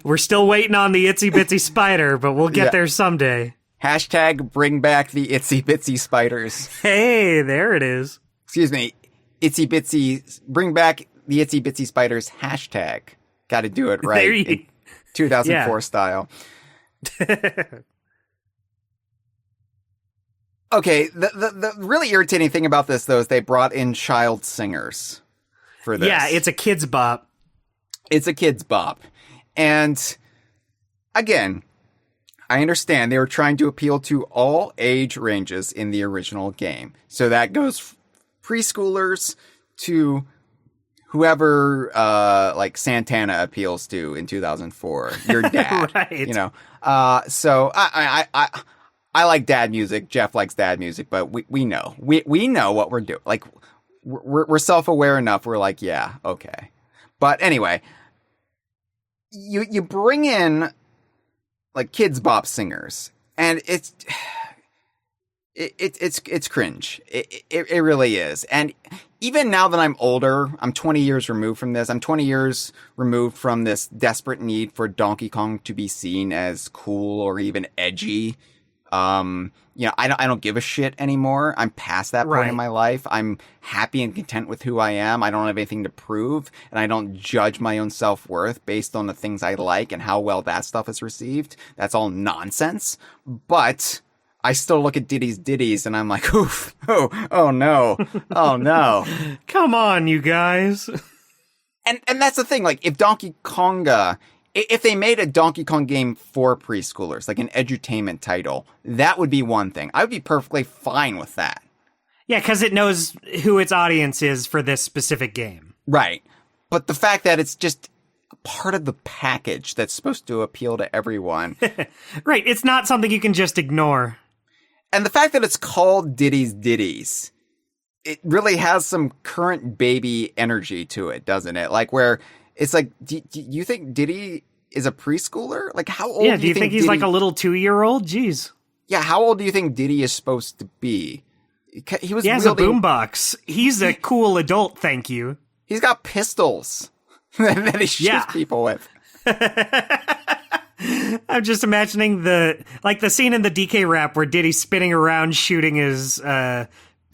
We're still waiting on the Itsy Bitsy Spider, but we'll get there someday. Hashtag bring back the Itsy Bitsy Spiders. Hey, there it is. Excuse me. Itsy Bitsy, bring back the Itsy Bitsy Spiders hashtag. Got to do it right. In 2004 style. Okay, the really irritating thing about this, though, is they brought in child singers for this. Yeah, it's a kid's bop. It's a kid's bop. And again, I understand they were trying to appeal to all age ranges in the original game. So that goes preschoolers to whoever like Santana appeals to in 2004. Your dad. Right. You know. So I like dad music. Jeff likes dad music, but we know. We know what we're doing. Like we're self-aware enough. We're like, yeah, okay. But anyway, you bring in like kids bop singers, and it's cringe. It really is. And even now that I'm older, I'm 20 years removed from this. I'm 20 years removed from this desperate need for Donkey Kong to be seen as cool or even edgy. I don't give a shit anymore. I'm past that point in my life. I'm happy and content with who I am. I don't have anything to prove, and I don't judge my own self-worth based on the things I like and how well that stuff is received. That's all nonsense. But I still look at ditties and I'm like, oof, oh no, oh no. Come on, you guys. And that's the thing, like, if Donkey Konga, if they made a Donkey Kong game for preschoolers, like an edutainment title, that would be one thing. I would be perfectly fine with that. Yeah, because it knows who its audience is for this specific game. Right. But the fact that it's just part of the package that's supposed to appeal to everyone. Right, it's not something you can just ignore. And the fact that it's called Ditties, it really has some current baby energy to it, doesn't it? Like, where it's like, do you think Diddy is a preschooler? Like, how old do you think he's Diddy... like a little 2-year-old? Jeez. Yeah, how old do you think Diddy is supposed to be? He has a boombox. He's a cool adult, thank you. He's got pistols that he shoots people with. I'm just imagining the scene in the DK rap where Diddy's spinning around shooting his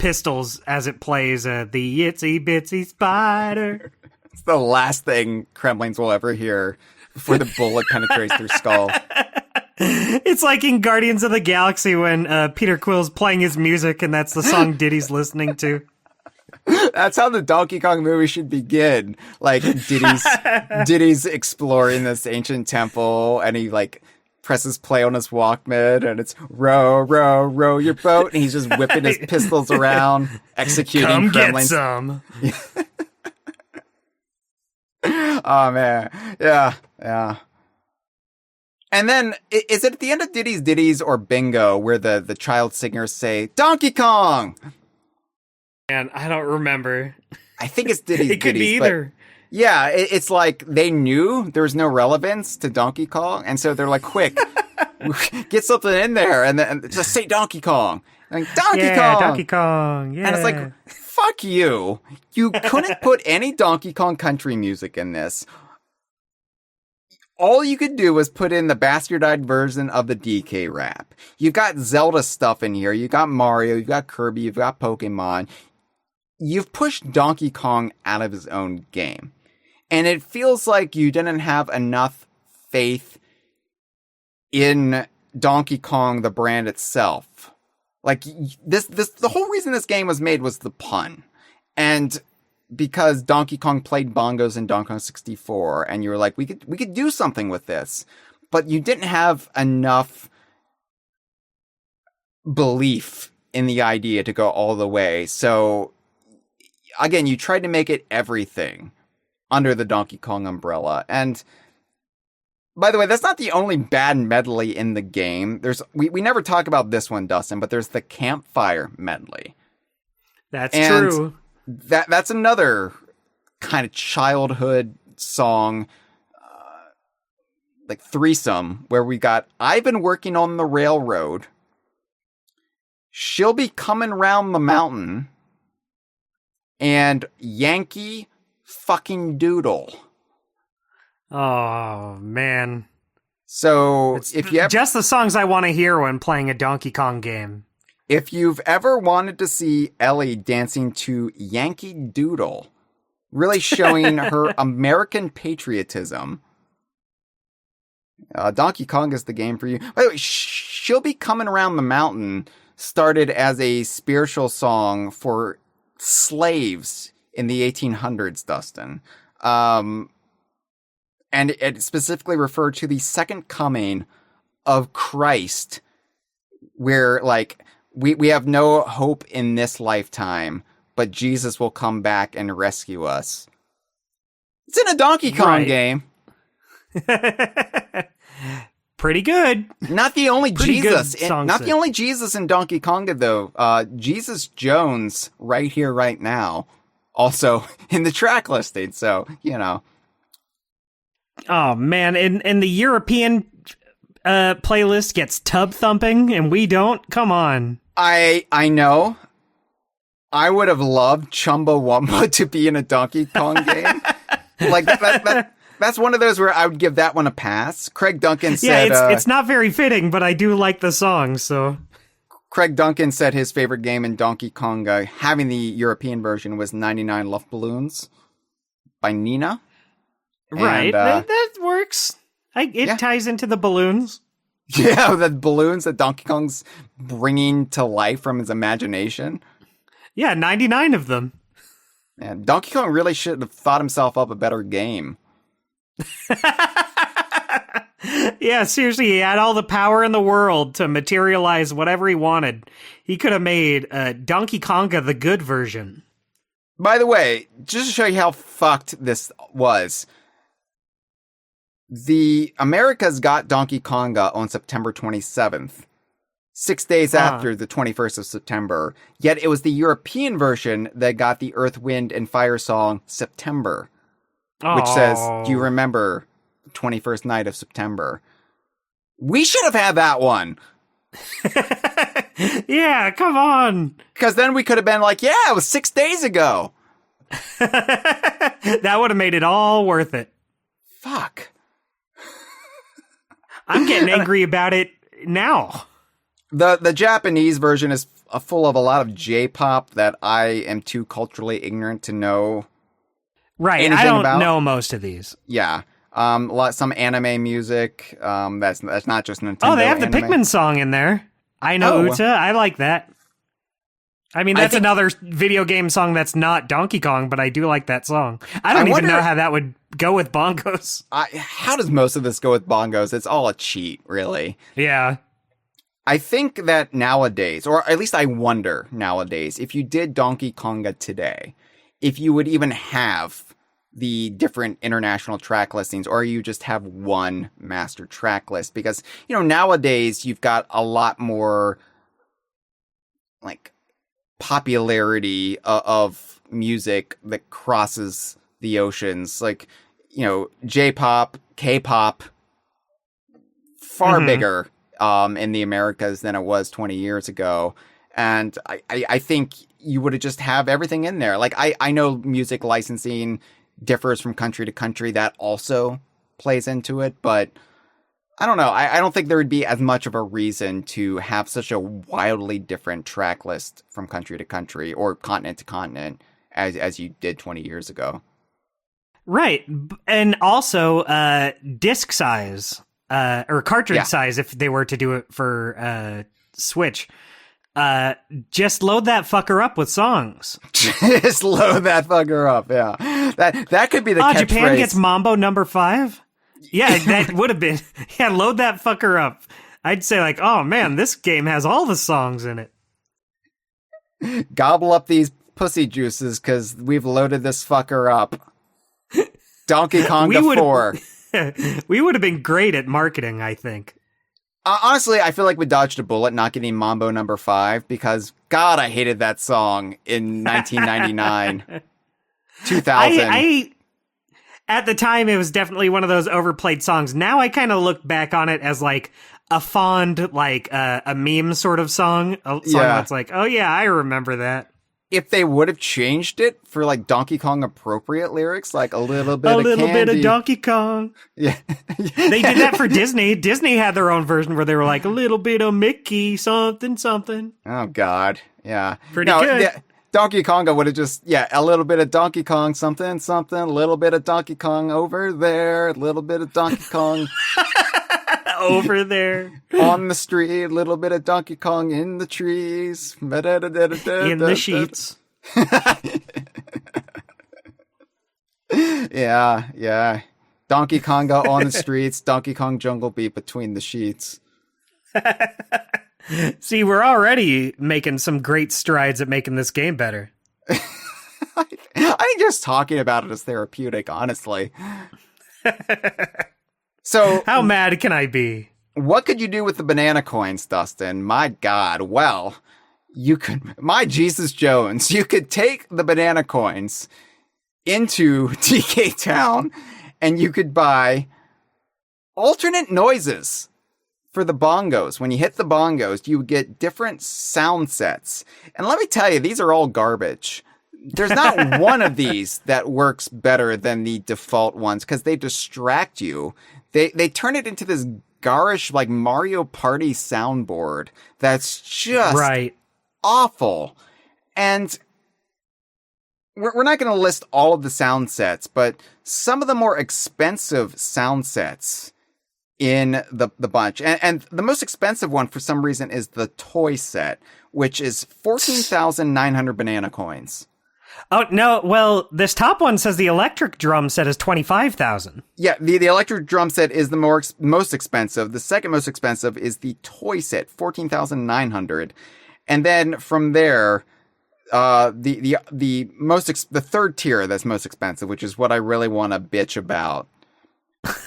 pistols as it plays the itsy bitsy spider. It's the last thing Kremlings will ever hear before the bullet penetrates their skull. It's like in Guardians of the Galaxy when Peter Quill's playing his music and that's the song Diddy's listening to. That's how the Donkey Kong movie should begin. Like Diddy's exploring this ancient temple and he like presses play on his Walkman and it's row, row, row your boat. And he's just whipping his pistols around, executing Come Kremlings. get some. Oh man. Yeah. And then, is it at the end of Ditties or Bingo where the child singers say, Donkey Kong? Man, I don't remember. I think it's Ditties. It could be either. Yeah, it's like they knew there was no relevance to Donkey Kong, and so they're like, quick, get something in there, and then just say Donkey Kong. And like, Donkey Kong, yeah. And it's like, fuck you. You couldn't put any Donkey Kong country music in this. All you could do was put in the bastardized version of the DK rap. You've got Zelda stuff in here. You've got Mario. You've got Kirby. You've got Pokemon. You've pushed Donkey Kong out of his own game. And it feels like you didn't have enough faith in Donkey Kong, the brand itself. Like, the whole reason this game was made was the pun. And because Donkey Kong played bongos in Donkey Kong 64, and you were like, we could do something with this. But you didn't have enough belief in the idea to go all the way. So, again, you tried to make it everything under the Donkey Kong umbrella. And, by the way, that's not the only bad medley in the game. We never talk about this one, Dustin, but there's the campfire medley. That's true. That's another kind of childhood song, like threesome, where we got, I've been working on the railroad. She'll be coming round the mountain. And Yankee fucking Doodle. Oh, man. So, if you ever, just the songs I want to hear when playing a Donkey Kong game. If you've ever wanted to see Ellie dancing to Yankee Doodle, really showing her American patriotism, Donkey Kong is the game for you. By the way, She'll Be Coming Around the Mountain started as a spiritual song for slaves in the 1800s, Dustin. And it specifically referred to the second coming of Christ, where, like, we have no hope in this lifetime, but Jesus will come back and rescue us. It's in a Donkey Kong game. Pretty good. Not the only Jesus. Not set. The only Jesus in Donkey Konga, though. Jesus Jones, right here, right now, also in the track listing. So, you know. Oh, man. And the European playlist gets tub thumping, and we don't? Come on. I know. I would have loved Chumbawamba to be in a Donkey Kong game. Like, that's one of those where I would give that one a pass. Craig Duncan said... Yeah, it's not very fitting, but I do like the song, so... Craig Duncan said his favorite game in Donkey Konga, having the European version, was 99 Luft Balloons by Nina. Right, and, that works. It ties into the balloons. Yeah, the balloons that Donkey Kong's bringing to life from his imagination. Yeah, 99 of them. Man, Donkey Kong really should have thought himself up a better game. Yeah, seriously, he had all the power in the world to materialize whatever he wanted. He could have made Donkey Konga the good version. By the way, just to show you how fucked this was, the Americas got Donkey Konga on September 27th, 6 days after the 21st of September. Yet it was the European version that got the Earth, Wind, and Fire song September, which says, do you remember the 21st night of September? We should have had that one. Yeah, come on. Because then we could have been like, yeah, it was 6 days ago. That would have made it all worth it. Fuck. I'm getting angry about it now. The Japanese version is full of a lot of J-pop that I am too culturally ignorant to know. Right, I don't know most of these. Yeah, some anime music. That's not just Nintendo. Oh, they have the anime. Pikmin song in there. I know Uta. I like that. I mean, that's another video game song that's not Donkey Kong, but I do like that song. I don't even know how that would go with Bongos. How does most of this go with Bongos? It's all a cheat, really. Yeah. I think that nowadays, or at least I wonder nowadays, if you did Donkey Konga today, if you would even have the different international track listings, or you just have one master track list. Because, nowadays you've got a lot more, popularity of music that crosses the oceans. J-pop, K-pop, far bigger in the Americas than it was 20 years ago. And I think you would have just have everything in there. I know music licensing differs from country to country. That also plays into it. But I don't know. I don't think there would be as much of a reason to have such a wildly different track list from country to country or continent to continent as you did 20 years ago. Right. And also disc size or cartridge size if they were to do it for Switch. Just load that fucker up with songs. Just load that fucker up, yeah. That could be the catchphrase. Japan gets Mambo number 5? Yeah, that would have been. Yeah, load that fucker up. I'd say oh man, this game has all the songs in it. Gobble up these pussy juices because we've loaded this fucker up. Donkey Konga 4. We would have been great at marketing, I think. Honestly, I feel like we dodged a bullet not getting Mambo number 5 because, God, I hated that song in 1999. 2000. At the time, it was definitely one of those overplayed songs. Now I kind of look back on it as a fond, a meme sort of song. A song that's oh yeah, I remember that. If they would have changed it for Donkey Kong appropriate lyrics, a little bit of Donkey Kong. Yeah. They did that for Disney. Disney had their own version where they were a little bit of Mickey something something. Oh God. Yeah. Pretty good. Yeah, Donkey Konga would have just, a little bit of Donkey Kong something something, a little bit of Donkey Kong over there, a little bit of Donkey Kong over there on the street, a little bit of Donkey Kong in the trees, in the sheets. Yeah. Donkey Konga on the streets, Donkey Kong Jungle Beat between the sheets. See, we're already making some great strides at making this game better. I think just talking about it is therapeutic, honestly. So, how mad can I be? What could you do with the banana coins, Dustin? My God. Well, you could, my Jesus Jones, you could take the banana coins into TK Town and you could buy alternate noises for the bongos. When you hit the bongos, you would get different sound sets. And let me tell you, these are all garbage. There's not one of these that works better than the default ones because they distract you. They turn it into this garish, Mario Party soundboard that's just awful. And we're not going to list all of the sound sets, but some of the more expensive sound sets in the bunch. And the most expensive one, for some reason, is the toy set, which is 14,900 banana coins. Oh, no. Well, this top one says the electric drum set is 25,000. Yeah, the electric drum set is the most expensive. The second most expensive is the toy set, 14,900. And then from there, the third tier that's most expensive, which is what I really want to bitch about.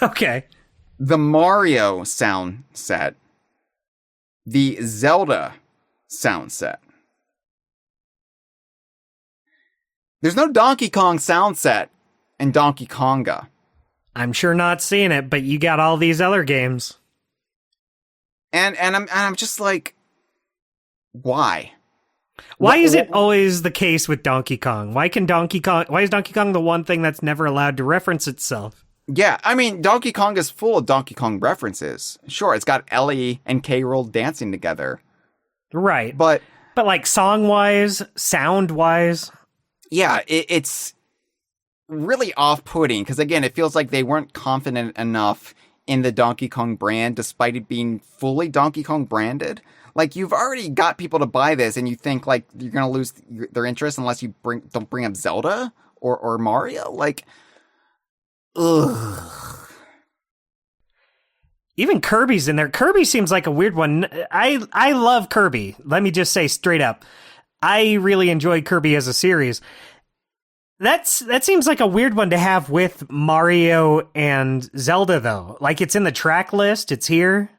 Okay. The Mario sound set. The Zelda sound set. There's no Donkey Kong sound set in Donkey Konga. I'm sure not seeing it, but you got all these other games. And I'm just why? Why is it always the case with Donkey Kong? Why is Donkey Kong the one thing that's never allowed to reference itself? Yeah, I mean, Donkey Kong is full of Donkey Kong references. Sure, it's got Ellie and K. Rool dancing together. Right. But But like song-wise, sound-wise? Yeah, it's really off-putting because, again, it feels like they weren't confident enough in the Donkey Kong brand despite it being fully Donkey Kong branded. Like, you've already got people to buy this and you think, like, you're going to lose their interest unless you don't bring up Zelda or Mario? Like, ugh. Even Kirby's in there. Kirby seems like a weird one. I love Kirby. Let me just say straight up. I really enjoy Kirby as a series. That seems like a weird one to have with Mario and Zelda, though. Like, it's in the track list. It's here.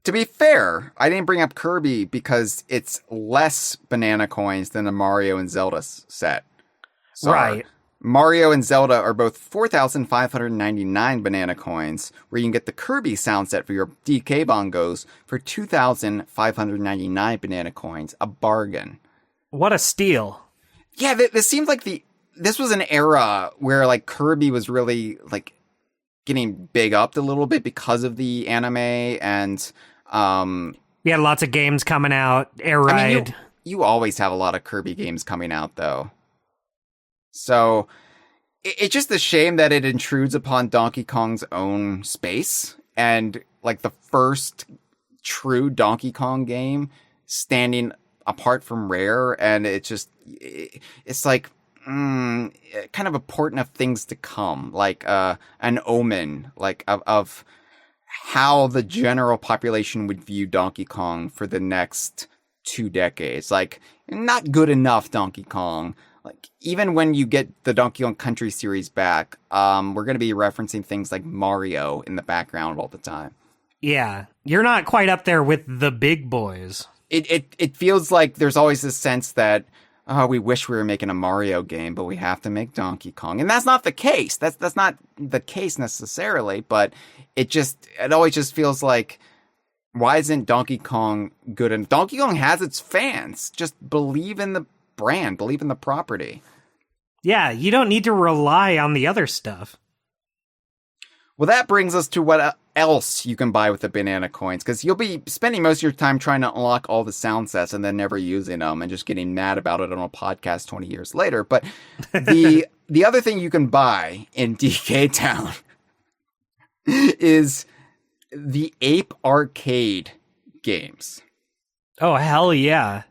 To be fair, I didn't bring up Kirby because it's less banana coins than the Mario and Zelda set. So right. Mario and Zelda are both 4,599 banana coins, where you can get the Kirby sound set for your DK bongos for 2,599 banana coins. A bargain. What a steal. Yeah, this seems like this was an era where, like, Kirby was really, like, getting big up a little bit because of the anime and we had lots of games coming out. Air Ride. I mean, you always have a lot of Kirby games coming out, though. So it's just a shame that it intrudes upon Donkey Kong's own space, and, like, the first true Donkey Kong game standing apart from Rare, and it's like kind of a portent of things to come, like an omen, like of how the general population would view Donkey Kong for the next 2 decades. Like, not good enough Donkey Kong. Like, even when you get the Donkey Kong Country series back, we're going to be referencing things like Mario in the background all the time. Yeah, you're not quite up there with the big boys. It feels like there's always this sense that, oh, we wish we were making a Mario game, but we have to make Donkey Kong. And that's not the case. That's not the case necessarily, but it always just feels like, why isn't Donkey Kong good? And Donkey Kong has its fans. Just believe in the brand, believe in the property. Yeah, you don't need to rely on the other stuff. Well, that brings us to what else you can buy with the banana coins, because you'll be spending most of your time trying to unlock all the sound sets and then never using them and just getting mad about it on a podcast 20 years later. But the other thing you can buy in DK Town is the Ape Arcade games. Oh, hell yeah.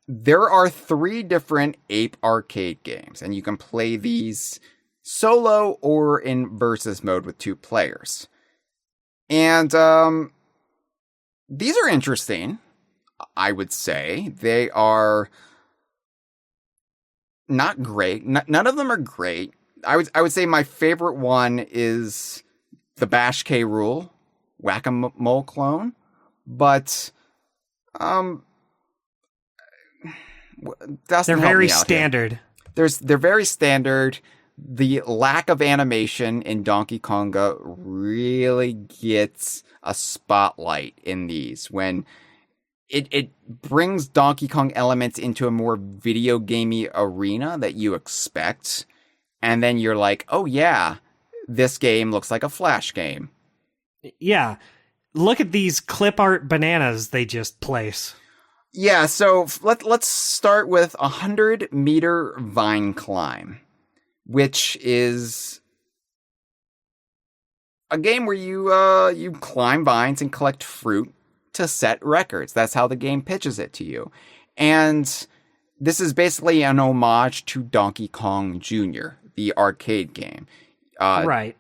There are 3 different Ape Arcade games, and you can play these solo or in versus mode with 2 players. And these are interesting, I would say. They are not great. None of them are great. I would say my favorite one is the Bash K Rule Whack-A-Mole clone, but they're very standard. They're very standard. The lack of animation in Donkey Konga really gets a spotlight in these when it brings Donkey Kong elements into a more video gamey arena that you expect. And then you're like, oh yeah, this game looks like a Flash game. Yeah. Look at these clip art bananas they just place. Yeah, so let's start with 100-meter vine climb, which is a game where you climb vines and collect fruit to set records. That's how the game pitches it to you. And this is basically an homage to Donkey Kong Jr., the arcade game. Right.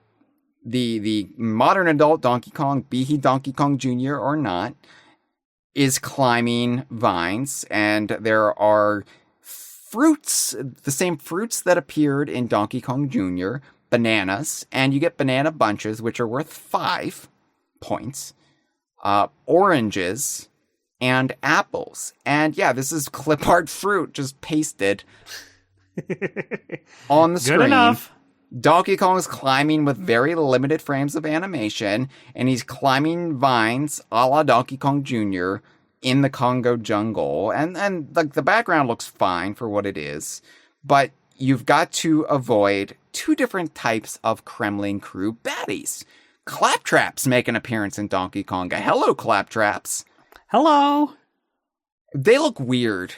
The modern adult Donkey Kong, be he Donkey Kong Jr. or not, is climbing vines, and there are fruits, the same fruits that appeared in Donkey Kong Jr., bananas, and you get banana bunches, which are worth 5 points, oranges, and apples. And yeah, this is clip art fruit just pasted on the screen. Good enough. Donkey Kong's climbing with very limited frames of animation, and he's climbing vines a la Donkey Kong Jr. in the Congo jungle. And the background looks fine for what it is, but you've got to avoid 2 different types of Kremlin crew baddies. Claptraps make an appearance in Donkey Konga. Hello, Claptraps. Hello. They look weird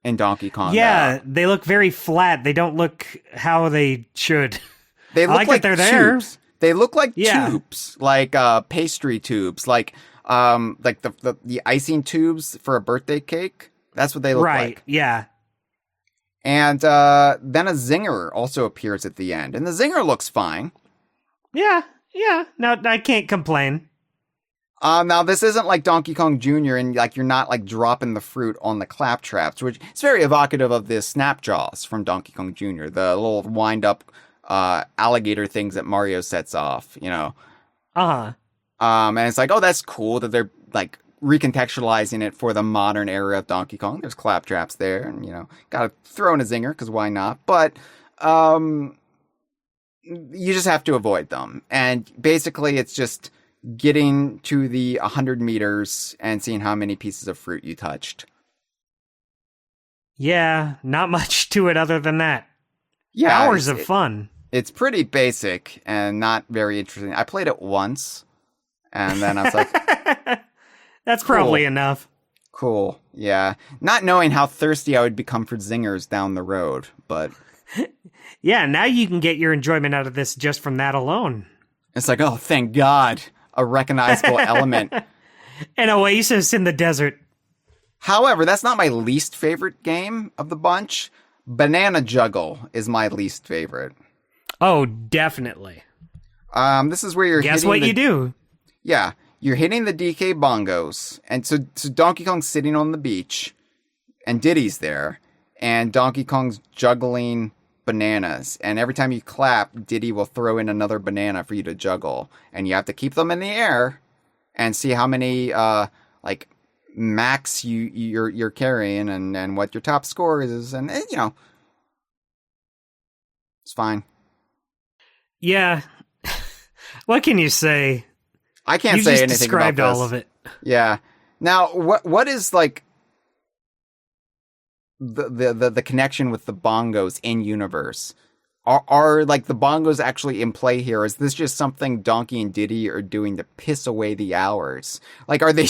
in Donkey Konga. Yeah, they look very flat. They don't look how they should. They look like they're tubes. there. They look like tubes, like pastry tubes, like the icing tubes for a birthday cake. That's what they look like. Right, yeah. And then a zinger also appears at the end, and the zinger looks fine. Yeah. No, I can't complain. Now this isn't like Donkey Kong Jr. and like you're not like dropping the fruit on the clap traps, which is very evocative of the snap jaws from Donkey Kong Jr., the little wind up alligator things that Mario sets off, you know. And it's like, oh, that's cool that they're like recontextualizing it for the modern era of Donkey Kong. There's clap traps there, and you know, gotta throw in a zinger because why not? But you just have to avoid them, and basically it's just getting to the 100 meters and seeing how many pieces of fruit you touched. Yeah, not much to it other than that. Yeah, hours of fun. It's pretty basic and not very interesting. I played it once, and then I was like, that's probably enough. Cool, yeah. Not knowing how thirsty I would become for zingers down the road, but... Yeah, now you can get your enjoyment out of this just from that alone. It's like, oh, thank God, a recognizable element. An oasis in the desert. However, that's not my least favorite game of the bunch. Banana Juggle is my least favorite. Oh, definitely. This is where you're Guess what you do? Yeah, you're hitting the DK bongos. And so Donkey Kong's sitting on the beach, and Diddy's there, and Donkey Kong's juggling bananas. And every time you clap, Diddy will throw in another banana for you to juggle. And you have to keep them in the air and see how many, max you're carrying and what your top score is. And, you know, it's fine. Yeah. What can you say? I can't you say just anything described about this. all of it. Yeah. Now, what is like the connection with the bongos in universe? Are like the bongos actually in play here? Is this just something Donkey and Diddy are doing to piss away the hours? Like, are they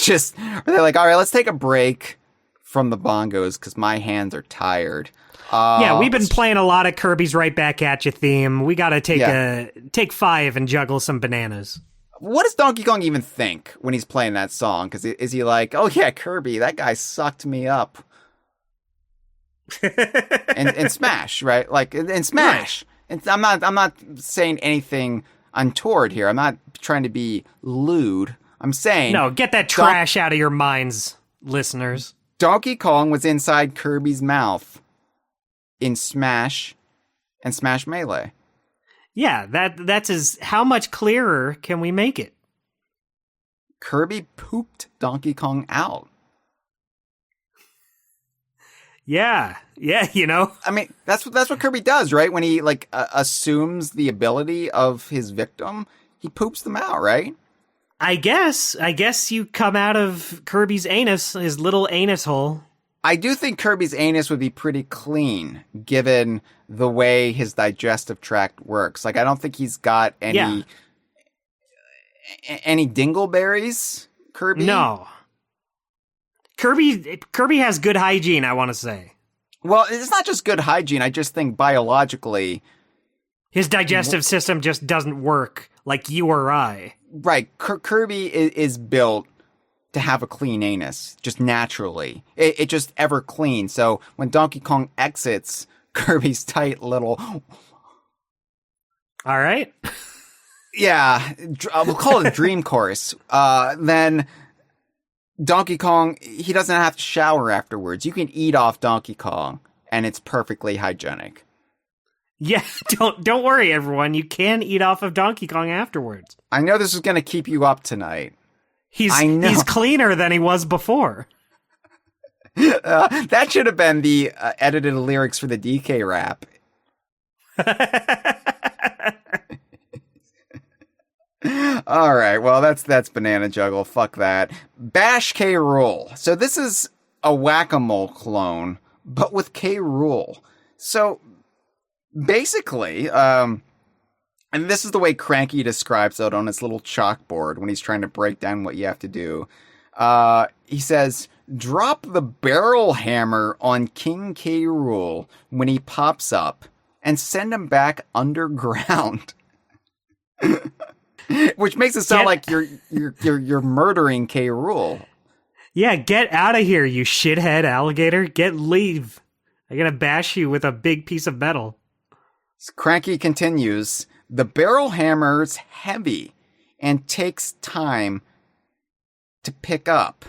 like, all right, let's take a break from the bongos because my hands are tired. Yeah, we've been playing a lot of Kirby's Right Back at You theme. We got to take 5 and juggle some bananas. What does Donkey Kong even think when he's playing that song? Because is he like, oh yeah, Kirby, that guy sucked me up? and Smash, right? Like in Smash. Right. I'm not saying anything untoward here. I'm not trying to be lewd. I'm saying no. Get that trash out of your minds, listeners. Donkey Kong was inside Kirby's mouth in Smash and Smash Melee. Yeah, that's how much clearer can we make it? Kirby pooped Donkey Kong out. Yeah, you know. I mean, that's what Kirby does, right? When he like assumes the ability of his victim, he poops them out, right? I guess you come out of Kirby's anus, his little anus hole. I do think Kirby's anus would be pretty clean, given the way his digestive tract works. Like, I don't think he's got any dingleberries, Kirby. No. Kirby has good hygiene, I want to say. Well, it's not just good hygiene. I just think biologically, his digestive system just doesn't work like you or I. Right. Kirby is built to have a clean anus, just naturally. It just ever clean. So when Donkey Kong exits Kirby's tight little... All right. Yeah, we'll call it a dream course. Then Donkey Kong, he doesn't have to shower afterwards. You can eat off Donkey Kong, and it's perfectly hygienic. Yeah, don't worry, everyone. You can eat off of Donkey Kong afterwards. I know this is going to keep you up tonight. He's cleaner than he was before. That should have been the edited lyrics for the DK rap. All right, well, that's Banana Juggle. Fuck that. Bash K. Rool. So this is a Whack-A-Mole clone, but with K. Rool. So basically, and this is the way Cranky describes it on his little chalkboard when he's trying to break down what you have to do. He says, drop the barrel hammer on King K. Rool when he pops up and send him back underground. Which makes it sound like you're murdering K. Rool. Yeah, get out of here, you shithead alligator. Leave. I'm gonna bash you with a big piece of metal. Cranky continues, the barrel hammer's heavy and takes time to pick up.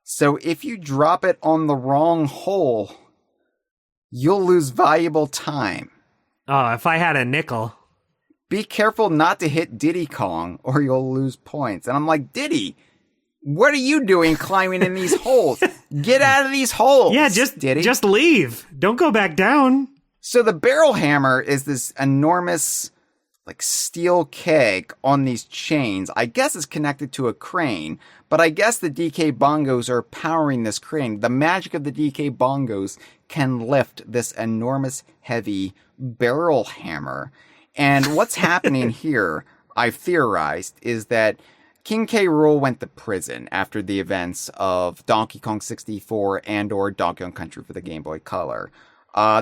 So if you drop it on the wrong hole, you'll lose valuable time. Oh, if I had a nickel. Be careful not to hit Diddy Kong or you'll lose points. And I'm like, Diddy, what are you doing climbing in these holes? Get out of these holes. Yeah, Diddy. just leave. Don't go back down. So the barrel hammer is this enormous, like, steel keg on these chains. I guess it's connected to a crane, but I guess the DK Bongos are powering this crane. The magic of the DK Bongos can lift this enormous, heavy barrel hammer. And what's happening here, I've theorized, is that King K. Rool went to prison after the events of Donkey Kong 64 and or Donkey Kong Country for the Game Boy Color.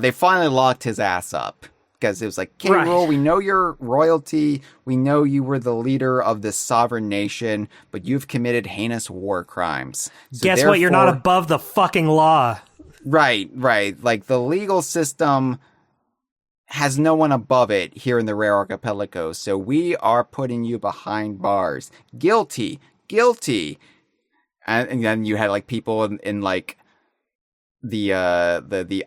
They finally locked his ass up because it was like, King Rool, we know you're royalty. We know you were the leader of this sovereign nation, but you've committed heinous war crimes. So guess what? You're not above the fucking law. Right. Like the legal system has no one above it here in the Rare Archipelago. So we are putting you behind bars. Guilty. And then you had like people in like the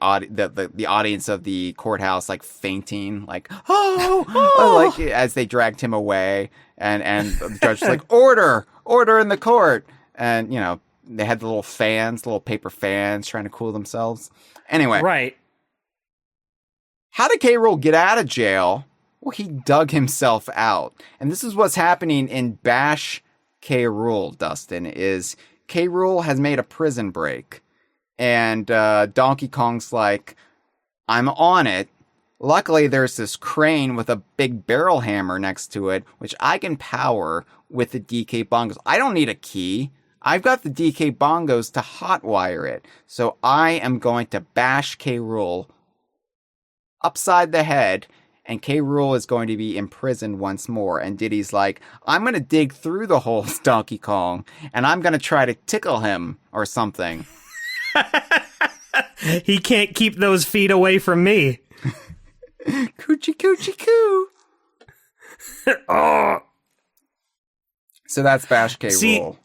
audience of the courthouse like fainting, like like as they dragged him away, and the judge was like, order in the court, and you know they had the little paper fans trying to cool themselves. Anyway, right. How did K. Rool get out of jail? Well, he dug himself out, and this is what's happening in Bash K. Rool. Dustin, is K. Rool has made a prison break. And Donkey Kong's like, I'm on it. Luckily, there's this crane with a big barrel hammer next to it, which I can power with the DK Bongos. I don't need a key. I've got the DK Bongos to hotwire it. So I am going to bash K. Rool upside the head, and K. Rool is going to be imprisoned once more. And Diddy's like, I'm going to dig through the holes, Donkey Kong, and I'm going to try to tickle him or something. He can't keep those feet away from me. Coochie coo. Oh. So that's Bash K. Rool.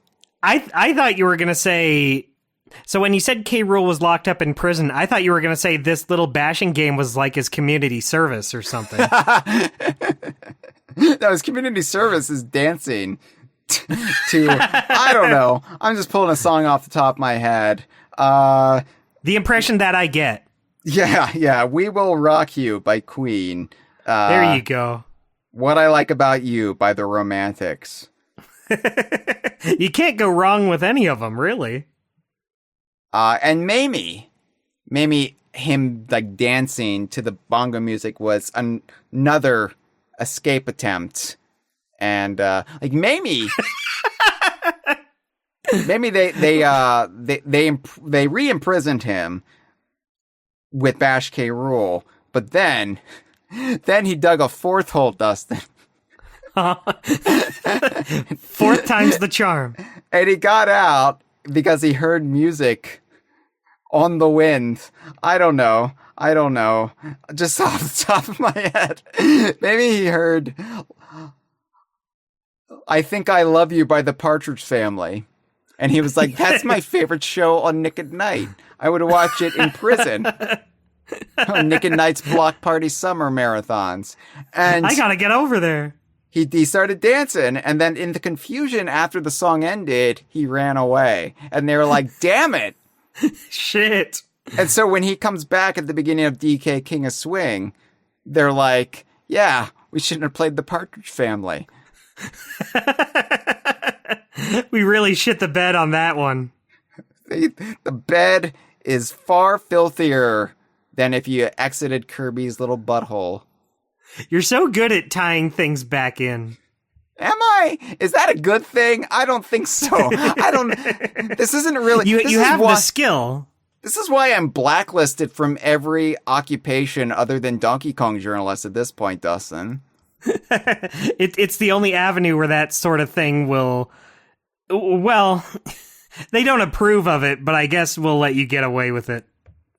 I thought you were going to say... So when you said K. Rool was locked up in prison, I thought you were going to say this little bashing game was like his community service or something. No, his community service is dancing to... I don't know. I'm just pulling a song off the top of my head. The impression that I get. Yeah. We Will Rock You by Queen. There you go. What I Like About You by the Romantics. You can't go wrong with any of them, really. And Mamie, him like dancing to the bongo music was another escape attempt. And like Mamie... Maybe they re-imprisoned him with Bash K. Rool, but then he dug a fourth hole, Dustin. Fourth time's the charm. And he got out because he heard music on the wind. I don't know. Just off the top of my head. Maybe he heard I Think I Love You by the Partridge Family. And he was like, that's my favorite show on Nick at Night. I would watch it in prison. Nick at Night's block party summer marathons. And I gotta get over there. He started dancing, and then in the confusion after the song ended, he ran away. And they were like, damn it. Shit. And so when he comes back at the beginning of DK King of Swing, they're like, yeah, we shouldn't have played the Partridge Family. We really shit the bed on that one. The bed is far filthier than if you exited Kirby's little butthole. You're so good at tying things back in. Am I? Is that a good thing? I don't think so. This isn't really... You have the skill. This is why I'm blacklisted from every occupation other than Donkey Kong journalist at this point, Dustin. It's the only avenue where that sort of thing will... Well, they don't approve of it, but I guess we'll let you get away with it.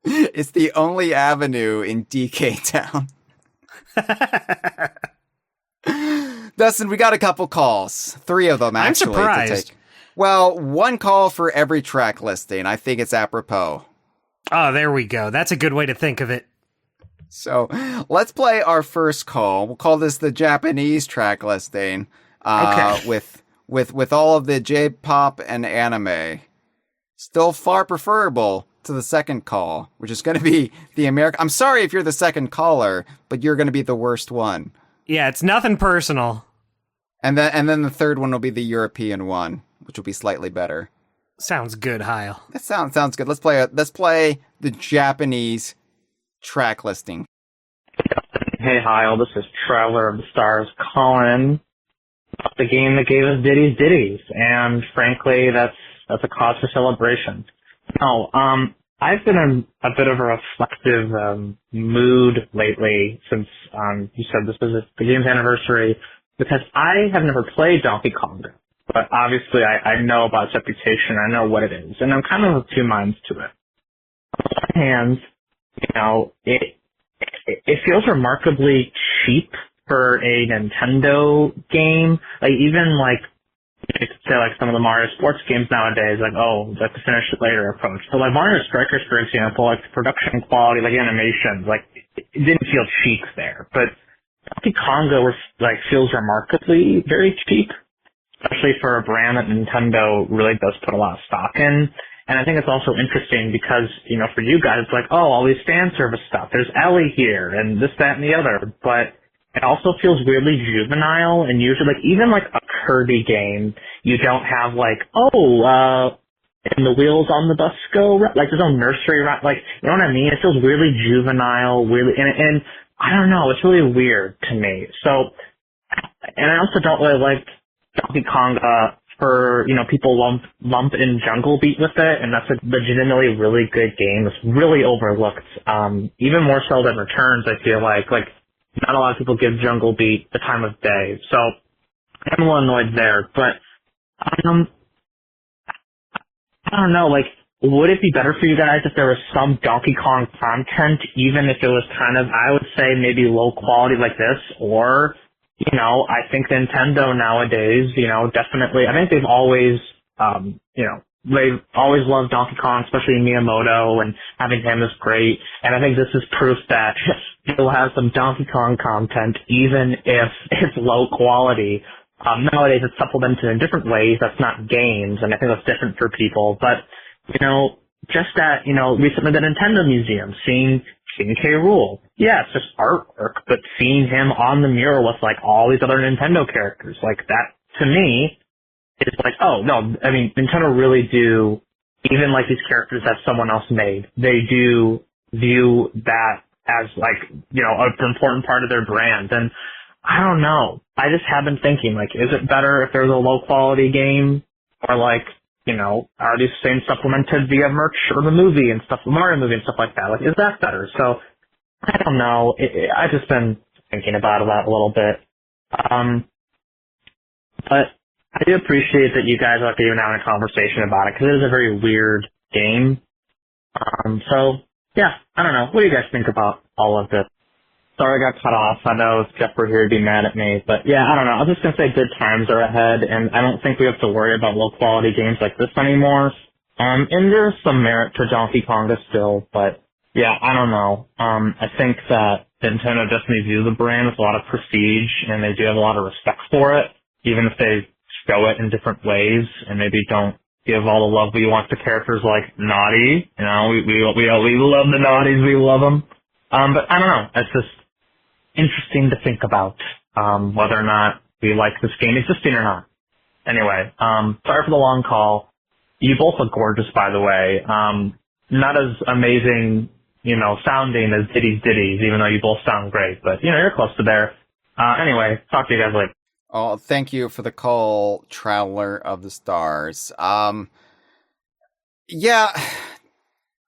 It's the only avenue in DK Town. Dustin, we got a couple calls. 3 of them, actually. I'm surprised. To take. Well, 1 call for every track listing. I think it's apropos. Oh, there we go. That's a good way to think of it. So let's play our first call. We'll call this the Japanese track listing. Okay. With all of the J-pop and anime. Still far preferable to the second call, which is going to be the American. I'm sorry if you're the second caller, but you're going to be the worst one. Yeah, it's nothing personal. And then the third one will be the European one, which will be slightly better. Sounds good, Hyle. That sounds good. Let's play the Japanese track listing. Hey, Hyle, this is Traveler of the Stars calling about the game that gave us Diddy's Ditties, and frankly, that's a cause for celebration. No, I've been in a bit of a reflective mood lately since you said this is the game's anniversary, because I have never played Donkey Konga. But obviously, I know about its reputation. I know what it is, and I'm kind of of 2 minds to it. On one hand, it feels remarkably cheap for a Nintendo game. Like even you could say some of the Mario sports games nowadays, the finish it later approach. So Mario Strikers, for example, the production quality, animations, it didn't feel cheap there. But Donkey Konga feels remarkably very cheap, especially for a brand that Nintendo really does put a lot of stock in. And I think it's also interesting because, for you guys, it's all these fan service stuff. There's Ellie here and this, that, and the other. But it also feels weirdly juvenile, and usually, even a Kirby game, you don't have and the wheels on the bus go, there's no nursery, you know what I mean? It feels weirdly juvenile, and I don't know, it's really weird to me. So, and I also don't really like Donkey Konga for, people lump in Jungle Beat with it, and that's a legitimately really good game. It's really overlooked, even more so than Returns, I feel like not a lot of people give Jungle Beat the time of day. So I'm a little annoyed there, but I don't know, would it be better for you guys if there was some Donkey Kong content, even if it was kind of, I would say, maybe low quality like this? Or, I think Nintendo nowadays, definitely, I think they've always, they've always loved Donkey Kong, especially Miyamoto, and having him is great. And I think this is proof that you'll have some Donkey Kong content, even if it's low quality. Nowadays it's supplemented in different ways. That's not games, and I think that's different for people. But, just at, recently the Nintendo Museum, seeing King K. Rool. Yeah, it's just artwork, but seeing him on the mural with, all these other Nintendo characters, that, to me, is oh, no, I mean, Nintendo really do, even these characters that someone else made, they do view that as an important part of their brand. And I don't know. I just have been thinking, is it better if there's a low quality game, or are these things supplemented via merch or the movie and stuff, the Mario movie and stuff like that? Is that better? So I don't know. I've just been thinking about that a little bit. But I do appreciate that you guys are even having a conversation about it, because it is a very weird game. So yeah, I don't know. What do you guys think about all of this? Sorry I got cut off. I know if Jeff were here, he'd be mad at me. But yeah, I don't know. I was just going to say good times are ahead, and I don't think we have to worry about low-quality games like this anymore. And there's some merit to Donkey Konga still, but yeah, I don't know. I think that Nintendo definitely view the brand with a lot of prestige, and they do have a lot of respect for it, even if they show it in different ways and maybe don't give all the love we want to characters like Naughty. We love the Naughties. We love them. But I don't know. It's just interesting to think about whether or not we like this game existing or not. Anyway, sorry for the long call. You both look gorgeous, by the way. Not as amazing, sounding as Diddy's Ditties, even though you both sound great. But, you're close to there. Anyway, talk to you guys later. Oh, thank you for the call, Traveler of the Stars. Yeah,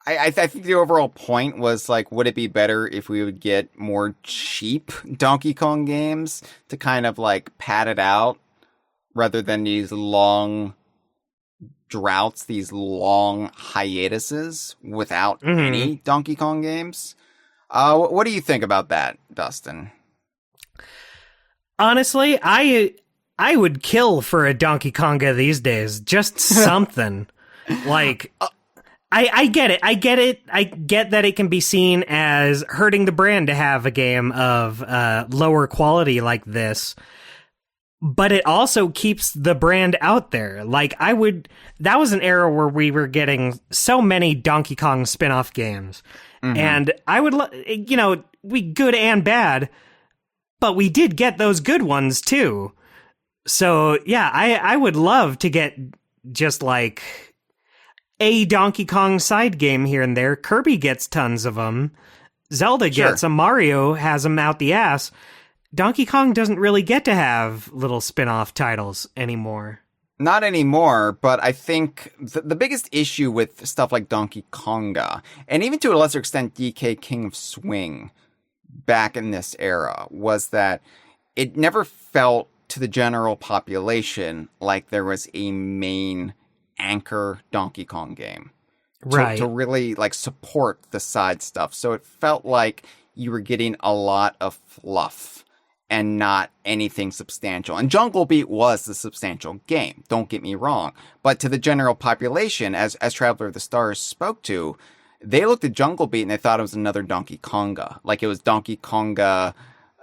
I think the overall point was like, would it be better if we would get more cheap Donkey Kong games to kind of like pad it out rather than these long droughts, these long hiatuses without any Donkey Kong games? What do you think about that, Dustin? Honestly, I would kill for a Donkey Konga these days. Just something. Like, I get it. I get it. I get that it can be seen as hurting the brand to have a game of lower quality like this. But it also keeps the brand out there. Like, that was an era where we were getting so many Donkey Kong spin-off games. And I would, we good and bad, but we did get those good ones too. So yeah, I would love to get just like a Donkey Kong side game here and there. Kirby gets tons of them. Zelda gets them. Mario has them out the ass. Donkey Kong doesn't really get to have little spin-off titles anymore. Not anymore, but I think the biggest issue with stuff like Donkey Konga, and even to a lesser extent DK King of Swing back in this era, was that it never felt to the general population like there was a main anchor Donkey Kong game. Right. To really like support the side stuff. So it felt like you were getting a lot of fluff and not anything substantial. And Jungle Beat was the substantial game, don't get me wrong. But to the general population, as Traveler of the Stars spoke to, they looked at Jungle Beat and they thought it was another Donkey Konga. Like it was Donkey Konga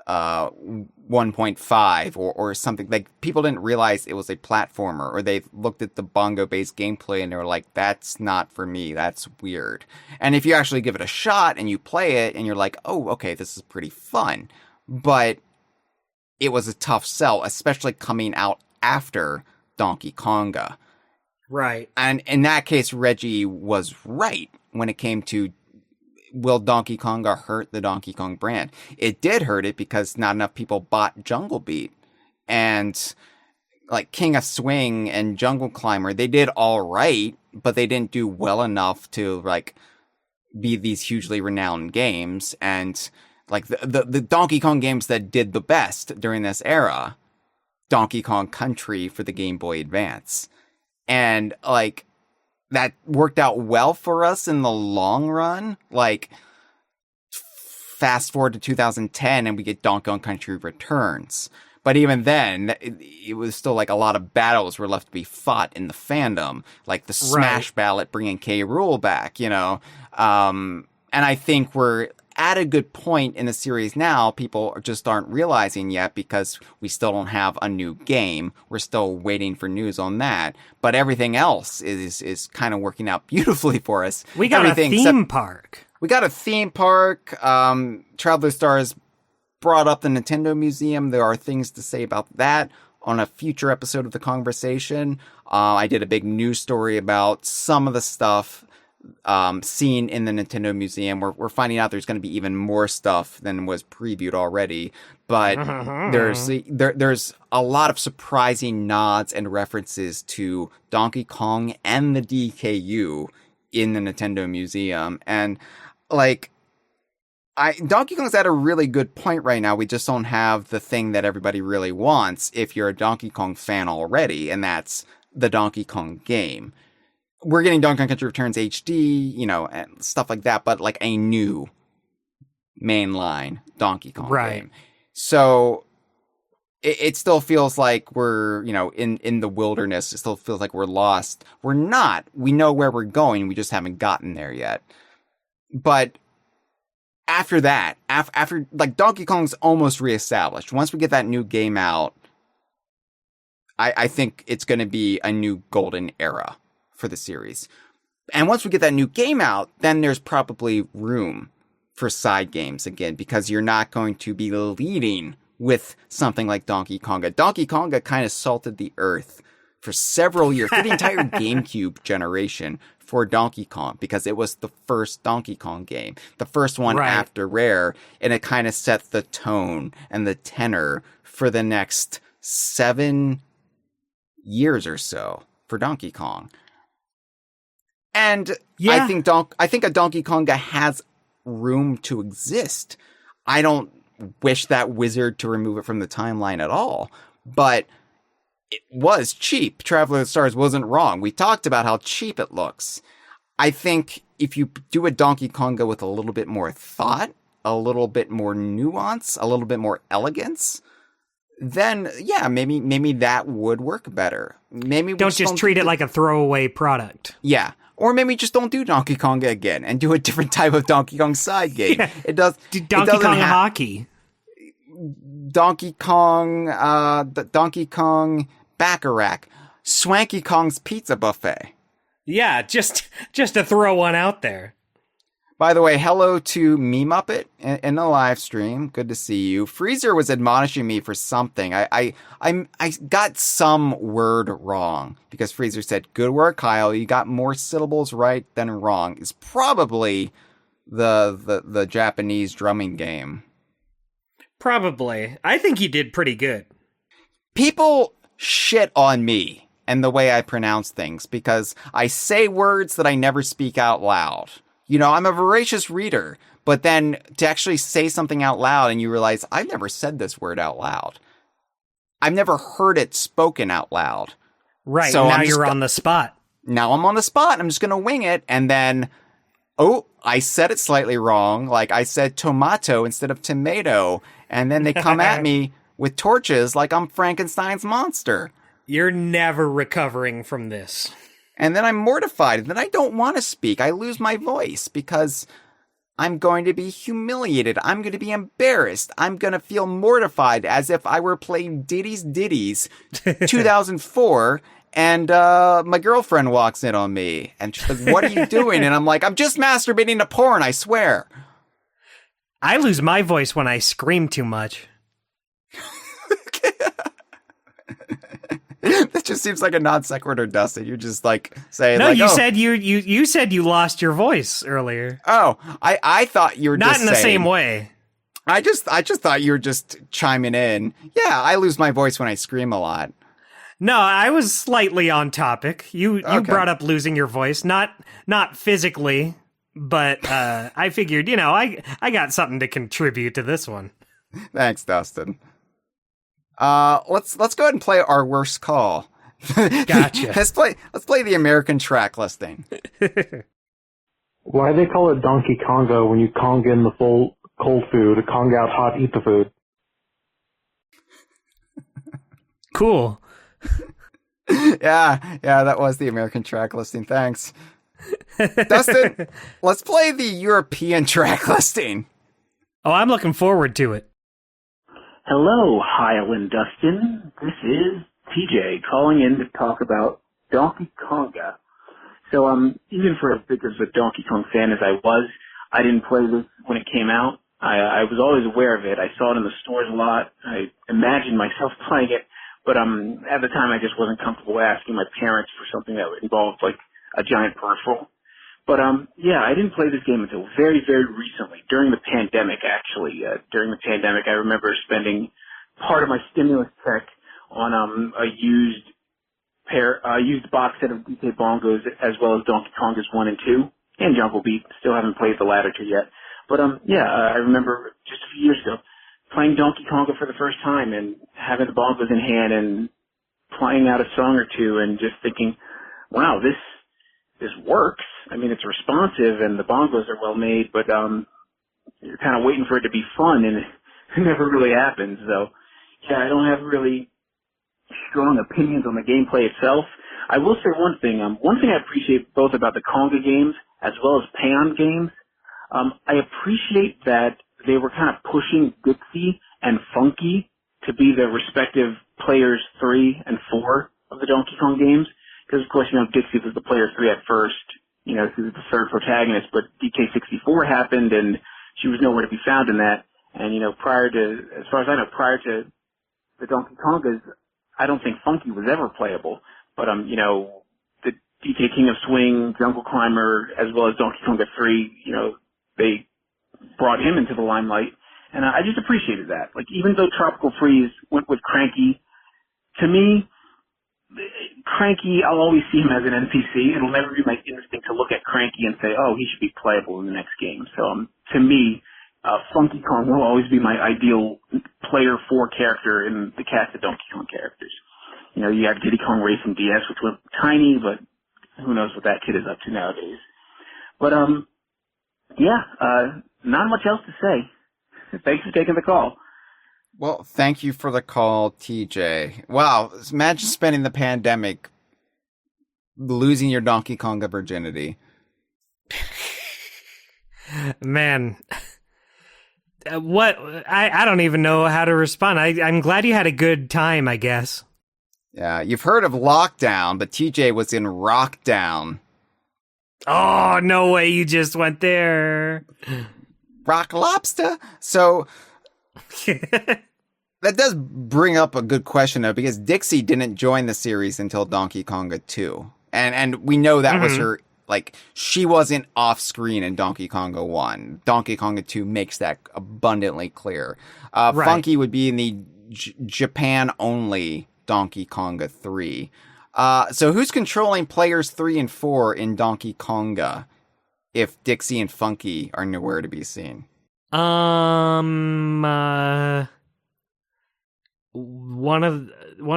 1.5 or something. Like people didn't realize it was a platformer, or they looked at the bongo-based gameplay and they were like, that's not for me, that's weird. And if you actually give it a shot and you play it and you're like, oh, okay, this is pretty fun. But it was a tough sell, especially coming out after Donkey Konga. Right. And in that case, Reggie was right when it came to, will Donkey Konga hurt the Donkey Kong brand? It did hurt it because not enough people bought Jungle Beat. And like King of Swing and Jungle Climber, they did all right, but they didn't do well enough to like be these hugely renowned games. And like the Donkey Kong games that did the best during this era, Donkey Kong Country for the Game Boy Advance. And like that worked out well for us in the long run. Like fast forward to 2010 and we get Donkey Kong Country Returns. But even then, it was still like a lot of battles were left to be fought in the fandom. Like the Smash ballot bringing K. Rool back, And I think we're at a good point in the series now. People just aren't realizing yet because we still don't have a new game. We're still waiting for news on that. But everything else is kind of working out beautifully for us. We got a theme park. We got a theme park. Traveler Stars brought up the Nintendo Museum. There are things to say about that on a future episode of the Kongversation. I did a big news story about some of the stuff seen in the Nintendo Museum. We're finding out there's going to be even more stuff than was previewed already. But there's a lot of surprising nods and references to Donkey Kong and the DKU in the Nintendo Museum. And like, Donkey Kong's at a really good point right now. We just don't have the thing that everybody really wants if you're a Donkey Kong fan already, and that's the Donkey Kong game. We're getting Donkey Kong Country Returns HD, and stuff like that, but like a new mainline Donkey Kong game. So it still feels like we're, in the wilderness. It still feels like we're lost. We're not. We know where we're going. We just haven't gotten there yet. But after that, after like Donkey Kong's almost reestablished. Once we get that new game out, I think it's going to be a new golden era for the series. And once we get that new game out, then there's probably room for side games again, because you're not going to be leading with something like Donkey Konga. Donkey Konga kind of salted the earth for several years, for the entire GameCube generation, for Donkey Kong, because it was the first Donkey Kong game, the first one after Rare, and it kind of set the tone and the tenor for the next 7 years or so for Donkey Kong. And Yeah. I think a Donkey Konga has room to exist. I don't wish that wizard to remove it from the timeline at all, but it was cheap. Traveler of the Stars wasn't wrong. We talked about how cheap it looks. I think if you do a Donkey Konga with a little bit more thought, a little bit more nuance, a little bit more elegance, then yeah, maybe that would work better. Maybe we Don't just treat it like a throwaway product. Yeah. Or maybe just don't do Donkey Konga again and do a different type of Donkey Kong side game. Yeah. It does. Donkey Kong hockey. Donkey Kong, Donkey Kong Bacharach, Swanky Kong's Pizza Buffet. Yeah, just to throw one out there. By the way, hello to Me Muppet in the live stream. Good to see you. Freezer was admonishing me for something. I got some word wrong because Freezer said, "Good work, Hyle. You got more syllables right than wrong." It's probably the Japanese drumming game. Probably. I think you did pretty good. People shit on me and the way I pronounce things because I say words that I never speak out loud. You know, I'm a voracious reader, but then to actually say something out loud and you realize I've never said this word out loud. I've never heard it spoken out loud. Right, so now you're on the spot. Now I'm on the spot. I'm just going to wing it. And then, oh, I said it slightly wrong. Like I said tomato instead of tomato. And then they come at me with torches like I'm Frankenstein's monster. You're never recovering from this. And then I'm mortified. And then I don't want to speak. I lose my voice because I'm going to be humiliated. I'm going to be embarrassed. I'm going to feel mortified as if I were playing Ditties 2004 and my girlfriend walks in on me and she's like, "What are you doing?" And I'm like, "I'm just masturbating to porn, I swear." I lose my voice when I scream too much. That just seems like a non sequitur, Dustin. You're just like saying, no, like, you oh. said you said you lost your voice earlier. Oh, I thought you were not just in the saying, same way. I just thought you were just chiming in. Yeah, I lose my voice when I scream a lot. No, I was slightly on topic. You brought up losing your voice, not physically, but I figured, I got something to contribute to this one. Thanks, Dustin. Let's go ahead and play our worst call. Gotcha. Let's play the American track listing. Why do they call it Donkey Konga when you Konga in the full cold food, Konga out hot, eat the food? Cool. Yeah, that was the American track listing. Thanks. Dustin, let's play the European track listing. Oh, I'm looking forward to it. Hello, Hyle and Dustin. This is TJ calling in to talk about Donkey Konga. So, even for as big of a Donkey Kong fan as I was, I didn't play this when it came out. I was always aware of it. I saw it in the stores a lot. I imagined myself playing it, but at the time I just wasn't comfortable asking my parents for something that involved like a giant peripheral. But yeah, I didn't play this game until very, very recently, during the pandemic, actually. During the pandemic, I remember spending part of my stimulus check on a used box set of DK Bongos, as well as Donkey Kongas 1 and 2, and Jungle Beat. Still haven't played the latter two yet. But yeah, I remember just a few years ago playing Donkey Konga for the first time and having the bongos in hand and playing out a song or two and just thinking, wow, this works. I mean, it's responsive and the bongos are well made, but you're kind of waiting for it to be fun, and it never really happens. So, yeah, I don't have really strong opinions on the gameplay itself. I will say one thing. One thing I appreciate both about the Konga games as well as Pan games, I appreciate that they were kind of pushing Dixie and Funky to be the respective players 3 and 4 of the Donkey Kong games. Because, of course, Dixie was the player 3 at first, she was the third protagonist, but DK64 happened, and she was nowhere to be found in that. And, as far as I know, prior to the Donkey Kongas, I don't think Funky was ever playable. But, the DK King of Swing, Jungle Climber, as well as Donkey Konga 3, they brought him into the limelight. And I just appreciated that. Like, even though Tropical Freeze went with Cranky to me, Cranky, I'll always see him as an NPC. It'll never be my instinct to look at Cranky and say, oh, he should be playable in the next game. So to me, Funky Kong will always be my ideal player 4 character in the cast of Donkey Kong characters. You know, you have Diddy Kong Racing DS, which was tiny, but who knows what that kid is up to nowadays. But, not much else to say. Thanks for taking the call. Well, thank you for the call, TJ. Wow, imagine spending the pandemic losing your Donkey Konga virginity. Man, what? I don't even know how to respond. I'm glad you had a good time, I guess. Yeah, you've heard of lockdown, but TJ was in rockdown. Oh, no way you just went there. Rock lobster? So... That does bring up a good question, though, because Dixie didn't join the series until Donkey Konga 2. And we know that was her, like, she wasn't off-screen in Donkey Konga 1. Donkey Konga 2 makes that abundantly clear. Right. Funky would be in the Japan-only Donkey Konga 3. So who's controlling players 3 and 4 in Donkey Konga if Dixie and Funky are nowhere to be seen? One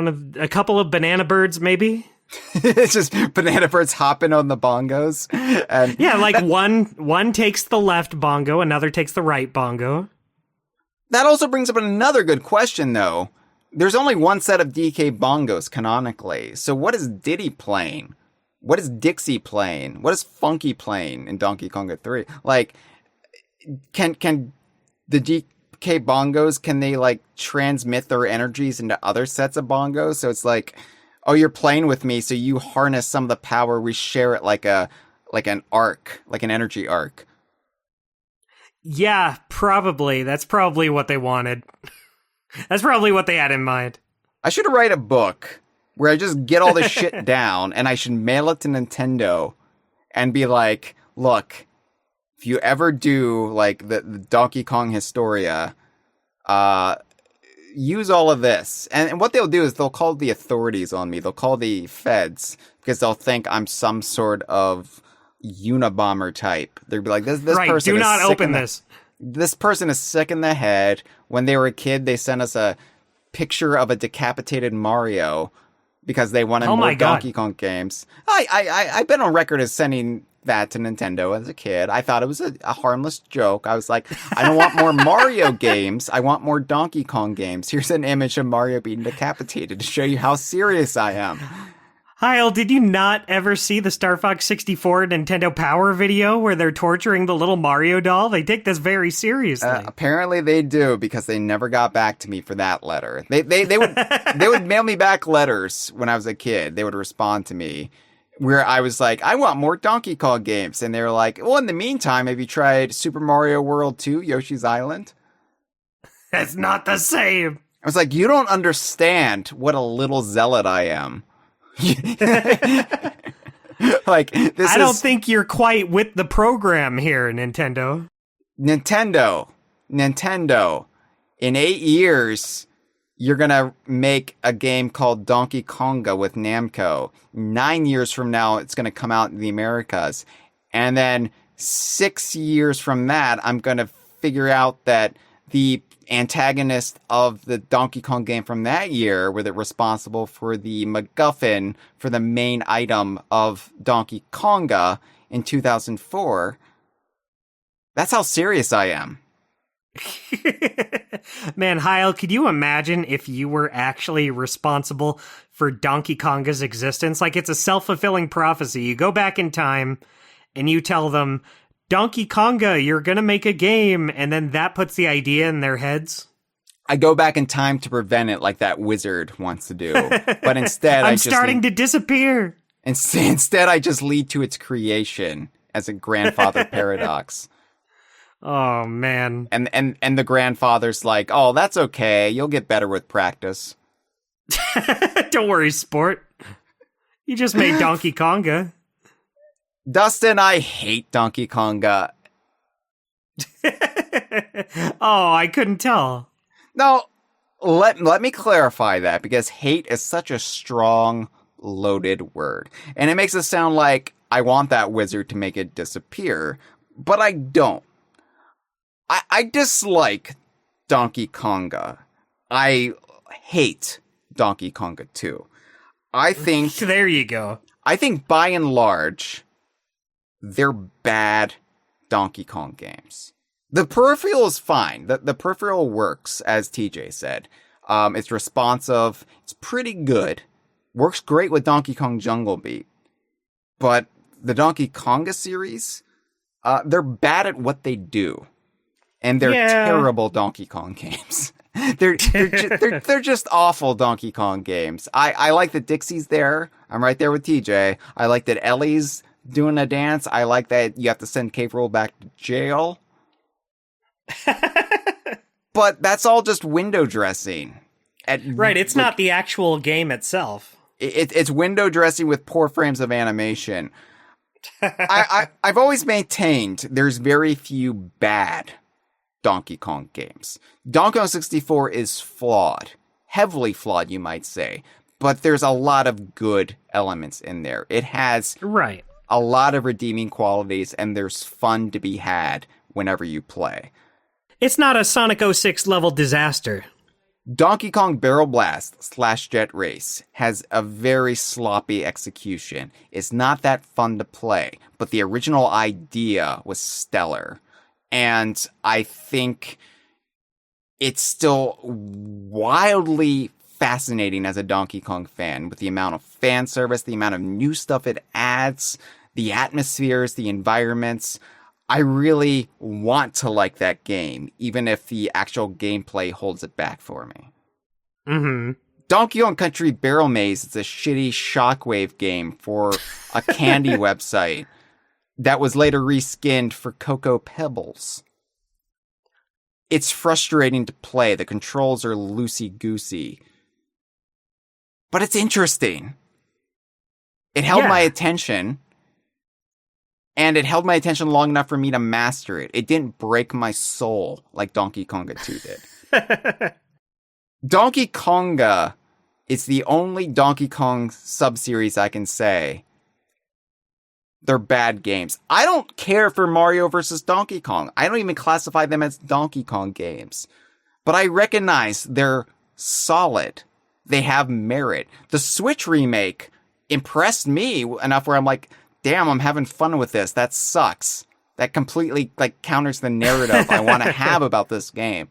of a couple of banana birds, maybe. It's just banana birds hopping on the bongos. And yeah, like one takes the left bongo, another takes the right bongo. That also brings up another good question, though. There's only one set of DK bongos canonically. So what is Diddy playing? What is Dixie playing? What is Funky playing in Donkey Konga 3? Like, can the DK bongos, can they like transmit their energies into other sets of bongos? So it's like, oh, you're playing with me, so you harness some of the power. We share it like an arc, like an energy arc. Yeah, probably. That's probably what they wanted. That's probably what they had in mind. I should write a book where I just get all this shit down and I should mail it to Nintendo and be like, look, if you ever do like the Donkey Kong Historia, use all of this. And what they'll do is they'll call the authorities on me. They'll call the feds because they'll think I'm some sort of Unabomber type. They'll be like, this right, person do is not sick open in this. This person is sick in the head. When they were a kid, they sent us a picture of a decapitated Mario because they wanted more Donkey Kong games. I've been on record as sending that to Nintendo as a kid. I thought it was a harmless joke. I was like, I don't want more Mario games. I want more Donkey Kong games. Here's an image of Mario being decapitated to show you how serious I am. Hyle, did you not ever see the Star Fox 64 Nintendo Power video where they're torturing the little Mario doll? They take this very seriously. Apparently they do, because they never got back to me for that letter. They would mail me back letters when I was a kid. They would respond to me where I was like, I want more Donkey Kong games. And they were like, well, in the meantime, have you tried Super Mario World 2, Yoshi's Island? That's not the same. I was like, you don't understand what a little zealot I am. Like, I don't think you're quite with the program here, Nintendo. Nintendo. In 8 years, you're gonna make a game called Donkey Konga with Namco. 9 years from now, it's gonna come out in the Americas. And then 6 years from that, I'm gonna figure out that the antagonist of the Donkey Kong game from that year were responsible for the MacGuffin for the main item of Donkey Konga in 2004. That's how serious I am. Man, Hyle, could you imagine if you were actually responsible for Donkey Konga's existence? Like, it's a self-fulfilling prophecy. You go back in time and you tell them, Donkey Konga, you're gonna make a game, and then that puts the idea in their heads. I go back in time to prevent it, like that wizard wants to do, but instead I'm starting to disappear. Instead, I just lead to its creation as a grandfather paradox. Oh man! And the grandfather's like, oh, that's okay. You'll get better with practice. Don't worry, sport. You just made Donkey Konga. Dustin, I hate Donkey Konga. Oh, I couldn't tell. No, let me clarify that, because hate is such a strong, loaded word. And it makes it sound like I want that wizard to make it disappear, but I don't. I dislike Donkey Konga. I hate Donkey Konga 2. I think... There you go. I think by and large, they're bad Donkey Kong games. The peripheral is fine. The peripheral works, as TJ said. It's responsive. It's pretty good. Works great with Donkey Kong Jungle Beat. But the Donkey Konga series, they're bad at what they do. And they're terrible Donkey Kong games. they're just awful Donkey Kong games. I like that Dixie's there. I'm right there with TJ. I like that Ellie's doing a dance. I like that you have to send K. Rool back to jail. But that's all just window dressing. Right, it's not the actual game itself. It's window dressing with poor frames of animation. I've always maintained there's very few bad Donkey Kong games. Donkey Kong 64 is flawed. Heavily flawed, you might say. But there's a lot of good elements in there. It has a lot of redeeming qualities, and there's fun to be had whenever you play. It's not a Sonic 06 level disaster. Donkey Kong Barrel Blast / Jet Race has a very sloppy execution. It's not that fun to play, but the original idea was stellar. And I think it's still wildly fascinating as a Donkey Kong fan, with the amount of fan service, the amount of new stuff it adds, the atmospheres, the environments. I really want to like that game, even if the actual gameplay holds it back for me. Mm-hmm. Donkey Kong Country Barrel Maze is a shitty Shockwave game for a candy website that was later reskinned for Cocoa Pebbles. It's frustrating to play. The controls are loosey-goosey. But it's interesting. It held my attention. And it held my attention long enough for me to master it. It didn't break my soul like Donkey Konga 2 did. Donkey Konga is the only Donkey Kong sub-series I can say they're bad games. I don't care for Mario vs. Donkey Kong. I don't even classify them as Donkey Kong games. But I recognize they're solid. They have merit. The Switch remake impressed me enough where I'm like, damn, I'm having fun with this. That sucks. That completely counters the narrative I want to have about this game.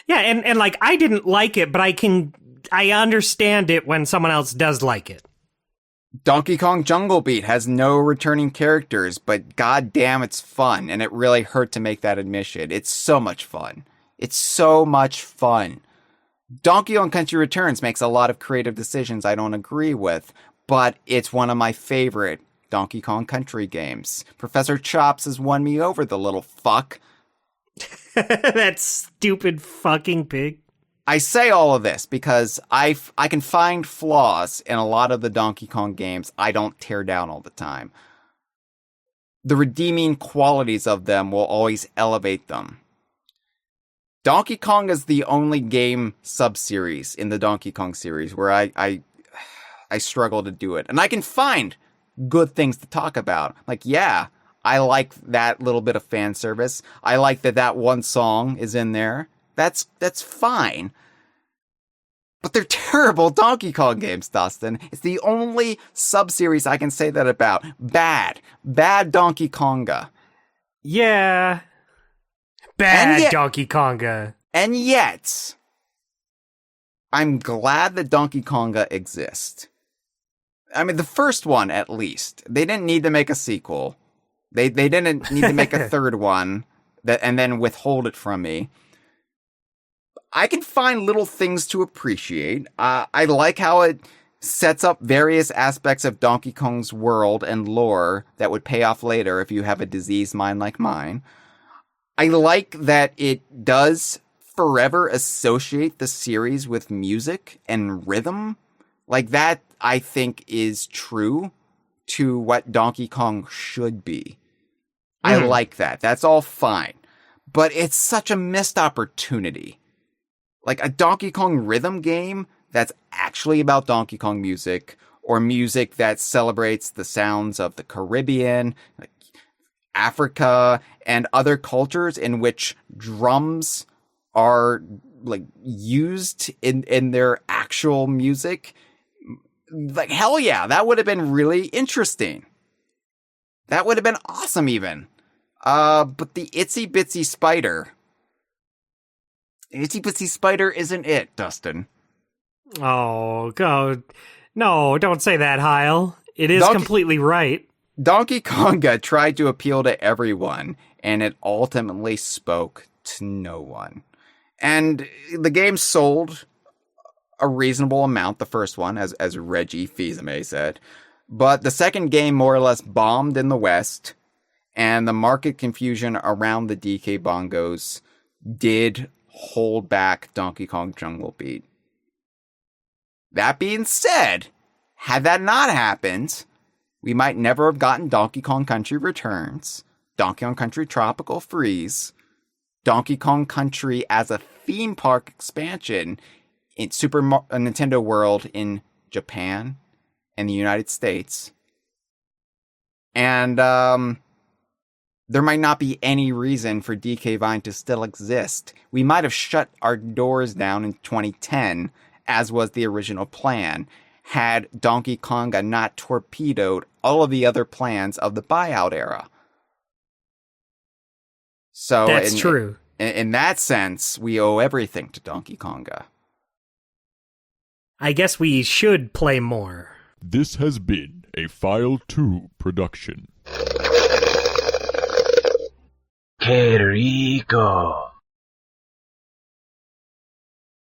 Yeah, and I didn't like it, but I understand it when someone else does like it. Donkey Kong Jungle Beat has no returning characters, but goddamn, it's fun, and it really hurt to make that admission. It's so much fun. It's so much fun. Donkey Kong Country Returns makes a lot of creative decisions I don't agree with, but it's one of my favorite Donkey Kong Country games. Professor Chops has won me over, the little fuck. That stupid fucking pig. I say all of this because I can find flaws in a lot of the Donkey Kong games I don't tear down all the time. The redeeming qualities of them will always elevate them. Donkey Kong is the only game sub-series in the Donkey Kong series where I struggle to do it. And I can find good things to talk about. Like, yeah, I like that little bit of fan service. I like that one song is in there. That's fine. But they're terrible Donkey Kong games, Dustin. It's the only sub-series I can say that about. Bad Donkey Konga. Yeah. Bad Donkey Konga. And yet, I'm glad that Donkey Konga exists. I mean, the first one, at least. They didn't need to make a sequel. They didn't need to make a third one and then withhold it from me. I can find little things to appreciate. I like how it sets up various aspects of Donkey Kong's world and lore that would pay off later if you have a diseased mind like mine. I like that it does forever associate the series with music and rhythm. Like, that, I think, is true to what Donkey Kong should be. I like that. That's all fine. But it's such a missed opportunity. Like a Donkey Kong rhythm game that's actually about Donkey Kong music, or music that celebrates the sounds of the Caribbean, like Africa, and other cultures in which drums are like used in their actual music. Like, hell yeah, that would have been really interesting. That would have been awesome even. But the Itsy Bitsy Spider isn't it, Dustin. Oh, God. No, don't say that, Hyle. It is completely right. Donkey Konga tried to appeal to everyone, and it ultimately spoke to no one. And the game sold a reasonable amount, the first one, as Reggie Fils-Aimé said. But the second game more or less bombed in the West, and the market confusion around the DK Bongos did hold back Donkey Kong Jungle Beat. That being said, had that not happened, we might never have gotten Donkey Kong Country Returns, Donkey Kong Country Tropical Freeze, Donkey Kong Country as a theme park expansion in Nintendo World in Japan and the United States. And there might not be any reason for DK Vine to still exist. We might have shut our doors down in 2010, as was the original plan, had Donkey Konga not torpedoed all of the other plans of the buyout era. So that's true. In that sense, we owe everything to Donkey Konga. I guess we should play more. This has been a File 2 production. Que rico.